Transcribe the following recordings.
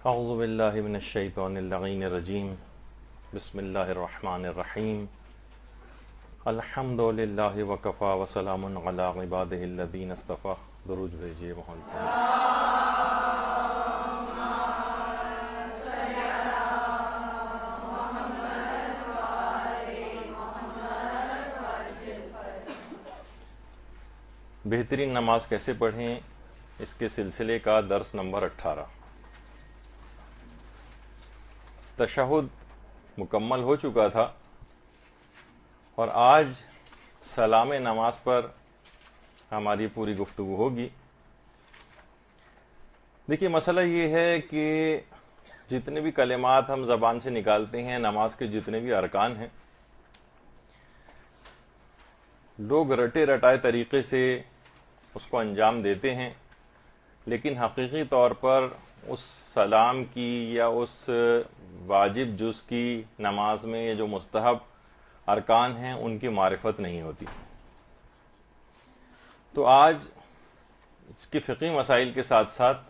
اعوذ باللہ من الشیطان اللعین الرجیم بسم اللہ الرحمن الرحیم الحمد للہ وکفا وسلام علی عبادہ الذین اصطفی. درود بھیجیے محمد پر. بہترین نماز کیسے پڑھیں، اس کے سلسلے کا درس نمبر 18. تشہد مکمل ہو چکا تھا اور آج سلام نماز پر ہماری پوری گفتگو ہوگی. دیکھیے، مسئلہ یہ ہے کہ جتنے بھی کلمات ہم زبان سے نکالتے ہیں، نماز کے جتنے بھی ارکان ہیں، لوگ رٹے رٹائے طریقے سے اس کو انجام دیتے ہیں، لیکن حقیقی طور پر اس سلام کی یا اس واجب جز کی نماز میں یہ جو مستحب ارکان ہیں ان کی معرفت نہیں ہوتی. تو آج اس کے فقہی مسائل کے ساتھ ساتھ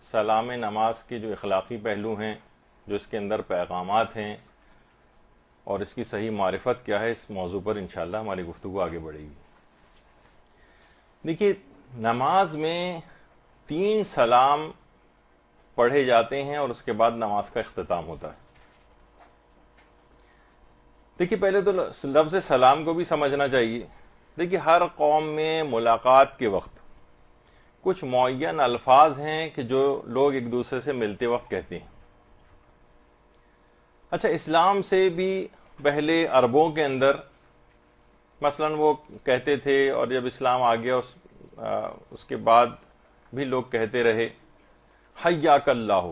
سلام نماز کے جو اخلاقی پہلو ہیں، جو اس کے اندر پیغامات ہیں اور اس کی صحیح معرفت کیا ہے، اس موضوع پر انشاءاللہ ہماری گفتگو آگے بڑھے گی. دیکھیے، نماز میں 3 سلام پڑھے جاتے ہیں اور اس کے بعد نماز کا اختتام ہوتا ہے. دیکھیے، پہلے تو لفظ سلام کو بھی سمجھنا چاہیے. دیکھیے، ہر قوم میں ملاقات کے وقت کچھ معین الفاظ ہیں کہ جو لوگ ایک دوسرے سے ملتے وقت کہتے ہیں. اچھا، اسلام سے بھی پہلے عربوں کے اندر مثلا وہ کہتے تھے، اور جب اسلام آ گیا اس کے بعد بھی لوگ کہتے رہے، حیاک اللہ،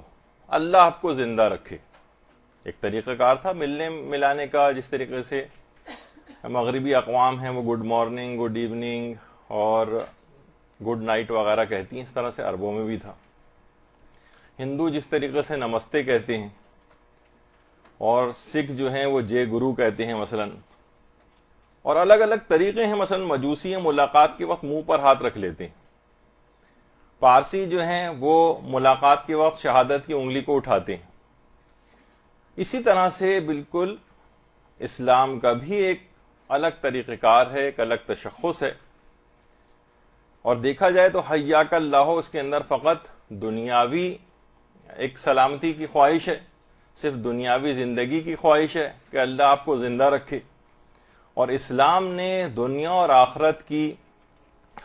اللہ آپ کو زندہ رکھے. ایک طریقہ کار تھا ملنے ملانے کا. جس طریقے سے مغربی اقوام ہیں وہ گڈ مارننگ، گڈ ایوننگ اور گڈ نائٹ وغیرہ کہتی ہیں، اس طرح سے عربوں میں بھی تھا. ہندو جس طریقے سے نمستے کہتے ہیں، اور سکھ جو ہیں وہ جے گرو کہتے ہیں مثلا، اور الگ الگ طریقے ہیں. مثلا مجوسی ملاقات کے وقت منہ پر ہاتھ رکھ لیتے ہیں. پارسی جو ہیں وہ ملاقات کے وقت شہادت کی انگلی کو اٹھاتے ہیں. اسی طرح سے بالکل اسلام کا بھی ایک الگ طریقہ کار ہے، ایک الگ تشخص ہے. اور دیکھا جائے تو حیاک اللہ اس کے اندر فقط دنیاوی ایک سلامتی کی خواہش ہے، صرف دنیاوی زندگی کی خواہش ہے کہ اللہ آپ کو زندہ رکھے. اور اسلام نے دنیا اور آخرت کی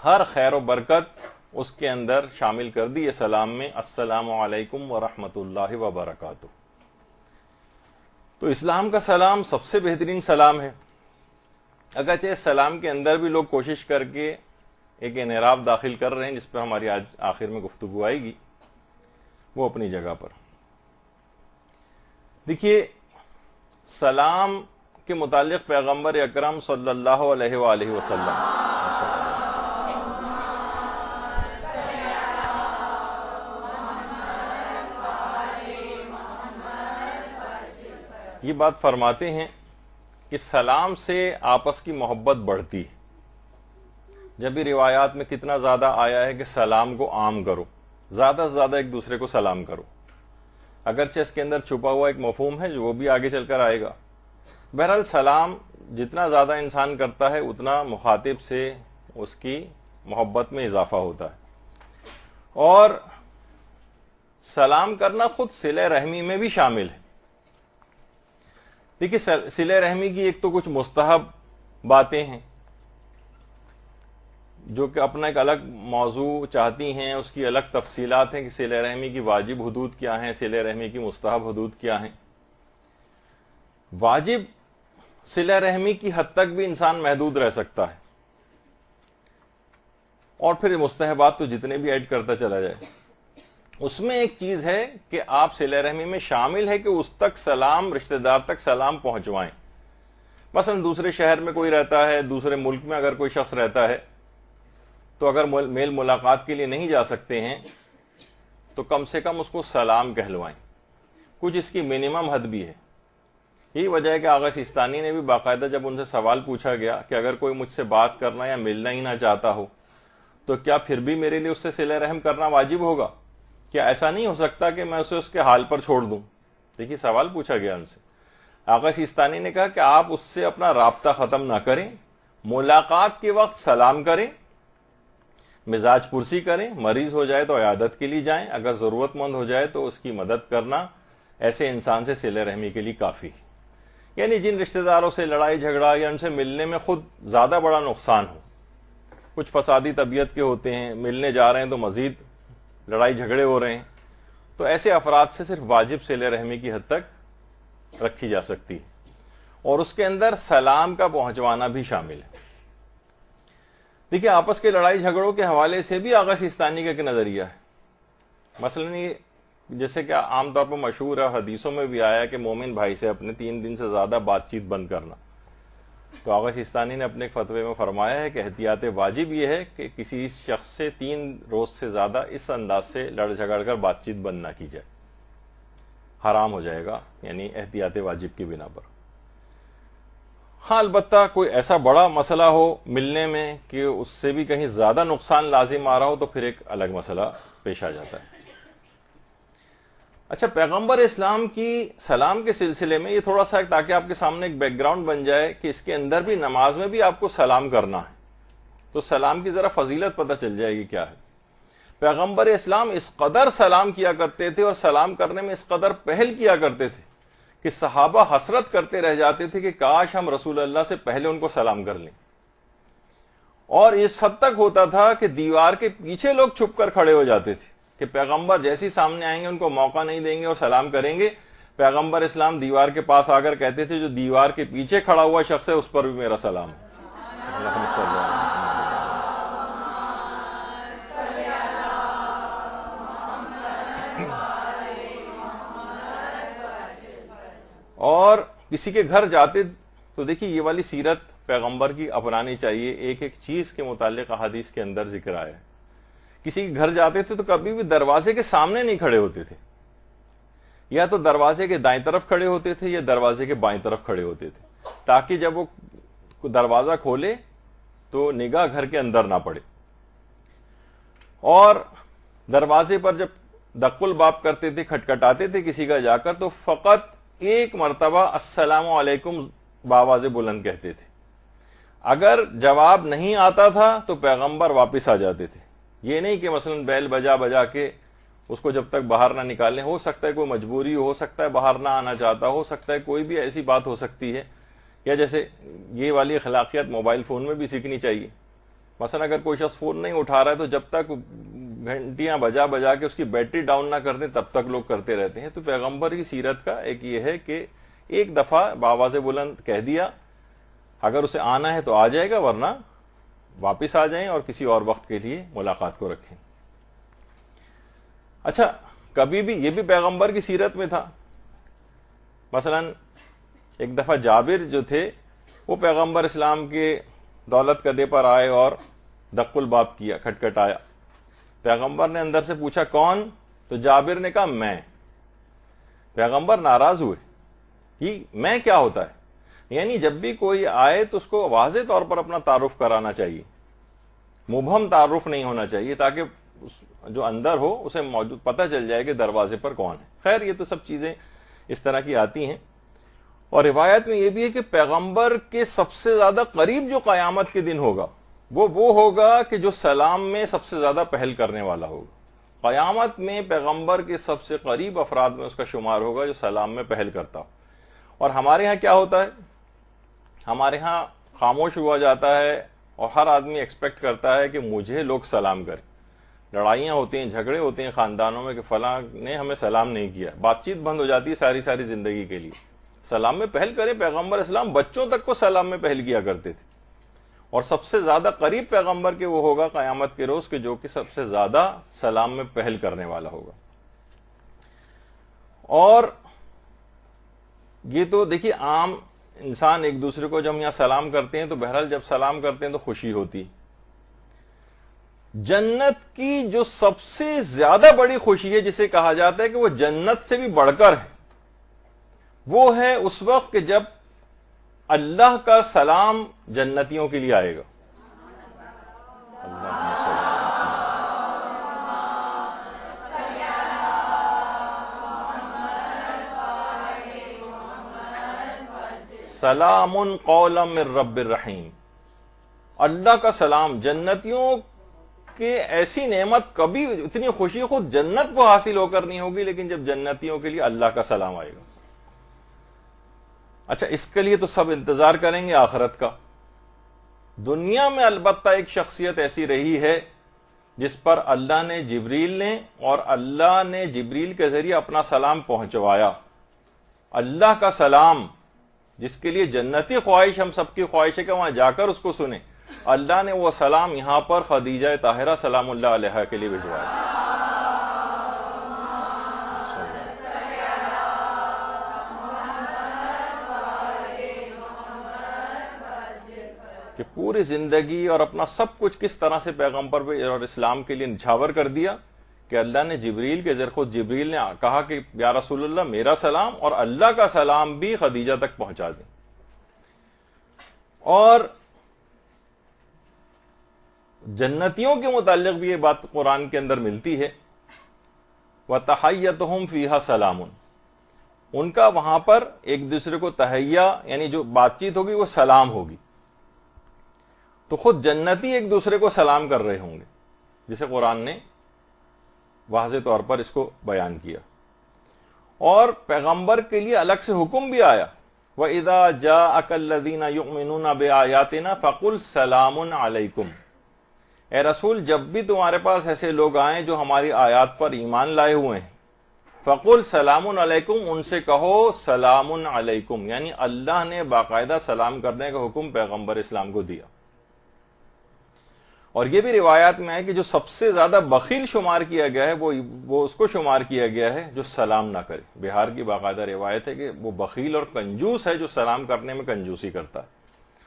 ہر خیر و برکت اس کے اندر شامل کر دی ہے سلام میں. السلام علیکم ورحمۃ اللہ وبرکاتہ. تو اسلام کا سلام سب سے بہترین سلام ہے. اگرچہ اس سلام کے اندر بھی لوگ کوشش کر کے ایک انحراف داخل کر رہے ہیں، جس پہ ہماری آج آخر میں گفتگو آئے گی، وہ اپنی جگہ پر. دیکھیے، سلام کے متعلق پیغمبر اکرم صلی اللہ علیہ وآلہ وسلم یہ بات فرماتے ہیں کہ سلام سے آپس کی محبت بڑھتی ہے. جب بھی روایات میں کتنا زیادہ آیا ہے کہ سلام کو عام کرو، زیادہ سے زیادہ ایک دوسرے کو سلام کرو. اگرچہ اس کے اندر چھپا ہوا ایک مفہوم ہے جو وہ بھی آگے چل کر آئے گا. بہرحال سلام جتنا زیادہ انسان کرتا ہے اتنا مخاطب سے اس کی محبت میں اضافہ ہوتا ہے. اور سلام کرنا خود صلہ رحمی میں بھی شامل ہے. دیکھیے، صلہ رحمی کی ایک تو کچھ مستحب باتیں ہیں جو کہ اپنا ایک الگ موضوع چاہتی ہیں، اس کی الگ تفصیلات ہیں کہ صلہ رحمی کی واجب حدود کیا ہیں، صلہ رحمی کی مستحب حدود کیا ہیں. واجب صلہ رحمی کی حد تک بھی انسان محدود رہ سکتا ہے، اور پھر مستحبات تو جتنے بھی ایڈ کرتا چلا جائے. اس میں ایک چیز ہے کہ آپ صلہ رحمی میں شامل ہے کہ اس تک سلام، رشتہ دار تک سلام پہنچوائیں. مثلا دوسرے شہر میں کوئی رہتا ہے، دوسرے ملک میں اگر کوئی شخص رہتا ہے، تو اگر میل ملاقات کے لیے نہیں جا سکتے ہیں تو کم سے کم اس کو سلام کہلوائیں. کچھ اس کی منیمم حد بھی ہے. یہی وجہ ہے کہ آغا سیستانی نے بھی باقاعدہ جب ان سے سوال پوچھا گیا کہ اگر کوئی مجھ سے بات کرنا یا ملنا ہی نہ چاہتا ہو تو کیا پھر بھی میرے لیے اس سے صلہ رحم کرنا واجب ہوگا؟ کیا ایسا نہیں ہو سکتا کہ میں اسے اس کے حال پر چھوڑ دوں؟ دیکھیے سوال پوچھا گیا ان سے. آقا سیستانی نے کہا کہ آپ اس سے اپنا رابطہ ختم نہ کریں, ملاقات کے وقت سلام کریں, مزاج پرسی کریں, مریض ہو جائے تو عیادت کے لیے جائیں, اگر ضرورت مند ہو جائے تو اس کی مدد کرنا ایسے انسان سے صلہ رحمی کے لیے کافی ہے. یعنی جن رشتہ داروں سے لڑائی جھگڑا یا ان سے ملنے میں خود زیادہ بڑا نقصان ہو, کچھ فسادی طبیعت کے ہوتے ہیں, ملنے جا رہے ہیں تو مزید لڑائی جھگڑے ہو رہے ہیں, تو ایسے افراد سے صرف واجب صلہ رحمی کی حد تک رکھی جا سکتی ہے, اور اس کے اندر سلام کا پہنچوانا بھی شامل ہے. دیکھیے آپس کے لڑائی جھگڑوں کے حوالے سے بھی آغا سیستانی کا ایک نظریہ ہے. مثلاً یہ جیسے کہ عام طور پر مشہور ہے, حدیثوں میں بھی آیا کہ مومن بھائی سے اپنے 3 دن سے زیادہ بات چیت بند کرنا. تو آغا سیستانی نے اپنے ایک فتوے میں فرمایا ہے کہ احتیاط واجب یہ ہے کہ کسی شخص سے 3 روز سے زیادہ اس انداز سے لڑ جھگڑ کر بات چیت بند نہ کی جائے, حرام ہو جائے گا, یعنی احتیاط واجب کی بنا پر. ہاں البتہ کوئی ایسا بڑا مسئلہ ہو ملنے میں کہ اس سے بھی کہیں زیادہ نقصان لازم آ رہا ہو تو پھر ایک الگ مسئلہ پیش آ جاتا ہے. اچھا, پیغمبر اسلام کی سلام کے سلسلے میں یہ تھوڑا سا تاکہ آپ کے سامنے ایک بیک گراؤنڈ بن جائے کہ اس کے اندر بھی نماز میں بھی آپ کو سلام کرنا ہے, تو سلام کی ذرا فضیلت پتہ چل جائے گی کیا ہے. پیغمبر اسلام اس قدر سلام کیا کرتے تھے اور سلام کرنے میں اس قدر پہل کیا کرتے تھے کہ صحابہ حسرت کرتے رہ جاتے تھے کہ کاش ہم رسول اللہ سے پہلے ان کو سلام کر لیں. اور اس حد تک ہوتا تھا کہ دیوار کے پیچھے لوگ چھپ کر کھڑے ہو جاتے تھے کہ پیغمبر جیسے سامنے آئیں گے ان کو موقع نہیں دیں گے اور سلام کریں گے. پیغمبر اسلام دیوار کے پاس آ کر کہتے تھے جو دیوار کے پیچھے کھڑا ہوا شخص ہے اس پر بھی میرا سلام. اور کسی کے گھر جاتے تو دیکھیے یہ والی سیرت پیغمبر کی اپنانی چاہیے. ایک ایک چیز کے متعلق احادیث کے اندر ذکر آیا ہے. کسی کے گھر جاتے تھے تو کبھی بھی دروازے کے سامنے نہیں کھڑے ہوتے تھے, یا تو دروازے کے دائیں طرف کھڑے ہوتے تھے یا دروازے کے بائیں طرف کھڑے ہوتے تھے, تاکہ جب وہ دروازہ کھولے تو نگاہ گھر کے اندر نہ پڑے. اور دروازے پر جب دق الباب کرتے تھے, کھٹکھٹاتے تھے کسی کا جا کر, تو فقط ایک مرتبہ السلام علیکم باواز بلند کہتے تھے. اگر جواب نہیں آتا تھا تو پیغمبر واپس آ جاتے تھے. یہ نہیں کہ مثلا بیل بجا بجا کے اس کو جب تک باہر نہ نکالیں, ہو سکتا ہے کوئی مجبوری ہو سکتا ہے باہر نہ آنا چاہتا, ہو سکتا ہے کوئی بھی ایسی بات ہو سکتی ہے, یا جیسے یہ والی اخلاقیات موبائل فون میں بھی سیکھنی چاہیے. مثلا اگر کوئی شخص فون نہیں اٹھا رہا ہے تو جب تک گھنٹیاں بجا بجا کے اس کی بیٹری ڈاؤن نہ کر دیں تب تک لوگ کرتے رہتے ہیں. تو پیغمبر کی سیرت کا ایک یہ ہے کہ ایک دفعہ باواز بلند کہہ دیا, اگر اسے آنا ہے تو آ جائے گا, ورنہ واپس آ جائیں اور کسی اور وقت کے لیے ملاقات کو رکھیں. اچھا, کبھی بھی یہ بھی پیغمبر کی سیرت میں تھا. مثلا ایک دفعہ جابر جو تھے وہ پیغمبر اسلام کے دولت قدے پر آئے اور دق الباب کیا, کھٹکھٹایا. پیغمبر نے اندر سے پوچھا کون, تو جابر نے کہا میں. پیغمبر ناراض ہوئے, یہ میں کیا ہوتا ہے؟ یعنی جب بھی کوئی آئے تو اس کو واضح طور پر اپنا تعارف کرانا چاہیے, مبہم تعارف نہیں ہونا چاہیے, تاکہ جو اندر ہو اسے موجود پتہ چل جائے کہ دروازے پر کون ہے. خیر یہ تو سب چیزیں اس طرح کی آتی ہیں. اور روایت میں یہ بھی ہے کہ پیغمبر کے سب سے زیادہ قریب جو قیامت کے دن ہوگا وہ ہوگا کہ جو سلام میں سب سے زیادہ پہل کرنے والا ہوگا. قیامت میں پیغمبر کے سب سے قریب افراد میں اس کا شمار ہوگا جو سلام میں پہل کرتا ہو. اور ہمارے ہاں کیا ہوتا ہے, ہمارے ہاں خاموش ہوا جاتا ہے اور ہر آدمی ایکسپیکٹ کرتا ہے کہ مجھے لوگ سلام کریں. لڑائیاں ہوتی ہیں, جھگڑے ہوتے ہیں خاندانوں میں کہ فلاں نے ہمیں سلام نہیں کیا, بات چیت بند ہو جاتی ہے ساری زندگی کے لیے. سلام میں پہل کریں. پیغمبر اسلام بچوں تک کو سلام میں پہل کیا کرتے تھے, اور سب سے زیادہ قریب پیغمبر کے وہ ہوگا قیامت کے روز کہ جو کہ سب سے زیادہ سلام میں پہل کرنے والا ہوگا. اور یہ تو دیکھیے عام انسان ایک دوسرے کو جب ہم یہاں سلام کرتے ہیں تو بہرحال جب سلام کرتے ہیں تو خوشی ہوتی. جنت کی جو سب سے زیادہ بڑی خوشی ہے جسے کہا جاتا ہے کہ وہ جنت سے بھی بڑھ کر ہے, وہ ہے اس وقت کہ جب اللہ کا سلام جنتیوں کے لیے آئے گا. سلام قولا من رب الرحیم، اللہ کا سلام. جنتیوں کہ ایسی نعمت کبھی اتنی خوشی خود جنت کو حاصل ہو کر نہیں ہوگی، لیکن جب جنتیوں کے لیے اللہ کا سلام آئے گا. اچھا، اس کے لیے تو سب انتظار کریں گے آخرت کا. دنیا میں البتہ ایک شخصیت ایسی رہی ہے جس پر اللہ نے جبریل کے ذریعے اپنا سلام پہنچوایا. اللہ کا سلام، جس کے لیے جنتی خواہش، ہم سب کی خواہش ہے کہ وہاں جا کر اس کو سنیں. اللہ نے وہ سلام یہاں پر خدیجہ طاہرہ سلام اللہ علیہا کے لیے بھجوایا. کہ پوری زندگی اور اپنا سب کچھ کس طرح سے پیغمبر پہ اور اسلام کے لیے نچھاور کر دیا کہ اللہ نے جبریل کے ذریعے، خود جبریل نے کہا کہ یا رسول اللہ میرا سلام اور اللہ کا سلام بھی خدیجہ تک پہنچا دیں. اور جنتیوں کے متعلق بھی یہ بات قرآن کے اندر ملتی ہے، وَتَحَيَّتُهُمْ فِيهَا سَلَامٌ. ان کا وہاں پر ایک دوسرے کو تحیہ یعنی جو بات چیت ہوگی وہ سلام ہوگی. تو خود جنتی ایک دوسرے کو سلام کر رہے ہوں گے، جسے قرآن نے واضح طور پر اس کو بیان کیا. اور پیغمبر کے لیے الگ سے حکم بھی آیا، وَإِذَا جَاءَكَ الَّذِينَ يُؤْمِنُونَ بِآيَاتِنَا فَقُلْ سَلَامٌ عَلَيْكُمْ. اے رسول، جب بھی تمہارے پاس ایسے لوگ آئیں جو ہماری آیات پر ایمان لائے ہوئے ہیں، فَقُلْ سَلَامٌ عَلَيْكُمْ، ان سے کہو سلام علیکم. یعنی اللہ نے باقاعدہ سلام کرنے کا حکم پیغمبر اسلام کو دیا. اور یہ بھی روایات میں ہے کہ جو سب سے زیادہ بخیل شمار کیا گیا ہے وہ اس کو شمار کیا گیا ہے جو سلام نہ کرے. بہار کی باقاعدہ روایت ہے کہ وہ بخیل اور کنجوس ہے جو سلام کرنے میں کنجوسی کرتا ہے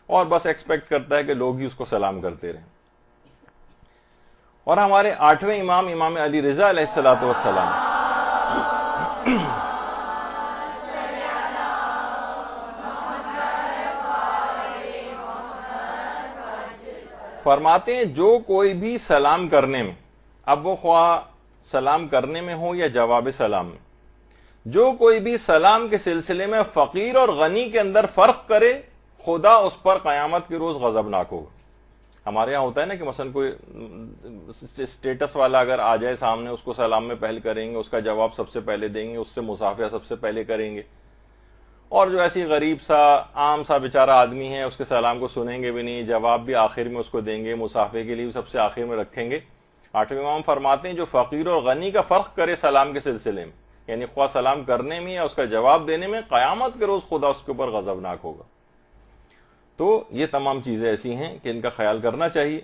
اور بس ایکسپیکٹ کرتا ہے کہ لوگ ہی اس کو سلام کرتے رہیں. اور ہمارے 8ویں امام علی رضا علیہ الصلوۃ والسلام فرماتے ہیں جو کوئی بھی سلام کرنے میں، اب وہ خواہ سلام کرنے میں ہو یا جواب سلام میں، جو کوئی بھی سلام کے سلسلے میں فقیر اور غنی کے اندر فرق کرے، خدا اس پر قیامت کے روز غضبناک ہوگا. ہمارے یہاں ہوتا ہے نا کہ مثلا کوئی اسٹیٹس والا اگر آ جائے سامنے، اس کو سلام میں پہل کریں گے، اس کا جواب سب سے پہلے دیں گے، اس سے مصافحہ سب سے پہلے کریں گے. اور جو ایسی غریب سا عام سا بیچارہ آدمی ہے، اس کے سلام کو سنیں گے بھی نہیں، جواب بھی آخر میں اس کو دیں گے، مصافحے کے لیے بھی سب سے آخر میں رکھیں گے. 8ویں امام فرماتے ہیں جو فقیر اور غنی کا فرق کرے سلام کے سلسلے میں، یعنی خواہ سلام کرنے میں یا اس کا جواب دینے میں، قیامت کے روز خدا اس کے اوپر غضبناک ہوگا. تو یہ تمام چیزیں ایسی ہیں کہ ان کا خیال کرنا چاہیے.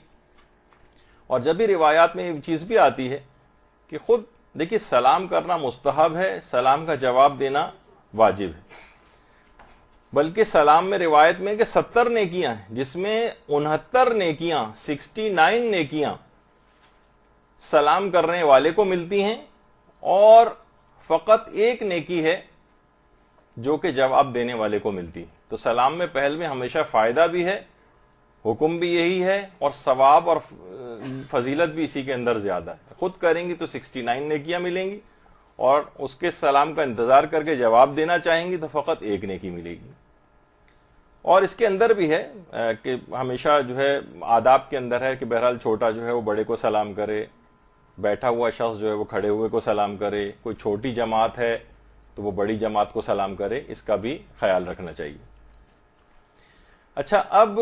اور جب بھی روایات میں یہ چیز بھی آتی ہے کہ خود دیکھیے سلام کرنا مستحب ہے، سلام کا جواب دینا واجب ہے. بلکہ سلام میں روایت میں کہ 70 نیکیاں ہیں، جس میں 69 نیکیاں 69 نیکیاں سلام کرنے والے کو ملتی ہیں، اور فقط ایک نیکی ہے جو کہ جواب دینے والے کو ملتی ہے. تو سلام میں پہل میں ہمیشہ فائدہ بھی ہے، حکم بھی یہی ہے، اور ثواب اور فضیلت بھی اسی کے اندر زیادہ ہے. خود کریں گی تو 69 نیکیاں ملیں گی، اور اس کے سلام کا انتظار کر کے جواب دینا چاہیں گی تو فقط ایک نیکی ملے گی. اور اس کے اندر بھی ہے کہ ہمیشہ جو ہے آداب کے اندر ہے کہ بہرحال چھوٹا جو ہے وہ بڑے کو سلام کرے، بیٹھا ہوا شخص جو ہے وہ کھڑے ہوئے کو سلام کرے، کوئی چھوٹی جماعت ہے تو وہ بڑی جماعت کو سلام کرے. اس کا بھی خیال رکھنا چاہیے. اچھا، اب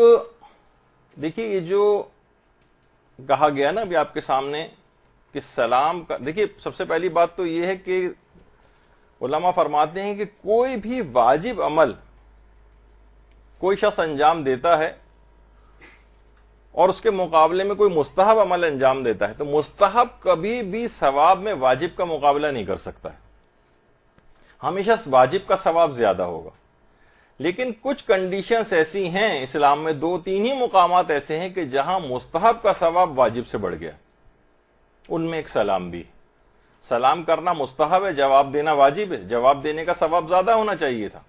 دیکھیے یہ جو کہا گیا نا ابھی آپ کے سامنے کہ سلام کا، دیکھیے سب سے پہلی بات تو یہ ہے کہ علماء فرماتے ہیں کہ کوئی بھی واجب عمل کوئی شخص انجام دیتا ہے اور اس کے مقابلے میں کوئی مستحب عمل انجام دیتا ہے، تو مستحب کبھی بھی ثواب میں واجب کا مقابلہ نہیں کر سکتا ہے. ہمیشہ واجب کا ثواب زیادہ ہوگا. لیکن کچھ کنڈیشنز ایسی ہیں اسلام میں، 2-3 ہی مقامات ایسے ہیں کہ جہاں مستحب کا ثواب واجب سے بڑھ گیا. ان میں ایک سلام بھی. سلام کرنا مستحب ہے، جواب دینا واجب ہے. جواب دینے کا ثواب زیادہ ہونا چاہیے تھا،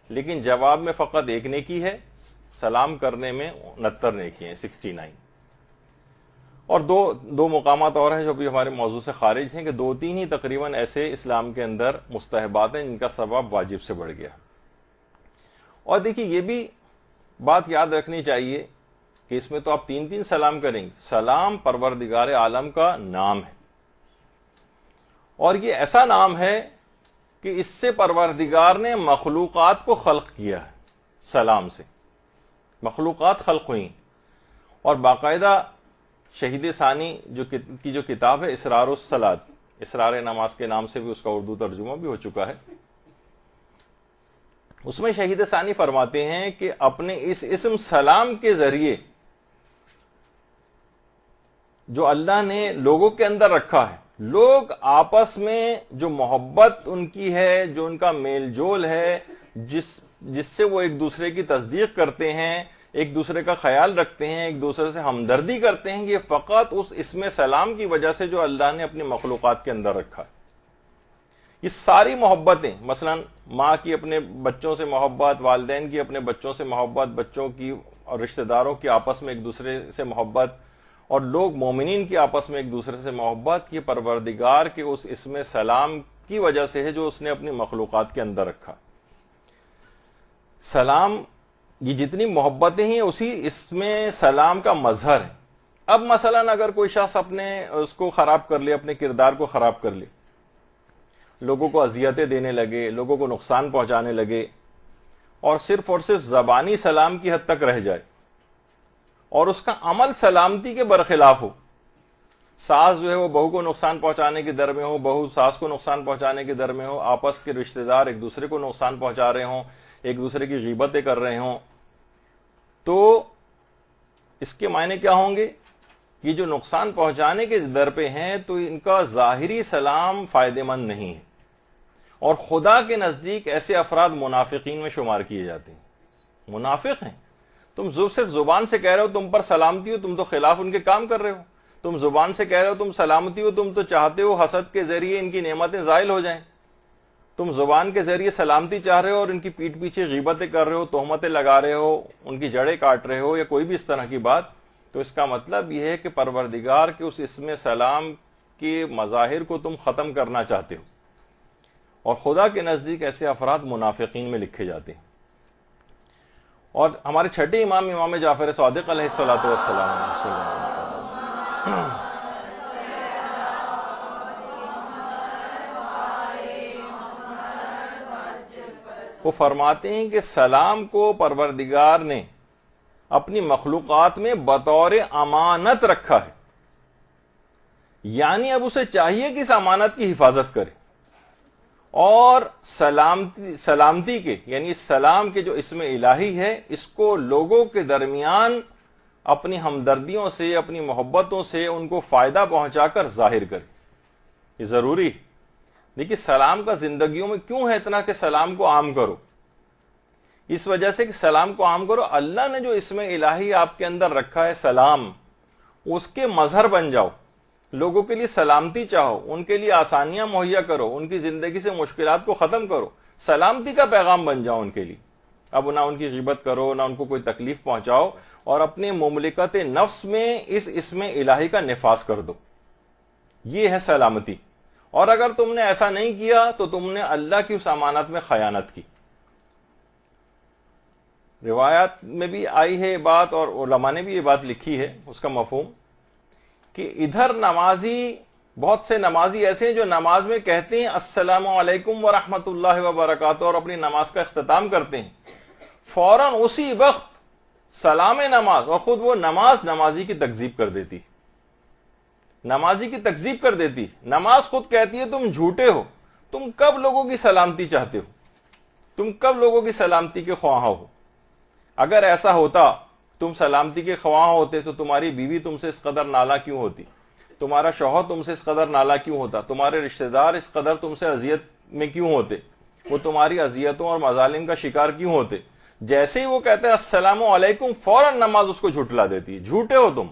لیکن جواب میں فقط ایک نیکی ہے، سلام کرنے میں 69 نیکی ہیں 69. اور دو مقامات اور ہیں جو بھی ہمارے موضوع سے خارج ہیں کہ 2-3 ہی تقریباً ایسے اسلام کے اندر مستحبات ہیں جن کا ثواب واجب سے بڑھ گیا. اور دیکھیے یہ بھی بات یاد رکھنی چاہیے کہ اس میں تو آپ 3 سلام کریں گے. سلام پروردگار عالم کا نام ہے، اور یہ ایسا نام ہے کہ اس سے پروردگار نے مخلوقات کو خلق کیا ہے. سلام سے مخلوقات خلق ہوئی، اور باقاعدہ شہید ثانی کی جو کتاب ہے اسرار الصلاۃ، اسرار نماز کے نام سے بھی اس کا اردو ترجمہ بھی ہو چکا ہے، اس میں شہید ثانی فرماتے ہیں کہ اپنے اس اسم سلام کے ذریعے جو اللہ نے لوگوں کے اندر رکھا ہے، لوگ آپس میں جو محبت ان کی ہے، جو ان کا میل جول ہے، جس سے وہ ایک دوسرے کی تصدیق کرتے ہیں، ایک دوسرے کا خیال رکھتے ہیں، ایک دوسرے سے ہمدردی کرتے ہیں، یہ فقط اس اسم سلام کی وجہ سے جو اللہ نے اپنی مخلوقات کے اندر رکھا. یہ ساری محبتیں، مثلا ماں کی اپنے بچوں سے محبت، والدین کی اپنے بچوں سے محبت، بچوں کی اور رشتہ داروں کی آپس میں ایک دوسرے سے محبت، اور لوگ مومنین کی آپس میں ایک دوسرے سے محبت، یہ پروردگار کے اس اسم سلام کی وجہ سے ہے جو اس نے اپنی مخلوقات کے اندر رکھا. سلام، یہ جتنی محبتیں ہیں اسی اسم سلام کا مظہر ہے. اب مثلا اگر کوئی شخص اس کو خراب کر لے، اپنے کردار کو خراب کر لے، لوگوں کو اذیتیں دینے لگے، لوگوں کو نقصان پہنچانے لگے، اور صرف زبانی سلام کی حد تک رہ جائے، اور اس کا عمل سلامتی کے برخلاف ہو، ساس جو ہے وہ بہو کو نقصان پہنچانے کے در میں ہو، بہو ساس کو نقصان پہنچانے کے در میں ہو، آپس کے رشتہ دار ایک دوسرے کو نقصان پہنچا رہے ہوں، ایک دوسرے کی غیبتیں کر رہے ہوں، تو اس کے معنی کیا ہوں گے؟ یہ جو نقصان پہنچانے کے در پہ ہیں تو ان کا ظاہری سلام فائدہ مند نہیں ہے، اور خدا کے نزدیک ایسے افراد منافقین میں شمار کیے جاتے ہیں. منافق ہیں. تم صرف زبان سے کہہ رہے ہو تم پر سلامتی ہو، تم تو خلاف ان کے کام کر رہے ہو. تم زبان سے کہہ رہے ہو تم سلامتی ہو، تم تو چاہتے ہو حسد کے ذریعے ان کی نعمتیں زائل ہو جائیں. تم زبان کے ذریعے سلامتی چاہ رہے ہو اور ان کی پیٹھ پیچھے غیبتیں کر رہے ہو، تہمتیں لگا رہے ہو، ان کی جڑیں کاٹ رہے ہو، یا کوئی بھی اس طرح کی بات. تو اس کا مطلب یہ ہے کہ پروردگار کے اس اسم سلام کے مظاہر کو تم ختم کرنا چاہتے ہو، اور خدا کے نزدیک ایسے افراد منافقین میں لکھے جاتے ہیں. اور ہمارے چھٹے امام جعفر صادق علیہ الصلوۃ والسلام وہ فرماتے ہیں کہ سلام کو پروردگار نے اپنی مخلوقات میں بطور امانت رکھا ہے، یعنی اب اسے چاہیے کہ اس امانت کی حفاظت کرے، اور سلامتی کے یعنی سلام کے جو اسم الہی ہے اس کو لوگوں کے درمیان اپنی ہمدردیوں سے، اپنی محبتوں سے ان کو فائدہ پہنچا کر ظاہر کرے. یہ ضروری ہے. دیکھیے سلام کا زندگیوں میں کیوں ہے اتنا کہ سلام کو عام کرو؟ اس وجہ سے کہ سلام کو عام کرو، اللہ نے جو اسم الہی آپ کے اندر رکھا ہے سلام، اس کے مظہر بن جاؤ، لوگوں کے لیے سلامتی چاہو، ان کے لیے آسانیاں مہیا کرو، ان کی زندگی سے مشکلات کو ختم کرو، سلامتی کا پیغام بن جاؤ ان کے لیے. اب نہ ان کی غیبت کرو، نہ ان کو کوئی تکلیف پہنچاؤ، اور اپنے مملکت نفس میں اس اسم الہی کا نفاذ کر دو. یہ ہے سلامتی. اور اگر تم نے ایسا نہیں کیا تو تم نے اللہ کی اس امانت میں خیانت کی. روایات میں بھی آئی ہے بات، اور علماء نے بھی یہ بات لکھی ہے اس کا مفہوم، کہ ادھر نمازی، بہت سے نمازی ایسے ہیں جو نماز میں کہتے ہیں السلام علیکم ورحمۃ اللہ وبرکاتہ اور اپنی نماز کا اختتام کرتے ہیں، فوراً اسی وقت سلام نماز، اور خود وہ نمازی کی تکذیب کر دیتی، نمازی کی تکذیب کر دیتی. نماز خود کہتی ہے تم جھوٹے ہو، تم کب لوگوں کی سلامتی چاہتے ہو، تم کب لوگوں کی سلامتی کے خواہاں ہو. اگر ایسا ہوتا، تم سلامتی کے خواہاں ہوتے تو تمہاری بیوی تم سے اس قدر نالا کیوں ہوتی، تمہارا شوہر تم سے اس قدر نالا کیوں ہوتا، تمہارے رشتہ دار اس قدر تم سے اذیت میں کیوں ہوتے، وہ تمہاری اذیتوں اور مظالم کا شکار کیوں ہوتے. جیسے ہی وہ کہتے ہیں السلام علیکم، فوراً نماز اس کو جھٹلا دیتی ہے، جھوٹے ہو تم،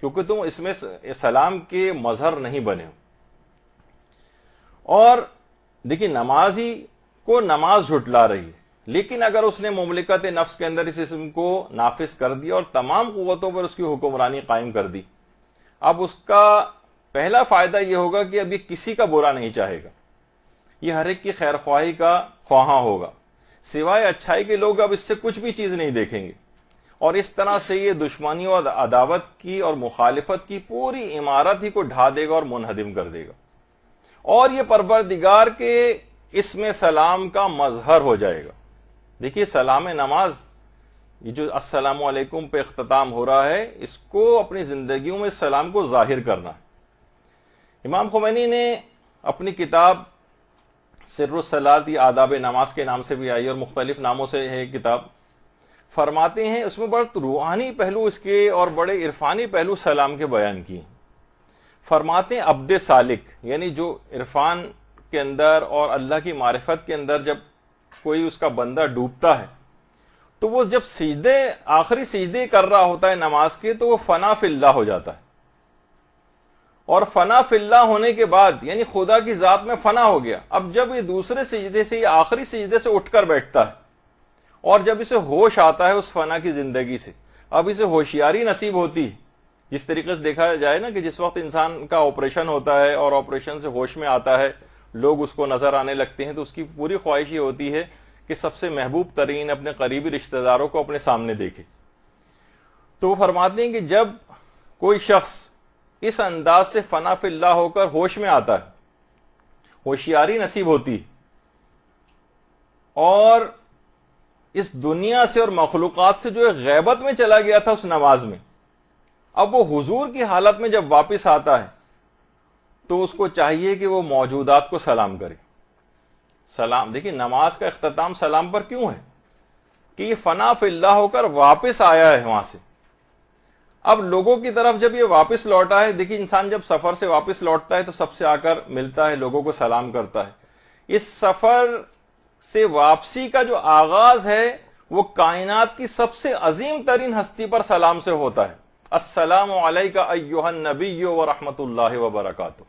کیونکہ تم اس میں سلام کے مظہر نہیں بنے ہو. اور دیکھیں نمازی کو نماز جھٹلا رہی ہے، لیکن اگر اس نے مملکت نفس کے اندر اس اسم کو نافذ کر دیا اور تمام قوتوں پر اس کی حکمرانی قائم کر دی، اب اس کا پہلا فائدہ یہ ہوگا کہ ابھی کسی کا برا نہیں چاہے گا، یہ ہر ایک کی خیر خواہی کا خواہاں ہوگا. سوائے اچھائی کے لوگ اب اس سے کچھ بھی چیز نہیں دیکھیں گے، اور اس طرح سے یہ دشمنی اور عداوت کی اور مخالفت کی پوری عمارت ہی کو ڈھا دے گا اور منہدم کر دے گا، اور یہ پروردگار کے اسم سلام کا مظہر ہو جائے گا۔ دیکھیے سلام نماز، یہ جو السلام علیکم پہ اختتام ہو رہا ہے، اس کو اپنی زندگیوں میں سلام کو ظاہر کرنا ہے۔ امام خمینی نے اپنی کتاب سر الصلاۃ، یہ آداب نماز کے نام سے بھی آئی اور مختلف ناموں سے ہے کتاب، فرماتے ہیں اس میں بڑے روحانی پہلو اس کے اور بڑے عرفانی پہلو سلام کے بیان کیے۔ فرماتے ہیں عبد سالک، یعنی جو عرفان کے اندر اور اللہ کی معرفت کے اندر جب کوئی اس کا بندہ ڈوبتا ہے، تو وہ جب سجدے آخری سجدے کر رہا ہوتا ہے نماز کے، تو وہ فنا فی اللہ ہو جاتا ہے، اور فنا فی اللہ ہونے کے بعد یعنی خدا کی ذات میں فنا ہو گیا۔ اب جب یہ دوسرے سجدے سے یا آخری سجدے سے اٹھ کر بیٹھتا ہے، اور جب اسے ہوش آتا ہے اس فنا کی زندگی سے، اب اسے ہوشیاری نصیب ہوتی ہے۔ جس طریقے سے دیکھا جائے نا کہ جس وقت انسان کا آپریشن ہوتا ہے اور آپریشن سے ہوش میں آتا ہے، لوگ اس کو نظر آنے لگتے ہیں، تو اس کی پوری خواہش یہ ہوتی ہے کہ سب سے محبوب ترین اپنے قریبی رشتہ داروں کو اپنے سامنے دیکھے۔ تو وہ فرماتے ہیں کہ جب کوئی شخص اس انداز سے فنا فی اللہ ہو کر ہوش میں آتا ہے، ہوشیاری نصیب ہوتی ہے، اور اس دنیا سے اور مخلوقات سے جو ایک غیبت میں چلا گیا تھا اس نماز میں، اب وہ حضور کی حالت میں جب واپس آتا ہے تو اس کو چاہیے کہ وہ موجودات کو سلام کرے۔ سلام، دیکھیں نماز کا اختتام سلام پر کیوں ہے کہ یہ فنا فی اللہ ہو کر واپس آیا ہے وہاں سے۔ اب لوگوں کی طرف جب یہ واپس لوٹا ہے، دیکھیں انسان جب سفر سے واپس لوٹتا ہے تو سب سے آ کر ملتا ہے، لوگوں کو سلام کرتا ہے۔ اس سفر سے واپسی کا جو آغاز ہے وہ کائنات کی سب سے عظیم ترین ہستی پر سلام سے ہوتا ہے۔ السلام علیکہ ایہا النبی ورحمۃ اللہ وبرکاتہ۔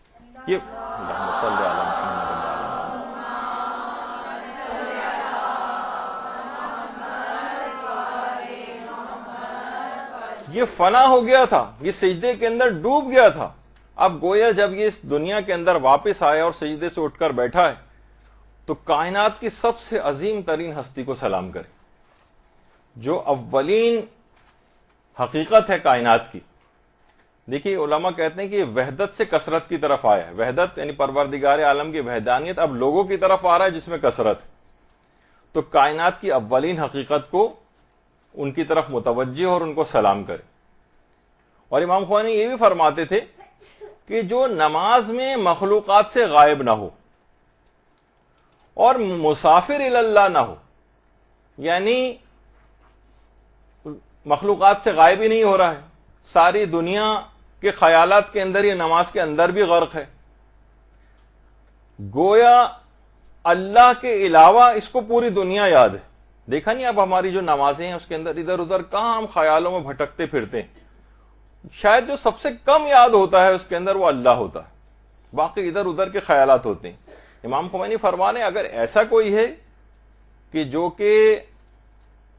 یہ اللہم صلی علی محمد۔ یہ فنا ہو گیا تھا، یہ سجدے کے اندر ڈوب گیا تھا، اب گویا جب یہ اس دنیا کے اندر واپس آیا اور سجدے سے اٹھ کر بیٹھا ہے تو کائنات کی سب سے عظیم ترین ہستی کو سلام کرے، جو اولین حقیقت ہے کائنات کی۔ دیکھیے علماء کہتے ہیں کہ یہ وحدت سے کثرت کی طرف آیا ہے، وحدت یعنی پروردگار عالم کی وحدانیت اب لوگوں کی طرف آ رہا ہے جس میں کثرت ہے، تو کائنات کی اولین حقیقت کو ان کی طرف متوجہ اور ان کو سلام کرے۔ اور امام خمینی یہ بھی فرماتے تھے کہ جو نماز میں مخلوقات سے غائب نہ ہو اور مسافر اللہ نہ ہو، یعنی مخلوقات سے غائب ہی نہیں ہو رہا ہے، ساری دنیا کے خیالات کے اندر یہ نماز کے اندر بھی غرق ہے، گویا اللہ کے علاوہ اس کو پوری دنیا یاد ہے۔ دیکھا نہیں اب ہماری جو نمازیں ہیں اس کے اندر ادھر ادھر کہاں ہم خیالوں میں بھٹکتے پھرتے ہیں، شاید جو سب سے کم یاد ہوتا ہے اس کے اندر وہ اللہ ہوتا ہے، باقی ادھر ادھر کے خیالات ہوتے ہیں۔ امام خمینی فرمانے اگر ایسا کوئی ہے کہ جو کہ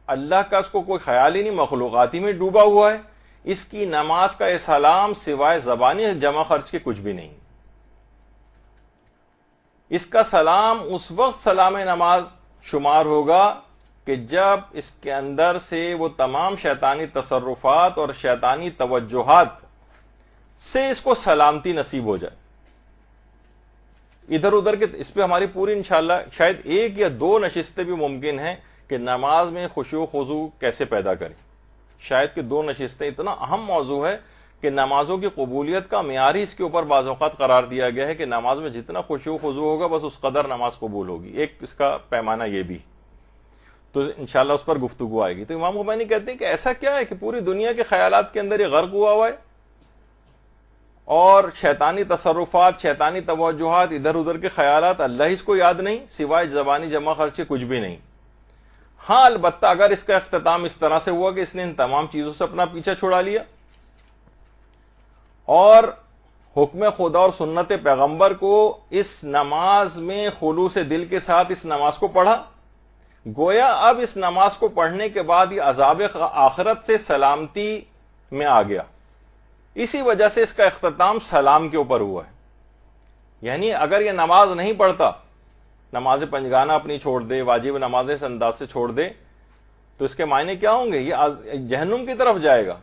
اللہ کا اس کو کوئی خیال ہی نہیں، مخلوقاتی میں ڈوبا ہوا ہے، اس کی نماز کا سلام سوائے زبانی جمع خرچ کے کچھ بھی نہیں۔ اس کا سلام اس وقت سلام نماز شمار ہوگا کہ جب اس کے اندر سے وہ تمام شیطانی تصرفات اور شیطانی توجہات سے اس کو سلامتی نصیب ہو جائے۔ ادھر ادھر کے اس پہ ہماری پوری انشاءاللہ شاید ایک یا دو نشستیں بھی ممکن ہیں کہ نماز میں خشوع و خضوع کیسے پیدا کریں، شاید کہ دو نشستیں، اتنا اہم موضوع ہے کہ نمازوں کی قبولیت کا معیار ہی اس کے اوپر بعض اوقات قرار دیا گیا ہے کہ نماز میں جتنا خشوع و خضوع ہوگا بس اس قدر نماز قبول ہوگی، ایک اس کا پیمانہ یہ بھی، تو انشاءاللہ اس پر گفتگو آئے گی۔ تو امام خمینی کہتے ہیں کہ ایسا کیا ہے کہ پوری دنیا کے خیالات کے اندر یہ غرق ہوا ہے اور شیطانی تصرفات، شیطانی توجہات، ادھر ادھر کے خیالات، اللہ ہی اس کو یاد نہیں سوائے زبانی جمع خرچ کے کچھ بھی نہیں۔ ہاں البتہ اگر اس کا اختتام اس طرح سے ہوا کہ اس نے ان تمام چیزوں سے اپنا پیچھا چھڑا لیا اور حکم خدا اور سنت پیغمبر کو اس نماز میں خلوص دل کے ساتھ اس نماز کو پڑھا، گویا اب اس نماز کو پڑھنے کے بعد یہ عذاب آخرت سے سلامتی میں آ گیا، اسی وجہ سے اس کا اختتام سلام کے اوپر ہوا ہے۔ یعنی اگر یہ نماز نہیں پڑھتا، نماز پنجگانہ اپنی چھوڑ دے، واجب نمازیں اس انداز سے چھوڑ دے، تو اس کے معنی کیا ہوں گے؟ یہ جہنم کی طرف جائے گا،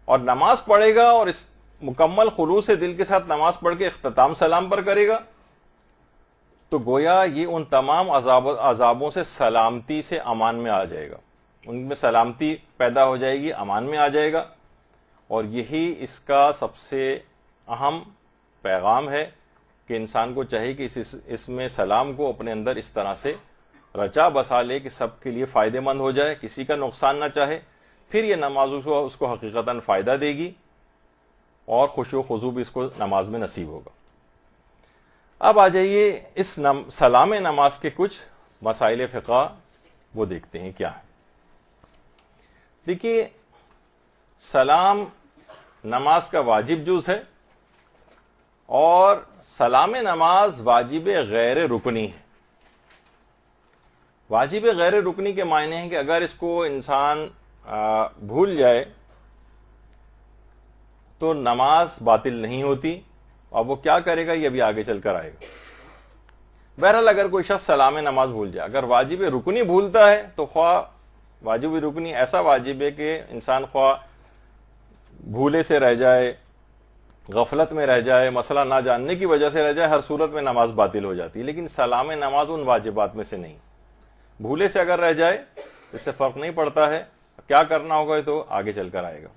اور نماز پڑھے گا اور اس مکمل خلوص دل کے ساتھ نماز پڑھ کے اختتام سلام پر کرے گا، تو گویا یہ ان تمام عذابوں سے سلامتی سے امان میں آ جائے گا، ان میں سلامتی پیدا ہو جائے گی، امان میں آ جائے گا۔ اور یہی اس کا سب سے اہم پیغام ہے کہ انسان کو چاہیے کہ اس میں سلام کو اپنے اندر اس طرح سے رچا بسا لے کہ سب کے لیے فائدہ مند ہو جائے، کسی کا نقصان نہ چاہے، پھر یہ نماز اس کو حقیقتاً فائدہ دے گی اور خشوع و خضوع بھی اس کو نماز میں نصیب ہوگا۔ اب آ جائیے اس سلام نماز کے کچھ مسائل فقہ، وہ دیکھتے ہیں کیا ہے۔ دیکھیے، سلام نماز کا واجب جز ہے، اور سلام نماز واجب غیر رکنی ہے۔ واجب غیر رکنی کے معنی ہیں کہ اگر اس کو انسان بھول جائے تو نماز باطل نہیں ہوتی، اور وہ کیا کرے گا یہ بھی آگے چل کر آئے گا۔ بہرحال اگر کوئی شخص سلام نماز بھول جائے، اگر واجب رکنی بھولتا ہے تو خواہ واجب رکنی ایسا واجب ہے کہ انسان خواہ بھولے سے رہ جائے، غفلت میں رہ جائے، مسئلہ نہ جاننے کی وجہ سے رہ جائے، ہر صورت میں نماز باطل ہو جاتی ہے، لیکن سلام نماز ان واجبات میں سے نہیں۔ بھولے سے اگر رہ جائے اس سے فرق نہیں پڑتا ہے، کیا کرنا ہوگا تو آگے چل کر آئے گا۔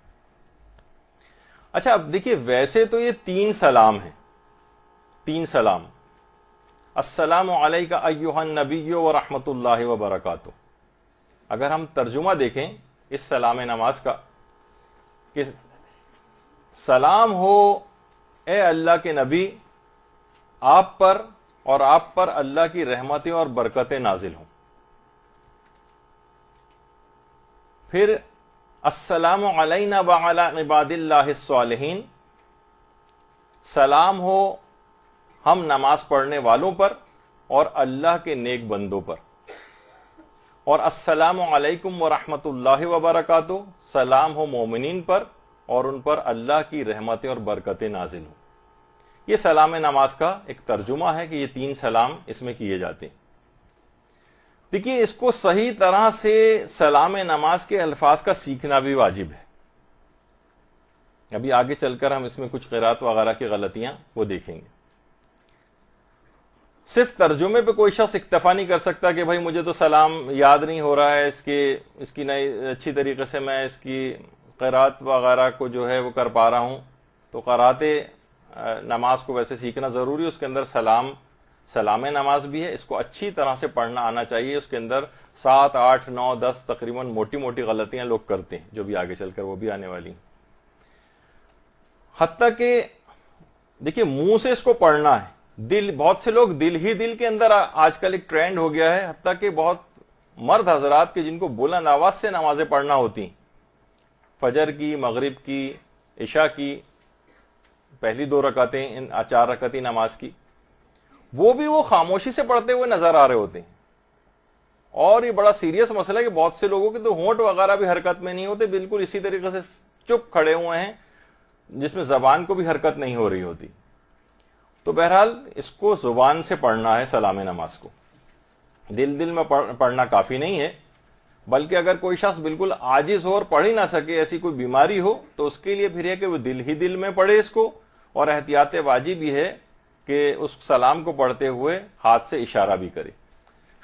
اچھا، اب دیکھیے، ویسے تو یہ 3 سلام ہیں، 3 سلام۔ السلام علیکہ ایھا النبی ورحمۃ اللہ وبرکاتہ۔ اگر ہم ترجمہ دیکھیں اس سلام نماز کا، کہ سلام ہو اے اللہ کے نبی آپ پر، اور آپ پر اللہ کی رحمتیں اور برکتیں نازل ہوں۔ پھر السلام علینا وعلی عباد اللہ الصالحین، سلام ہو ہم نماز پڑھنے والوں پر اور اللہ کے نیک بندوں پر۔ اور السلام علیکم ورحمۃ اللہ وبرکاتہ، سلام ہو مومنین پر اور ان پر اللہ کی رحمتیں اور برکتیں نازل ہوں۔ یہ سلام نماز کا ایک ترجمہ ہے کہ یہ 3 سلام اس میں کیے جاتے ہیں۔ دیکھیے، اس کو صحیح طرح سے سلام نماز کے الفاظ کا سیکھنا بھی واجب ہے۔ ابھی آگے چل کر ہم اس میں کچھ قرات وغیرہ کی غلطیاں وہ دیکھیں گے۔ صرف ترجمے پہ کوئی شخص اکتفا نہیں کر سکتا کہ بھائی مجھے تو سلام یاد نہیں ہو رہا ہے، اس کی نئی اچھی طریقے سے میں اس کی قرات وغیرہ کو جو ہے وہ کر پا رہا ہوں، تو قرات نماز کو ویسے سیکھنا ضروری ہے۔ اس کے اندر سلام نماز بھی ہے، اس کو اچھی طرح سے پڑھنا آنا چاہیے۔ اس کے اندر 7، 8، 9، 10 تقریباً موٹی موٹی غلطیاں لوگ کرتے ہیں، جو بھی آگے چل کر وہ بھی آنے والی ہیں۔ حتیٰ کہ دیکھیے، منہ سے اس کو پڑھنا ہے، بہت سے لوگ دل کے اندر آج کل ایک ٹرینڈ ہو گیا ہے، حتیٰ کہ بہت مرد حضرات کے جن کو بلند آواز سے نمازیں پڑھنا ہوتی ہیں، فجر کی، مغرب کی، عشاء کی پہلی 2 رکعتیں، 4 رکعتی نماز کی، وہ خاموشی سے پڑھتے ہوئے نظر آ رہے ہوتے ہیں۔ اور یہ بڑا سیریس مسئلہ ہے کہ بہت سے لوگوں کے تو ہونٹ وغیرہ بھی حرکت میں نہیں ہوتے، بالکل اسی طریقے سے چپ کھڑے ہوئے ہیں، جس میں زبان کو بھی حرکت نہیں ہو رہی ہوتی۔ تو بہرحال اس کو زبان سے پڑھنا ہے سلام نماز کو، دل میں پڑھنا کافی نہیں ہے، بلکہ اگر کوئی شخص بالکل عاجز ہو اور پڑھ ہی نہ سکے، ایسی کوئی بیماری ہو، تو اس کے لیے پھر یہ کہ وہ دل میں پڑھے اس کو، اور احتیاط واجب بھی ہے کہ اس سلام کو پڑھتے ہوئے ہاتھ سے اشارہ بھی کرے۔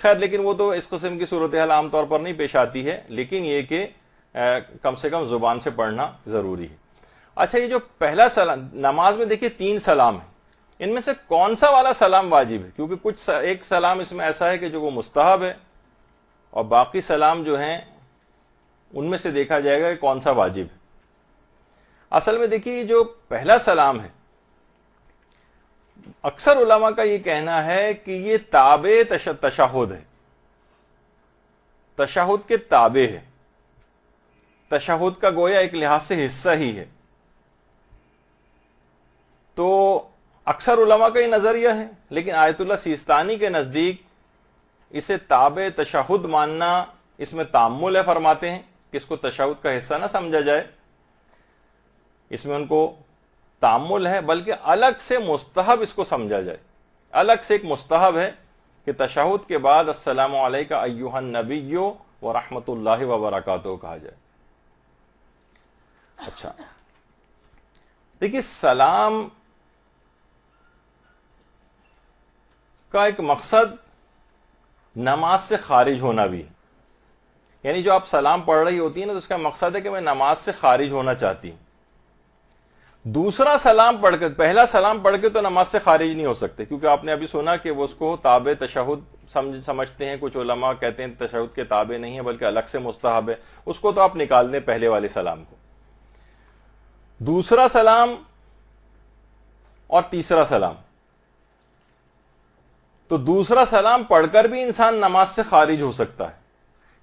خیر، لیکن وہ تو اس قسم کی صورتحال عام طور پر نہیں پیش آتی ہے، لیکن یہ کہ کم سے کم زبان سے پڑھنا ضروری ہے۔ اچھا، یہ جو پہلا سلام نماز میں دیکھیے 3 سلام ہیں، ان میں سے کون سا والا سلام واجب ہے؟ کیونکہ ایک سلام اس میں ایسا ہے کہ جو وہ مستحب ہے، اور باقی سلام جو ہیں ان میں سے دیکھا جائے گا کہ کون سا واجب ہے۔ اصل میں دیکھیے، جو پہلا سلام ہے، اکثر علماء کا یہ کہنا ہے کہ یہ تابع تشہد ہے، تشہد کے تابع ہے، تشہد کا گویا ایک لحاظ سے حصہ ہی ہے۔ تو اکثر علماء کا یہ نظریہ ہے، لیکن آیت اللہ سیستانی کے نزدیک اسے تابع تشہد ماننا اس میں تامل ہے، فرماتے ہیں کہ اس کو تشہد کا حصہ نہ سمجھا جائے، اس میں ان کو تامل ہے، بلکہ الگ سے مستحب اس کو سمجھا جائے۔ الگ سے ایک مستحب ہے کہ تشہد کے بعد السلام علیکہ ایھا النبی ورحمۃ اللہ وبرکاتہ کہا جائے. اچھا دیکھیے، سلام کا ایک مقصد نماز سے خارج ہونا بھی ہے. یعنی جو آپ سلام پڑھ رہی ہوتی ہیں نا، تو اس کا مقصد ہے کہ میں نماز سے خارج ہونا چاہتی ہوں. دوسرا سلام پڑھ کر، پہلا سلام پڑھ کے تو نماز سے خارج نہیں ہو سکتے، کیونکہ آپ نے ابھی سنا کہ وہ اس کو تابع تشہد سمجھتے ہیں. کچھ علماء کہتے ہیں تشہد کے تابع نہیں ہے بلکہ الگ سے مستحب ہے. اس کو تو آپ نکال دیں پہلے والے سلام کو. دوسرا سلام اور تیسرا سلام، تو دوسرا سلام پڑھ کر بھی انسان نماز سے خارج ہو سکتا ہے،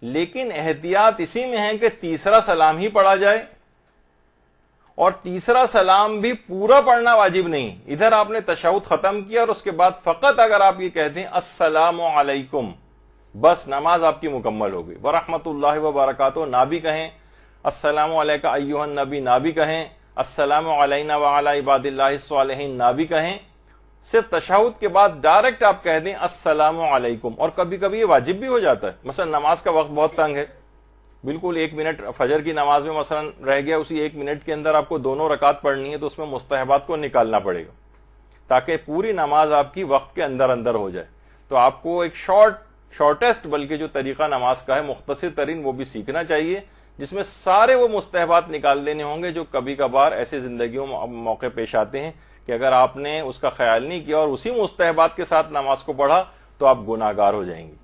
لیکن احتیاط اسی میں ہے کہ تیسرا سلام ہی پڑھا جائے، اور تیسرا سلام بھی پورا پڑھنا واجب نہیں. ادھر آپ نے تشہد ختم کیا اور اس کے بعد فقط اگر آپ یہ کہتے ہیں السلام علیکم، بس نماز آپ کی مکمل ہو گئی. ورحمۃ اللہ وبرکاتہ نہ بھی کہیں، السلام علیکہ ایھا النبی نہ بھی کہیں، السلام علینا وعلی عباد اللہ الصالحین نہ بھی کہیں. صرف تشہد کے بعد ڈائریکٹ آپ کہہ دیں السلام علیکم. اور کبھی کبھی یہ واجب بھی ہو جاتا ہے. مثلا نماز کا وقت بہت تنگ ہے، بالکل 1 منٹ فجر کی نماز میں مثلا رہ گیا، اسی 1 منٹ کے اندر آپ کو 2 رکعت پڑھنی ہے، تو اس میں مستحبات کو نکالنا پڑے گا تاکہ پوری نماز آپ کی وقت کے اندر اندر ہو جائے. تو آپ کو ایک شارٹیسٹ بلکہ جو طریقہ نماز کا ہے، مختصر ترین، وہ بھی سیکھنا چاہیے، جس میں سارے وہ مستحبات نکال دینے ہوں گے جو کبھی کبھار ایسے زندگیوں میں موقع پیش آتے ہیں کہ اگر آپ نے اس کا خیال نہیں کیا اور اسی مستحبات کے ساتھ نماز کو پڑھا تو آپ گناہگار ہو جائیں گے.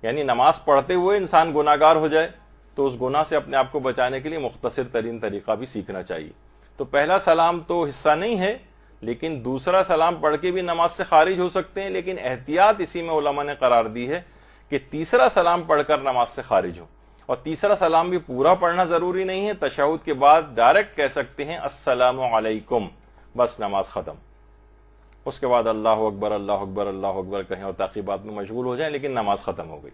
یعنی نماز پڑھتے ہوئے انسان گناہگار ہو جائے تو اس گناہ سے اپنے آپ کو بچانے کے لیے مختصر ترین طریقہ بھی سیکھنا چاہیے. تو پہلا سلام تو حصہ نہیں ہے، لیکن دوسرا سلام پڑھ کے بھی نماز سے خارج ہو سکتے ہیں، لیکن احتیاط اسی میں علماء نے قرار دی ہے کہ تیسرا سلام پڑھ کر نماز سے خارج ہو. اور تیسرا سلام بھی پورا پڑھنا ضروری نہیں ہے، تشہد کے بعد ڈائریکٹ کہہ سکتے ہیں السلام علیکم، بس نماز ختم. اس کے بعد اللہ اکبر اللہ اکبر اللہ اکبر کہیں اور تعقیبات میں مشغول ہو جائیں، لیکن نماز ختم ہو گئی.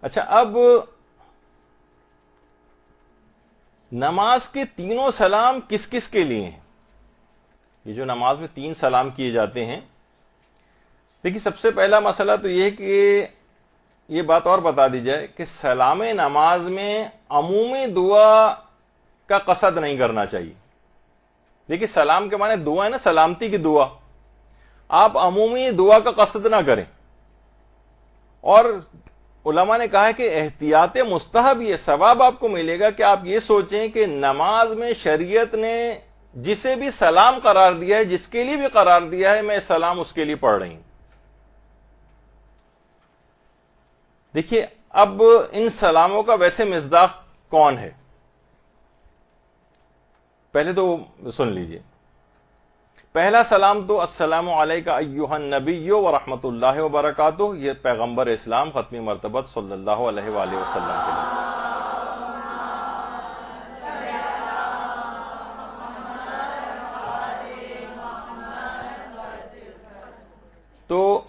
اچھا اب نماز کے تینوں سلام کس کس کے لیے ہیں؟ یہ جو نماز میں 3 سلام کیے جاتے ہیں، دیکھیے سب سے پہلا مسئلہ تو یہ ہے کہ یہ بات اور بتا دی جائے کہ سلام نماز میں عمومی دعا کا قصد نہیں کرنا چاہیے. دیکھیے سلام کے معنی دعا ہے نا، سلامتی کی دعا. آپ عمومی دعا کا قصد نہ کریں. اور علماء نے کہا ہے کہ احتیاط مستحب، یہ ثواب آپ کو ملے گا کہ آپ یہ سوچیں کہ نماز میں شریعت نے جسے بھی سلام قرار دیا ہے، جس کے لیے بھی قرار دیا ہے، میں سلام اس کے لیے پڑھ رہی ہوں. دیکھیے اب ان سلاموں کا ویسے مصداق کون ہے؟ پہلے تو سن لیجئے. پہلا سلام تو السلام علیکہ ایھا النبی ورحمۃ اللہ وبرکاتہ، یہ پیغمبر اسلام ختمی مرتبت صلی اللہ علیہ وآلہ وسلم کے لیے. تو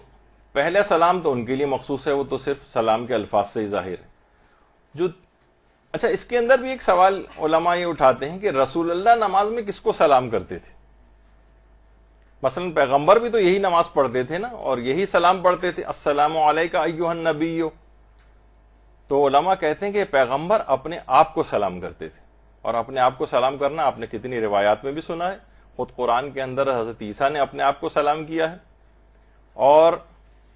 پہلا سلام تو ان کے لیے مخصوص ہے، وہ تو صرف سلام کے الفاظ سے ہی ظاہر ہے. اچھا اس کے اندر بھی ایک سوال علماء یہ اٹھاتے ہیں کہ رسول اللہ نماز میں کس کو سلام کرتے تھے؟ مثلا پیغمبر بھی تو یہی نماز پڑھتے تھے نا، اور یہی سلام پڑھتے تھے السلام علیکہ ایھا النبی. تو علماء کہتے ہیں کہ پیغمبر اپنے آپ کو سلام کرتے تھے، اور اپنے آپ کو سلام کرنا آپ نے کتنی روایات میں بھی سنا ہے. خود قرآن کے اندر حضرت عیسیٰ نے اپنے آپ کو سلام کیا ہے، اور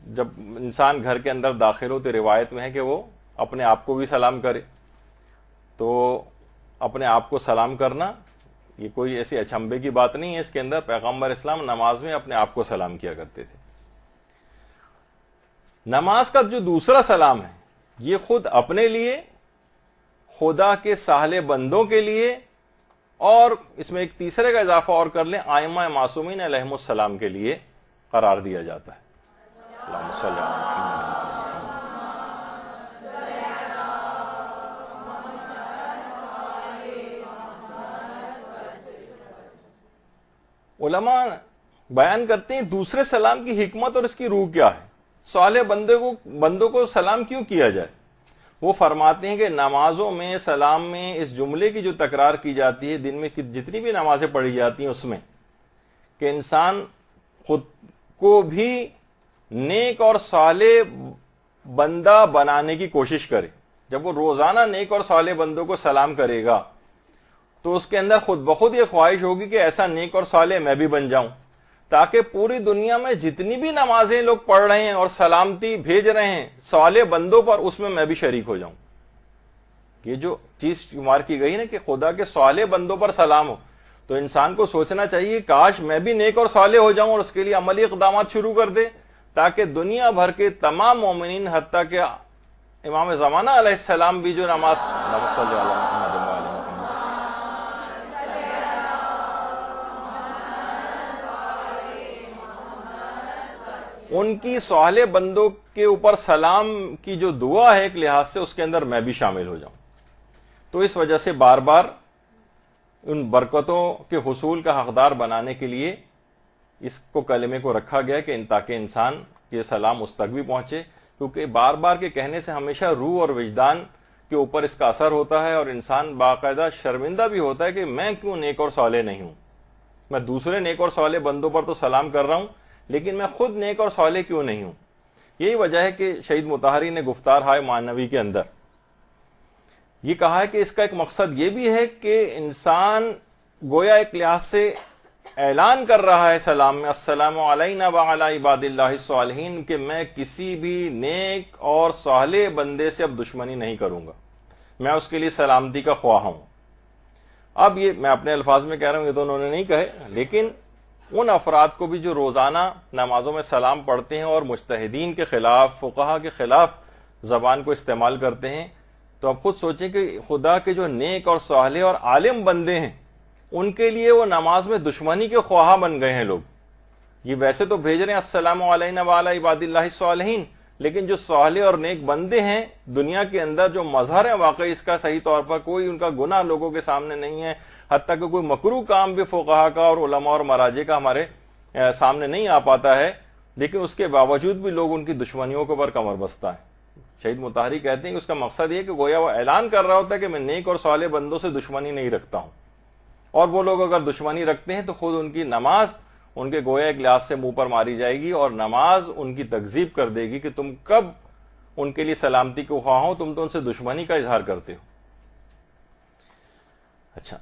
جب انسان گھر کے اندر داخل ہو تو روایت میں ہے کہ وہ اپنے آپ کو بھی سلام کرے. تو اپنے آپ کو سلام کرنا یہ کوئی ایسی اچنبے کی بات نہیں ہے. اس کے اندر پیغمبر اسلام نماز میں اپنے آپ کو سلام کیا کرتے تھے. نماز کا جو دوسرا سلام ہے یہ خود اپنے لیے، خدا کے صالح بندوں کے لیے، اور اس میں ایک تیسرے کا اضافہ اور کر لیں، ائمہ معصومین علیہم السلام کے لیے قرار دیا جاتا ہے. اللہم صلی علی محمد. علماء بیان کرتے ہیں دوسرے سلام کی حکمت اور اس کی روح کیا ہے، صالح بندوں کو سلام کیوں کیا جائے. وہ فرماتے ہیں کہ نمازوں میں سلام میں اس جملے کی جو تکرار کی جاتی ہے، دن میں جتنی بھی نمازیں پڑھی جاتی ہیں اس میں، کہ انسان خود کو بھی نیک اور صالح بندہ بنانے کی کوشش کرے. جب وہ روزانہ نیک اور صالح بندوں کو سلام کرے گا تو اس کے اندر خود بخود یہ خواہش ہوگی کہ ایسا نیک اور صالح میں بھی بن جاؤں, تاکہ پوری دنیا میں جتنی بھی نمازیں لوگ پڑھ رہے ہیں اور سلامتی بھیج رہے ہیں صالح بندوں پر, اس میں بھی شریک ہو جاؤں. یہ جو چیز شمار کی گئی نا کہ خدا کے صالح بندوں پر سلام ہو, تو انسان کو سوچنا چاہیے کاش میں بھی نیک اور صالح ہو جاؤں, اور اس کے لیے عملی اقدامات شروع کر دے, تاکہ دنیا بھر کے تمام مومنین حتیٰ کہ امام زمانہ علیہ السلام بھی جو نماز ان کی صالح بندوں کے اوپر سلام کی جو دعا ہے ایک لحاظ سے, اس کے اندر میں بھی شامل ہو جاؤں. تو اس وجہ سے بار بار ان برکتوں کے حصول کا حقدار بنانے کے لیے اس کو کلمے کو رکھا گیا کہ تاکہ انسان کے سلام اس تک بھی پہنچے, کیونکہ بار بار کے کہنے سے ہمیشہ روح اور وجدان کے اوپر اس کا اثر ہوتا ہے, اور انسان باقاعدہ شرمندہ بھی ہوتا ہے کہ میں کیوں نیک اور صالح نہیں ہوں. میں دوسرے نیک اور صالح بندوں پر تو سلام کر رہا ہوں, لیکن میں خود نیک اور صالح کیوں نہیں ہوں. یہی وجہ ہے کہ شہید مطہری نے گفتار ہائے معنوی کے اندر یہ کہا ہے کہ اس کا ایک مقصد یہ بھی ہے کہ انسان گویا ایک لحاظ سے اعلان کر رہا ہے سلام میں, السلام علینا وعلی عباد اللہ الصالحین, کہ میں کسی بھی نیک اور صالح بندے سے اب دشمنی نہیں کروں گا, میں اس کے لیے سلامتی کا خواہاں ہوں. اب یہ میں اپنے الفاظ میں کہہ رہا ہوں, یہ تو انہوں نے نہیں کہے, لیکن ان افراد کو بھی جو روزانہ نمازوں میں سلام پڑھتے ہیں اور مجتہدین کے خلاف, فقہا کے خلاف زبان کو استعمال کرتے ہیں, تو اب خود سوچیں کہ خدا کے جو نیک اور صالح اور عالم بندے ہیں ان کے لیے وہ نماز میں دشمنی کے خواہاں بن گئے ہیں لوگ. یہ ویسے تو بھیج رہے ہیں السلام علینا وعلی عباد اللہ الصالحین, لیکن جو صالح اور نیک بندے ہیں دنیا کے اندر جو مظہر ہیں واقعی اس کا صحیح طور پر کوئی ان کا گناہ لوگوں کے سامنے نہیں ہے, حتیٰ کہ کوئی مکروہ کام بھی فقہا کا اور علماء اور مراجع کا ہمارے سامنے نہیں آ پاتا ہے, لیکن اس کے باوجود بھی لوگ ان کی دشمنیوں کے اوپر کمر بستہ ہیں. شہید مطہری کہتے ہیں کہ اس کا مقصد یہ کہ گویا وہ اعلان کر رہا ہوتا ہے کہ میں نیک اور صالح بندوں سے دشمنی نہیں رکھتا ہوں, اور وہ لوگ اگر دشمنی رکھتے ہیں تو خود ان کی نماز ان کے گویا ایک لحاظ سے منہ پر ماری جائے گی, اور نماز ان کی تکذیب کر دے گی کہ تم کب ان کے لیے سلامتی کو خواہ ہو, تم تو ان سے دشمنی کا اظہار کرتے ہو. اچھا,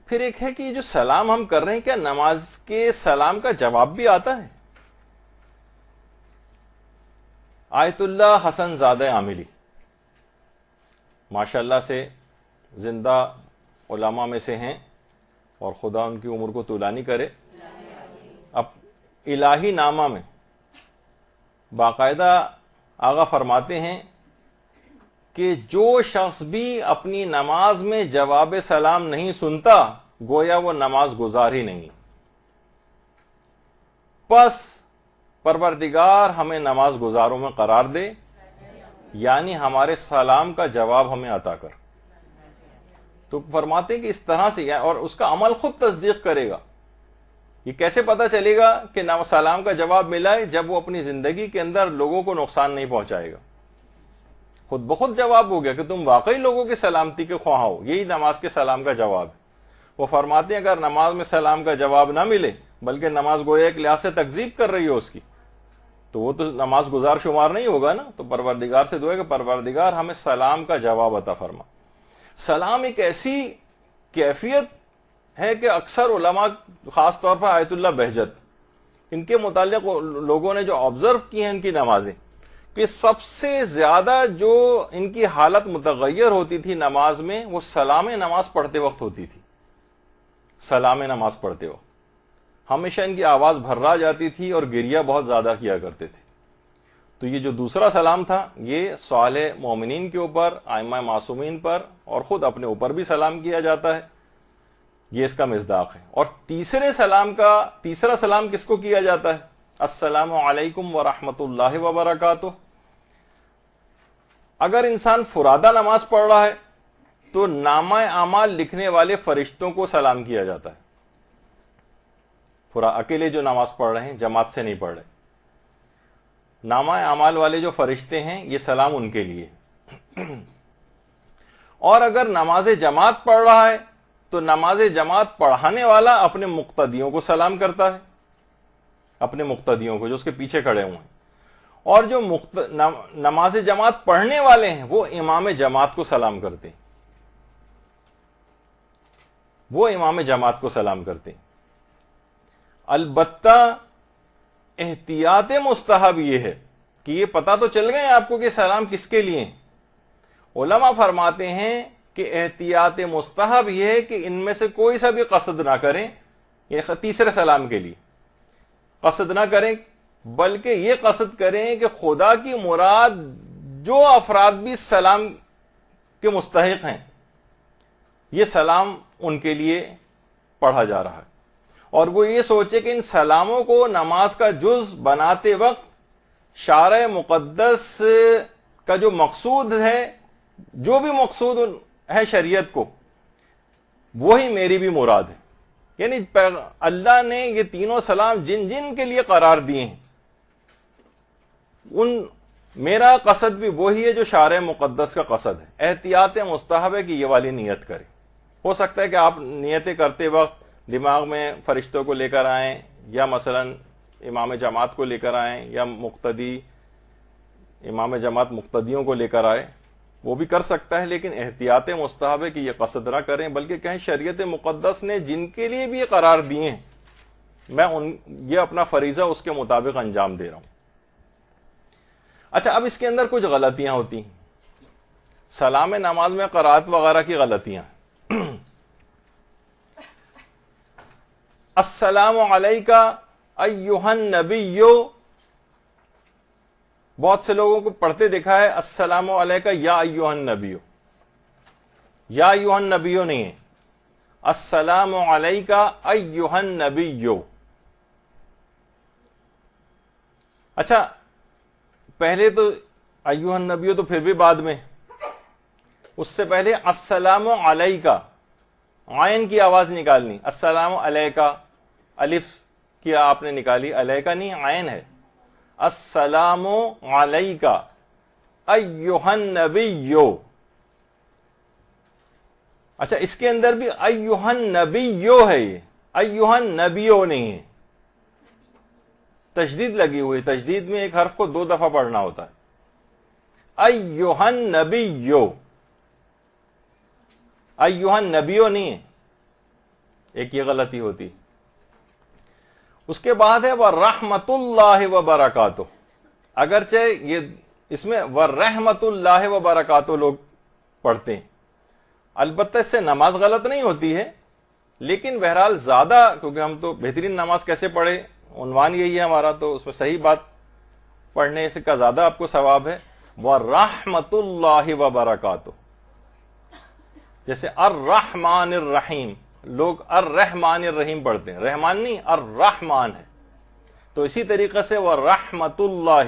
پھر ایک ہے کہ یہ جو سلام ہم کر رہے ہیں کیا نماز کے سلام کا جواب بھی آتا ہے؟ آیت اللہ حسن زادہ عاملی ماشاءاللہ سے زندہ علماء میں سے ہیں, اور خدا ان کی عمر کو طولانی کرے. اب الہی نامہ میں باقاعدہ آغا فرماتے ہیں کہ جو شخص بھی اپنی نماز میں جواب سلام نہیں سنتا گویا وہ نماز گزار ہی نہیں. پس پروردگار ہمیں نماز گزاروں میں قرار دے, یعنی ہمارے سلام کا جواب ہمیں عطا کر. تو فرماتے ہیں کہ اس طرح سے, اور اس کا عمل خود تصدیق کرے گا. یہ کیسے پتا چلے گا کہ سلام کا جواب ملا ہے؟ جب وہ اپنی زندگی کے اندر لوگوں کو نقصان نہیں پہنچائے گا. خود بخود جواب ہو گیا کہ تم واقعی لوگوں کی سلامتی کے خواہاں ہو, یہی نماز کے سلام کا جواب ہے. وہ فرماتے ہیں اگر نماز میں سلام کا جواب نہ ملے بلکہ نماز گویا ایک لحاظ سے تکذیب کر رہی ہو اس کی, تو وہ تو نماز گزار شمار نہیں ہوگا نا. تو پروردگار سے دعا ہے کہ پروردگار ہمیں سلام کا جواب عطا فرما. سلام ایک ایسی کیفیت ہے کہ اکثر علماء خاص طور پر آیت اللہ بہجت ان کے متعلق لوگوں نے جو آبزرو کی ہیں ان کی نمازیں, کہ سب سے زیادہ جو ان کی حالت متغیر ہوتی تھی نماز میں وہ سلام نماز پڑھتے وقت ہوتی تھی. سلام نماز پڑھتے وقت ہمیشہ ان کی آواز بھرا جاتی تھی اور گریہ بہت زیادہ کیا کرتے تھے. تو یہ جو دوسرا سلام تھا یہ صالح مومنین کے اوپر, ائمہ معصومین پر اور خود اپنے اوپر بھی سلام کیا جاتا ہے, یہ اس کا مصداق ہے. اور تیسرا سلام کس کو کیا جاتا ہے؟ السلام علیکم ورحمۃ اللہ وبرکاتہ. اگر انسان فرادہ نماز پڑھ رہا ہے تو نامہ اعمال لکھنے والے فرشتوں کو سلام کیا جاتا ہے. اکیلے جو نماز پڑھ رہے ہیں, جماعت سے نہیں پڑھ رہے, نامہ اعمال والے جو فرشتے ہیں یہ سلام ان کے لیے. اور اگر نماز جماعت پڑھ رہا ہے تو نماز جماعت پڑھانے والا اپنے مقتدیوں کو سلام کرتا ہے، اپنے مقتدیوں کو جو اس کے پیچھے کھڑے ہوئے ہیں، اور جو نماز جماعت پڑھنے والے ہیں وہ امام جماعت کو سلام کرتے ہیں، وہ امام جماعت کو سلام کرتے ہیں۔ البتہ احتیاط مستحب یہ ہے کہ یہ پتہ تو چل گئے آپ کو کہ سلام کس کے لیے ہیں۔ علماء فرماتے ہیں کہ احتیاط مستحب یہ ہے کہ ان میں سے کوئی سا بھی قصد نہ کریں، یہ تیسرے سلام کے لیے قصد نہ کریں، بلکہ یہ قصد کریں کہ خدا کی مراد جو افراد بھی سلام کے مستحق ہیں یہ سلام ان کے لیے پڑھا جا رہا ہے، اور وہ یہ سوچے کہ ان سلاموں کو نماز کا جز بناتے وقت شارع مقدس کا جو مقصود ہے، جو بھی مقصود ہے شریعت کو، وہی میری بھی مراد ہے۔ یعنی اللہ نے یہ تینوں سلام جن جن کے لیے قرار دیے ہیں، میرا قصد بھی وہی ہے جو شارع مقدس کا قصد ہے۔ احتیاط مستحب ہے کہ یہ والی نیت کریں۔ ہو سکتا ہے کہ آپ نیتیں کرتے وقت دماغ میں فرشتوں کو لے کر آئیں، یا مثلا امام جماعت کو لے کر آئیں، یا امام جماعت مقتدیوں کو لے کر آئے، وہ بھی کر سکتا ہے، لیکن احتیاط مستحب ہے کہ یہ قصد نہ کریں، بلکہ کہیں شریعت مقدس نے جن کے لیے بھی یہ قرار دیے ہیں میں یہ اپنا فریضہ اس کے مطابق انجام دے رہا ہوں۔ اچھا، اب اس کے اندر کچھ غلطیاں ہوتی ہیں، سلام نماز میں قرات وغیرہ کی غلطیاں۔ السلام علیکہ ایہا النبی، بہت سے لوگوں کو پڑھتے دیکھا ہے السلام علیکہ یا ایہا النبی، یا ایہا النبی نہیں ہے، السلام علیکہ ایہا النبی۔ اچھا، پہلے تو ایہا النبی تو پھر بھی بعد میں، اس سے پہلے السلام علیکہ، عین کی آواز نکالنی، السلام علیکہ، الف کی آپ نے نکالی، علیکہ نہیں، عین ہے، السلام علیکہ ایہا النبی۔ اچھا، اس کے اندر بھی ایہا النبی ہے، یہ ایہا النبی نہیں ہے، تشدید لگی ہوئی، تشدید میں ایک حرف کو 2 دفعہ پڑھنا ہوتا ہے، ایہا النبی، ایہا النبی نہیں ہے، ایک یہ غلطی ہوتی۔ اس کے بعد ہے وَرَحْمَةُ اللَّهِ وَبَرَكَاتُهُ، اگرچہ یہ اس میں وَرَحْمَةُ اللَّهِ وَبَرَكَاتُهُ لوگ پڑھتے ہیں، البتہ اس سے نماز غلط نہیں ہوتی ہے، لیکن بہرحال زیادہ، کیونکہ ہم تو بہترین نماز کیسے پڑھے عنوان یہی ہے ہمارا، تو اس میں صحیح بات پڑھنے سے کا زیادہ آپ کو ثواب ہے۔ وَرَحْمَةُ اللَّهِ وَبَرَكَاتُهُ، جیسے الرحمن الرحیم، لوگ الرحمن الرحیم پڑھتے ہیں، رحمان نہیں، الرحمن ہے، تو اسی طریقے سے وہ رحمت اللہ۔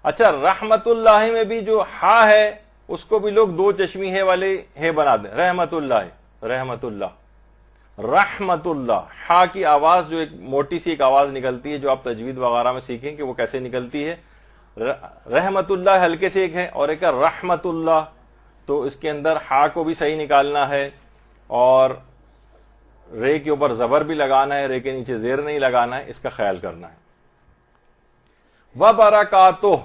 اچھا، رحمت اللہ میں بھی جو ہا ہے اس کو بھی لوگ 2 چشمی ہے والے ہے بنا دیں، رحمت اللہ، رحمت اللہ، رحمت اللہ، ہا کی آواز جو ایک موٹی سی ایک آواز نکلتی ہے، جو آپ تجوید وغیرہ میں سیکھیں کہ وہ کیسے نکلتی ہے، رحمت اللہ ہلکے سے ایک ہے، اور ایک ہے رحمت اللہ، تو اس کے اندر ہا کو بھی صحیح نکالنا ہے، اور رے کے اوپر زبر بھی لگانا ہے، رے کے نیچے زیر نہیں لگانا ہے، اس کا خیال کرنا ہے۔ وَبَرَكَاتُهُ،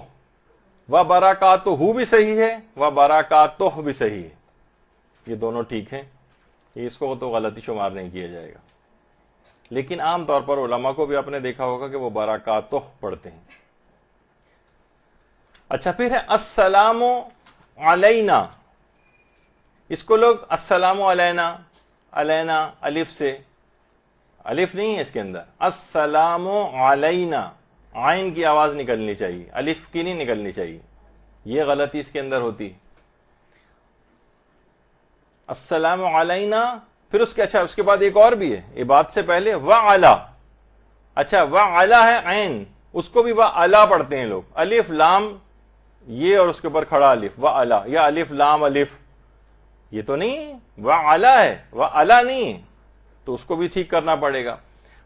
وَبَرَكَاتُهُ بھی صحیح ہے، وَبَرَكَاتُهُ بھی صحیح ہے، یہ دونوں ٹھیک ہیں، اس کو تو غلطی شمار نہیں کیا جائے گا، لیکن عام طور پر علماء کو بھی آپ نے دیکھا ہوگا کہ وہ برکاتہ پڑھتے ہیں۔ اچھا، پھر ہے السلام علینا، اس کو لوگ السلام علینا، علینا الف سے، الف نہیں ہے اس کے اندر، السلام علینا، عین کی آواز نکلنی چاہیے، الف کی نہیں نکلنی چاہیے، یہ غلطی اس کے اندر ہوتی۔ السلام علینا، پھر اس کے اچھا اس کے بعد ایک اور بھی ہے، عباد سے پہلے وعلا، اچھا وعلا ہے عین، اس کو بھی وعلا پڑھتے ہیں لوگ، الف لام یہ اور اس کے اوپر کھڑا الف، وعلا، یا الف لام الف، یہ تو نہیں، وعلا ہے، وعلا نہیں، تو اس کو بھی ٹھیک کرنا پڑے گا۔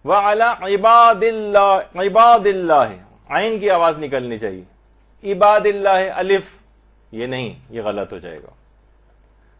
وعلا عباد اللہ، عباد اللہ، عین کی آواز نکلنی چاہیے، عباد اللہ الف، یہ نہیں، یہ غلط ہو جائے گا۔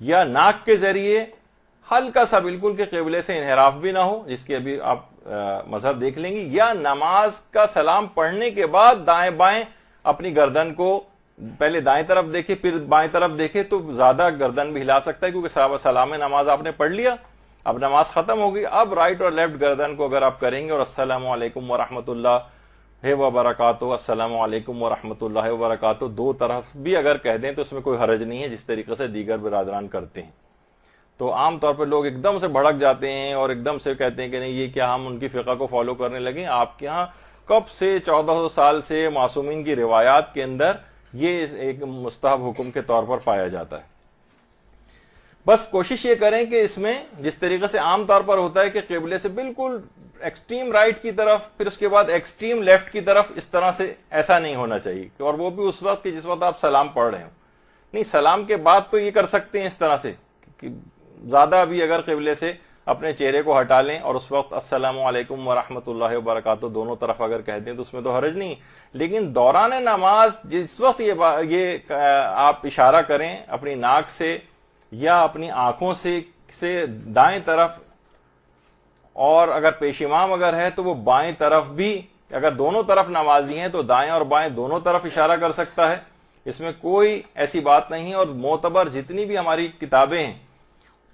یا ناک کے ذریعے ہلکا سا بالکل کہ قبلے سے انحراف بھی نہ ہو، جس کی ابھی آپ مذہب دیکھ لیں گے، یا نماز کا سلام پڑھنے کے بعد دائیں بائیں اپنی گردن کو پہلے دائیں طرف دیکھے پھر بائیں طرف دیکھے تو زیادہ گردن بھی ہلا سکتا ہے، کیونکہ سلام نماز آپ نے پڑھ لیا، اب نماز ختم ہوگی، اب رائٹ اور لیفٹ گردن کو اگر آپ کریں گے اور السلام علیکم ورحمۃ اللہ وبرکاتہ، السلام علیکم ورحمۃ اللہ وبرکاتہ دو طرف بھی اگر کہہ دیں تو اس میں کوئی حرج نہیں ہے، جس طریقے سے دیگر برادران کرتے ہیں۔ تو عام طور پہ لوگ ایک دم سے بھڑک جاتے ہیں اور ایک دم سے کہتے ہیں کہ نہیں یہ کیا ہم ان کی فقہ کو فالو کرنے لگیں۔ آپ کے ہاں کب سے 1400 سال سے معصومین کی روایات کے اندر یہ ایک مستحب حکم کے طور پر پایا جاتا ہے۔ بس کوشش یہ کریں کہ اس میں جس طریقے سے عام طور پر ہوتا ہے کہ قبلے سے بالکل ایکسٹریم رائٹ کی طرف پھر اس کے بعد ایکسٹریم لیفٹ کی طرف، اس طرح سے ایسا نہیں ہونا چاہیے، اور وہ بھی اس وقت کہ جس وقت آپ سلام پڑھ رہے ہوں۔ نہیں، سلام کے بعد تو یہ کر سکتے ہیں اس طرح سے کہ زیادہ بھی اگر قبلے سے اپنے چہرے کو ہٹا لیں اور اس وقت السلام علیکم ورحمۃ اللہ وبرکاتہ دونوں طرف اگر کہہ دیں تو اس میں تو حرج نہیں، لیکن دوران نماز جس وقت یہ آپ اشارہ کریں اپنی ناک سے یا اپنی آنکھوں سے دائیں طرف، اور اگر پیش امام اگر ہے تو وہ بائیں طرف بھی، اگر دونوں طرف نمازی ہیں تو دائیں اور بائیں دونوں طرف اشارہ کر سکتا ہے، اس میں کوئی ایسی بات نہیں ہے۔ اور معتبر جتنی بھی ہماری کتابیں ہیں،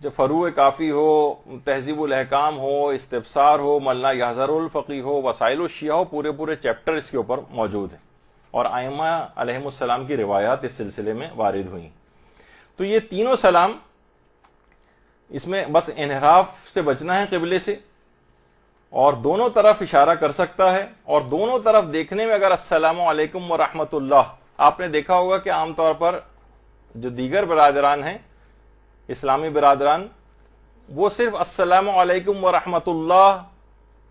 جو فروع کافی ہو، تہذیب الاحکام ہو، استفسار ہو، ملا یحذر الفقی ہو، وسائل الشیعہ ہو، پورے چیپٹر اس کے اوپر موجود ہیں، اور ائمہ علیہم السلام کی روایات اس سلسلے میں وارد ہوئی۔ تو یہ تینوں سلام، اس میں بس انحراف سے بچنا ہے قبلے سے، اور دونوں طرف اشارہ کر سکتا ہے، اور دونوں طرف دیکھنے میں اگر السلام علیکم ورحمۃ اللہ، آپ نے دیکھا ہوگا کہ عام طور پر جو دیگر برادران ہیں اسلامی برادران، وہ صرف السلام علیکم ورحمۃ اللہ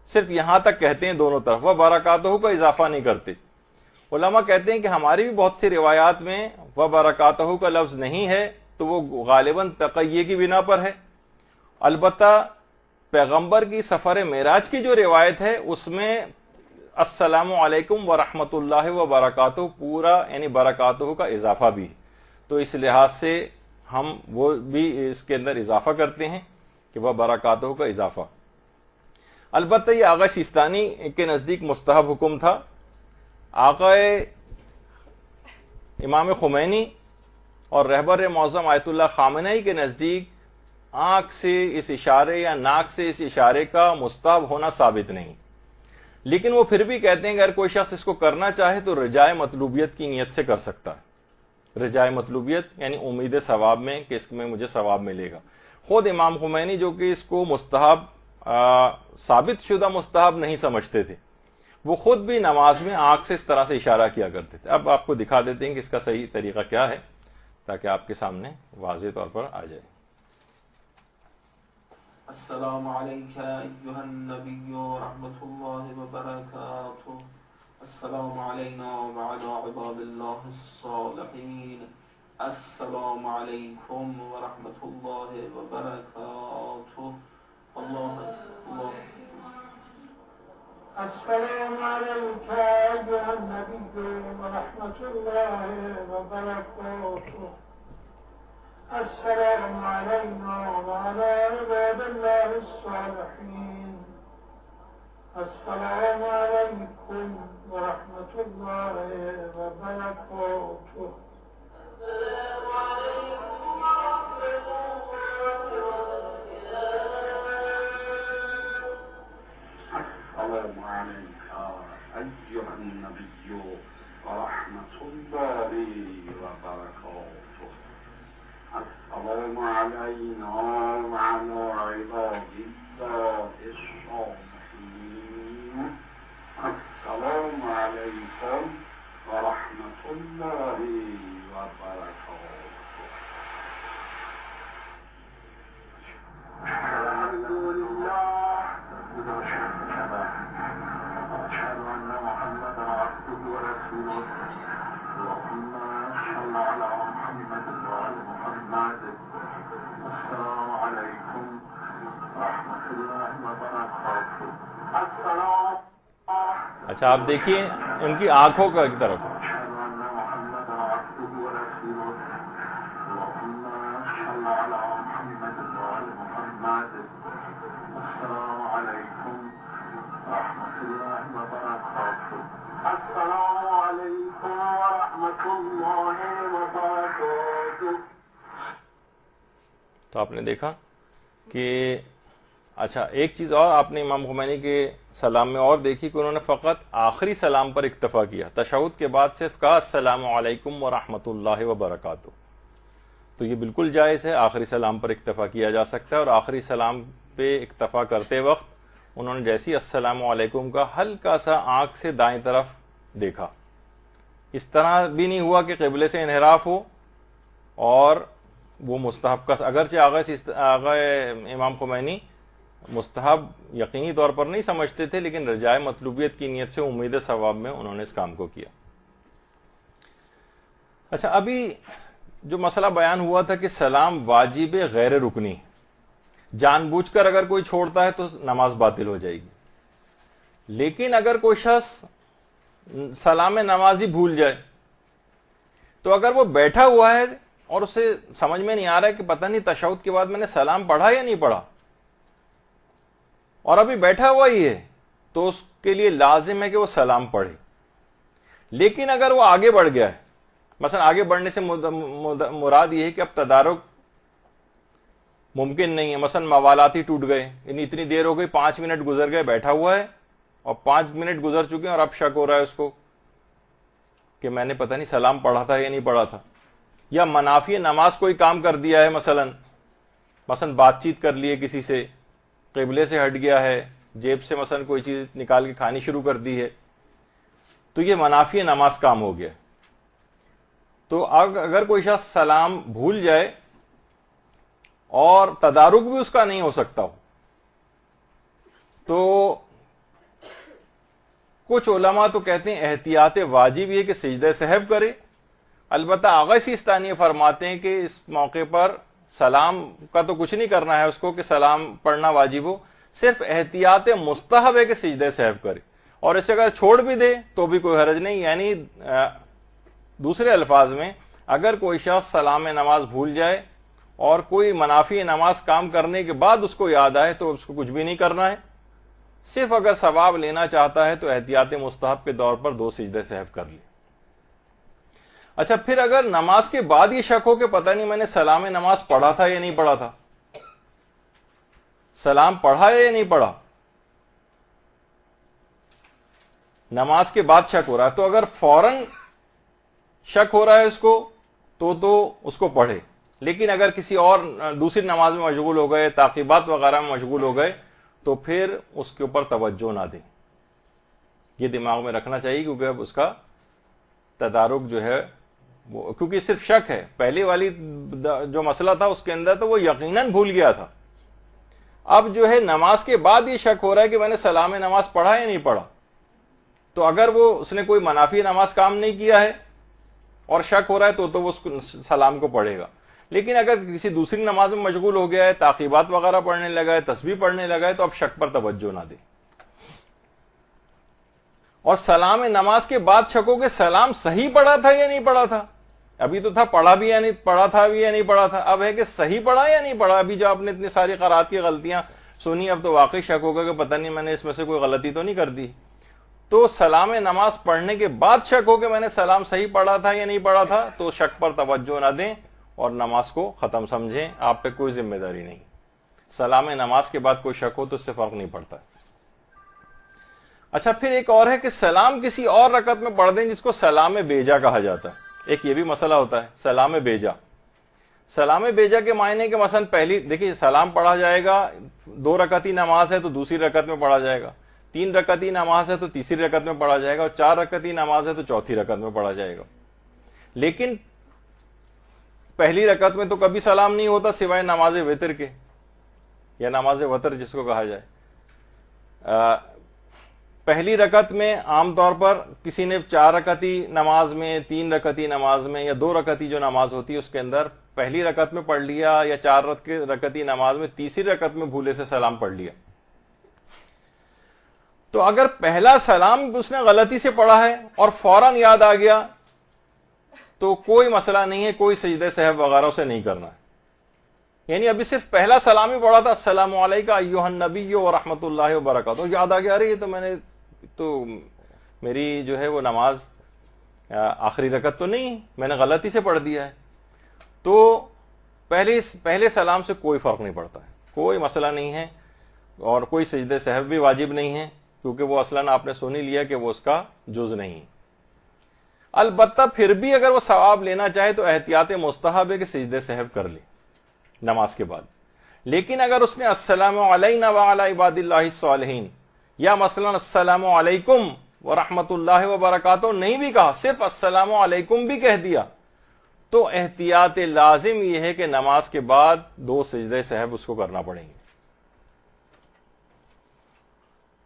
صرف یہاں تک کہتے ہیں دونوں طرف، وبرکاتہ کا اضافہ نہیں کرتے۔ علماء کہتے ہیں کہ ہماری بھی بہت سی روایات میں وبرکاتہ کا لفظ نہیں ہے، تو وہ غالباً تقیہ کی بنا پر ہے۔ البتہ پیغمبر کی سفر معراج کی جو روایت ہے اس میں السلام علیکم ورحمۃ اللہ وبرکاتہ پورا یعنی برکاتہ کا اضافہ بھی ہے، تو اس لحاظ سے ہم وہ بھی اس کے اندر اضافہ کرتے ہیں کہ وہ برکاتہ کا اضافہ۔ البتہ یہ آقا سیستانی کے نزدیک مستحب حکم تھا۔ آقا امام خمینی اور رہبر معظم آیت اللہ خامنہئی کے نزدیک آنکھ سے اس اشارے یا ناک سے اس اشارے کا مستحب ہونا ثابت نہیں، لیکن وہ پھر بھی کہتے ہیں کہ اگر کوئی شخص اس کو کرنا چاہے تو رجائے مطلوبیت کی نیت سے کر سکتا ہے۔ رجائے مطلوبیت یعنی امید ثواب میں کہ اس میں مجھے ثواب ملے گا۔ خود امام خمینی جو کہ اس کو مستحب ثابت شدہ مستحب نہیں سمجھتے تھے، وہ خود بھی نماز میں آنکھ سے اس طرح سے اشارہ کیا کرتے تھے۔ اب آپ کو دکھا دیتے ہیں کہ اس کا صحیح طریقہ کیا ہے تاکہ آپ کے سامنے واضح طور پر آ جائے۔ السلام علیکہ ایہا النبی ورحمۃ اللہ وبرکاتہ، السلام علینا وعلی عباد اللہ الصالحین، السلام علیکم ورحمۃ اللہ وبرکاتہ، اللہ السلام علیکہ ایہا النبی ورحمۃ اللہ وبرکاتہ، السلام علینا وعلی عباد اللہ الصالحین، السلام علیکم ورحمۃ اللہ وبرکاتہ، السلام علیکم ورحمۃ اللہ، السلام علیکہ ایہا النبی ورحمۃ اللہ وبرکاتہ، السلام علینا وعلی عباد اللہ الصالحین، السلام علیکم ورحمۃ اللہ وبرکاتہ۔ الحمد للہ، أشهد أن محمدا عبده ورسوله، اللهم صل على محمد وآل محمد، السلام عليكم ورحمة الله وبركاته، السلام۔ اچھا آپ دیکھیے ان کی آنکھوں کا ایک طرف، أشهد أن محمدا عبده ورسوله، اللهم صل على تو آپ نے دیکھا کہ اچھا ایک چیز اور آپ نے امام خمینی کے سلام میں اور دیکھی کہ انہوں نے فقط آخری سلام پر اکتفا کیا، تشہد کے بعد صرف کہا السلام علیکم ورحمۃ اللہ وبرکاتہ. تو یہ بالکل جائز ہے، آخری سلام پر اکتفا کیا جا سکتا ہے. اور آخری سلام پہ اکتفا کرتے وقت انہوں نے جیسی السلام علیکم کا ہلکا سا آنکھ سے دائیں طرف دیکھا. اس طرح بھی نہیں ہوا کہ قبلے سے انحراف ہو، اور وہ مستحب کا اگرچہ آغا امام خمینی مستحب یقینی طور پر نہیں سمجھتے تھے، لیکن رجائے مطلوبیت کی نیت سے امید ثواب میں انہوں نے اس کام کو کیا. اچھا ابھی جو مسئلہ بیان ہوا تھا کہ سلام واجب غیر رکنی، جان بوجھ کر اگر کوئی چھوڑتا ہے تو نماز باطل ہو جائے گی. لیکن اگر کوئی شخص سلام نمازی بھول جائے تو اگر وہ بیٹھا ہوا ہے اور اسے سمجھ میں نہیں آ رہا ہے کہ پتہ نہیں تشہد کے بعد میں نے سلام پڑھا یا نہیں پڑھا، اور ابھی بیٹھا ہوا ہی ہے، تو اس کے لیے لازم ہے کہ وہ سلام پڑھے. لیکن اگر وہ آگے بڑھ گیا ہے، مثلا آگے بڑھنے سے مراد یہ ہے کہ اب تدارک ممکن نہیں ہے، مثلا موالاتی ٹوٹ گئے، یعنی اتنی دیر ہو گئی، 5 منٹ گزر گئے، بیٹھا ہوا ہے اور 5 منٹ گزر چکے ہیں اور اب شک ہو رہا ہے اس کو کہ میں نے پتہ نہیں سلام پڑھا تھا یا نہیں پڑھا تھا. یا منافی نماز کوئی کام کر دیا ہے، مثلا بات چیت کر لی ہے کسی سے، قبلے سے ہٹ گیا ہے، جیب سے مثلا کوئی چیز نکال کے کھانی شروع کر دی ہے، تو یہ منافی نماز کام ہو گیا. تو اگر کوئی شخص سلام بھول جائے اور تدارک بھی اس کا نہیں ہو سکتا ہو، تو کچھ علماء تو کہتے ہیں احتیاط واجب یہ کہ سجدہ سہو کرے. البتہ آغا سیستانی فرماتے ہیں کہ اس موقع پر سلام کا تو کچھ نہیں کرنا ہے اس کو کہ سلام پڑھنا واجب ہو، صرف احتیاط مستحب ہے کہ سجدہ سہو کرے، اور اسے اگر چھوڑ بھی دے تو بھی کوئی حرج نہیں. یعنی دوسرے الفاظ میں اگر کوئی شخص سلام نماز بھول جائے اور کوئی منافی نماز کام کرنے کے بعد اس کو یاد آئے تو اس کو کچھ بھی نہیں کرنا ہے، صرف اگر ثواب لینا چاہتا ہے تو احتیاط مستحب کے طور پر 2 سجدہ سہو کر لے. اچھا پھر اگر نماز کے بعد یہ شک ہو کہ پتہ نہیں میں نے سلام نماز پڑھا تھا یا نہیں پڑھا تھا، سلام پڑھا یا نہیں پڑھا، نماز کے بعد شک ہو رہا ہے، تو اگر فوراً شک ہو رہا ہے اس کو تو اس کو پڑھے. لیکن اگر کسی اور دوسری نماز میں مشغول ہو گئے، تعقیبات وغیرہ میں مشغول ہو گئے، تو پھر اس کے اوپر توجہ نہ دیں. یہ دماغ میں رکھنا چاہیے، کیونکہ اب اس کا تدارک جو ہے وہ، کیونکہ صرف شک ہے. پہلے والی جو مسئلہ تھا اس کے اندر تو وہ یقیناً بھول گیا تھا، اب جو ہے نماز کے بعد یہ شک ہو رہا ہے کہ میں نے سلام نماز پڑھا یا نہیں پڑھا. تو اگر وہ اس نے کوئی منافی نماز کام نہیں کیا ہے اور شک ہو رہا ہے تو وہ سلام کو پڑھے گا. لیکن اگر کسی دوسری نماز میں مشغول ہو گیا ہے، تعقیبات وغیرہ پڑھنے لگا ہے، تسبیح پڑھنے لگا ہے، تو اب شک پر توجہ نہ دے. اور سلام نماز کے بعد شکو کہ سلام صحیح پڑھا تھا یا نہیں پڑھا تھا. ابھی تو تھا پڑھا بھی یا نہیں پڑھا تھا بھی یا نہیں پڑھا تھا، اب ہے کہ صحیح پڑھا یا نہیں پڑھا. ابھی جو آپ نے اتنی ساری قرات کی غلطیاں سنی، اب تو واقعی شک ہوگا کہ پتہ نہیں میں نے اس میں سے کوئی غلطی تو نہیں کر دی. تو سلام نماز پڑھنے کے بعد شک ہو کہ میں نے سلام صحیح پڑھا تھا یا نہیں پڑھا تھا، تو شک پر توجہ نہ دیں اور نماز کو ختم سمجھیں. آپ پہ کوئی ذمہ داری نہیں. سلام نماز کے بعد کوئی شک ہو تو اس سے فرق نہیں پڑتا. اچھا پھر ایک اور ہے کہ سلام کسی اور رکعت میں پڑھ دیں، جس کو سلام بیجا کہا جاتا ہے. ایک یہ بھی مسئلہ ہوتا ہے سلام بیجا. سلام بیجا کے معنی کہ مثلا پہلی دیکھیے سلام پڑھا جائے گا، 2 رکعتی نماز ہے تو دوسری رکعت میں پڑھا جائے گا، 3 رکعتی نماز ہے تو تیسری رکعت میں پڑھا جائے گا، اور 4 رکعتی نماز ہے تو چوتھی رکعت میں پڑھا جائے گا. لیکن پہلی رکعت میں تو کبھی سلام نہیں ہوتا سوائے نماز وتر کے، یا نماز وتر جس کو کہا جائے. پہلی رکعت میں عام طور پر کسی نے 4 رکعتی نماز میں، 3 رکعتی نماز میں، یا 2 رکعتی جو نماز ہوتی ہے اس کے اندر پہلی رکعت میں پڑھ لیا، یا 4 رکعتی نماز میں تیسری رکعت میں بھولے سے سلام پڑھ لیا. تو اگر پہلا سلام اس نے غلطی سے پڑھا ہے اور فوراً یاد آ گیا تو کوئی مسئلہ نہیں ہے، کوئی سجدہ سہو وغیرہ سے نہیں کرنا ہے. یعنی ابھی صرف پہلا سلام ہی پڑھا تھا، السلام علیکم ایھا النبی ورحمۃ اللہ وبرکاتہ، یاد آ گیا ارے یہ تو میں نے میری جو ہے وہ نماز آخری رکعت تو نہیں، میں نے غلطی سے پڑھ دیا ہے. تو پہلے سلام سے کوئی فرق نہیں پڑتا ہے، کوئی مسئلہ نہیں ہے، اور کوئی سجدہ سہو بھی واجب نہیں ہے، کیونکہ وہ اصلاً آپ نے سن ہی لیا کہ وہ اس کا جز نہیں۔ البتہ پھر بھی اگر وہ ثواب لینا چاہے تو احتیاط مستحب ہے کہ سجدہ سہو کر لے نماز کے بعد۔ لیکن اگر اس نے السلام علینا وعلی عباد اللہ الصالحین یا مثلا السلام علیکم ورحمۃ اللہ وبرکاتہ نہیں بھی کہا، صرف السلام علیکم بھی کہہ دیا، تو احتیاط لازم یہ ہے کہ نماز کے بعد 2 سجدہ سہو اس کو کرنا پڑیں گے۔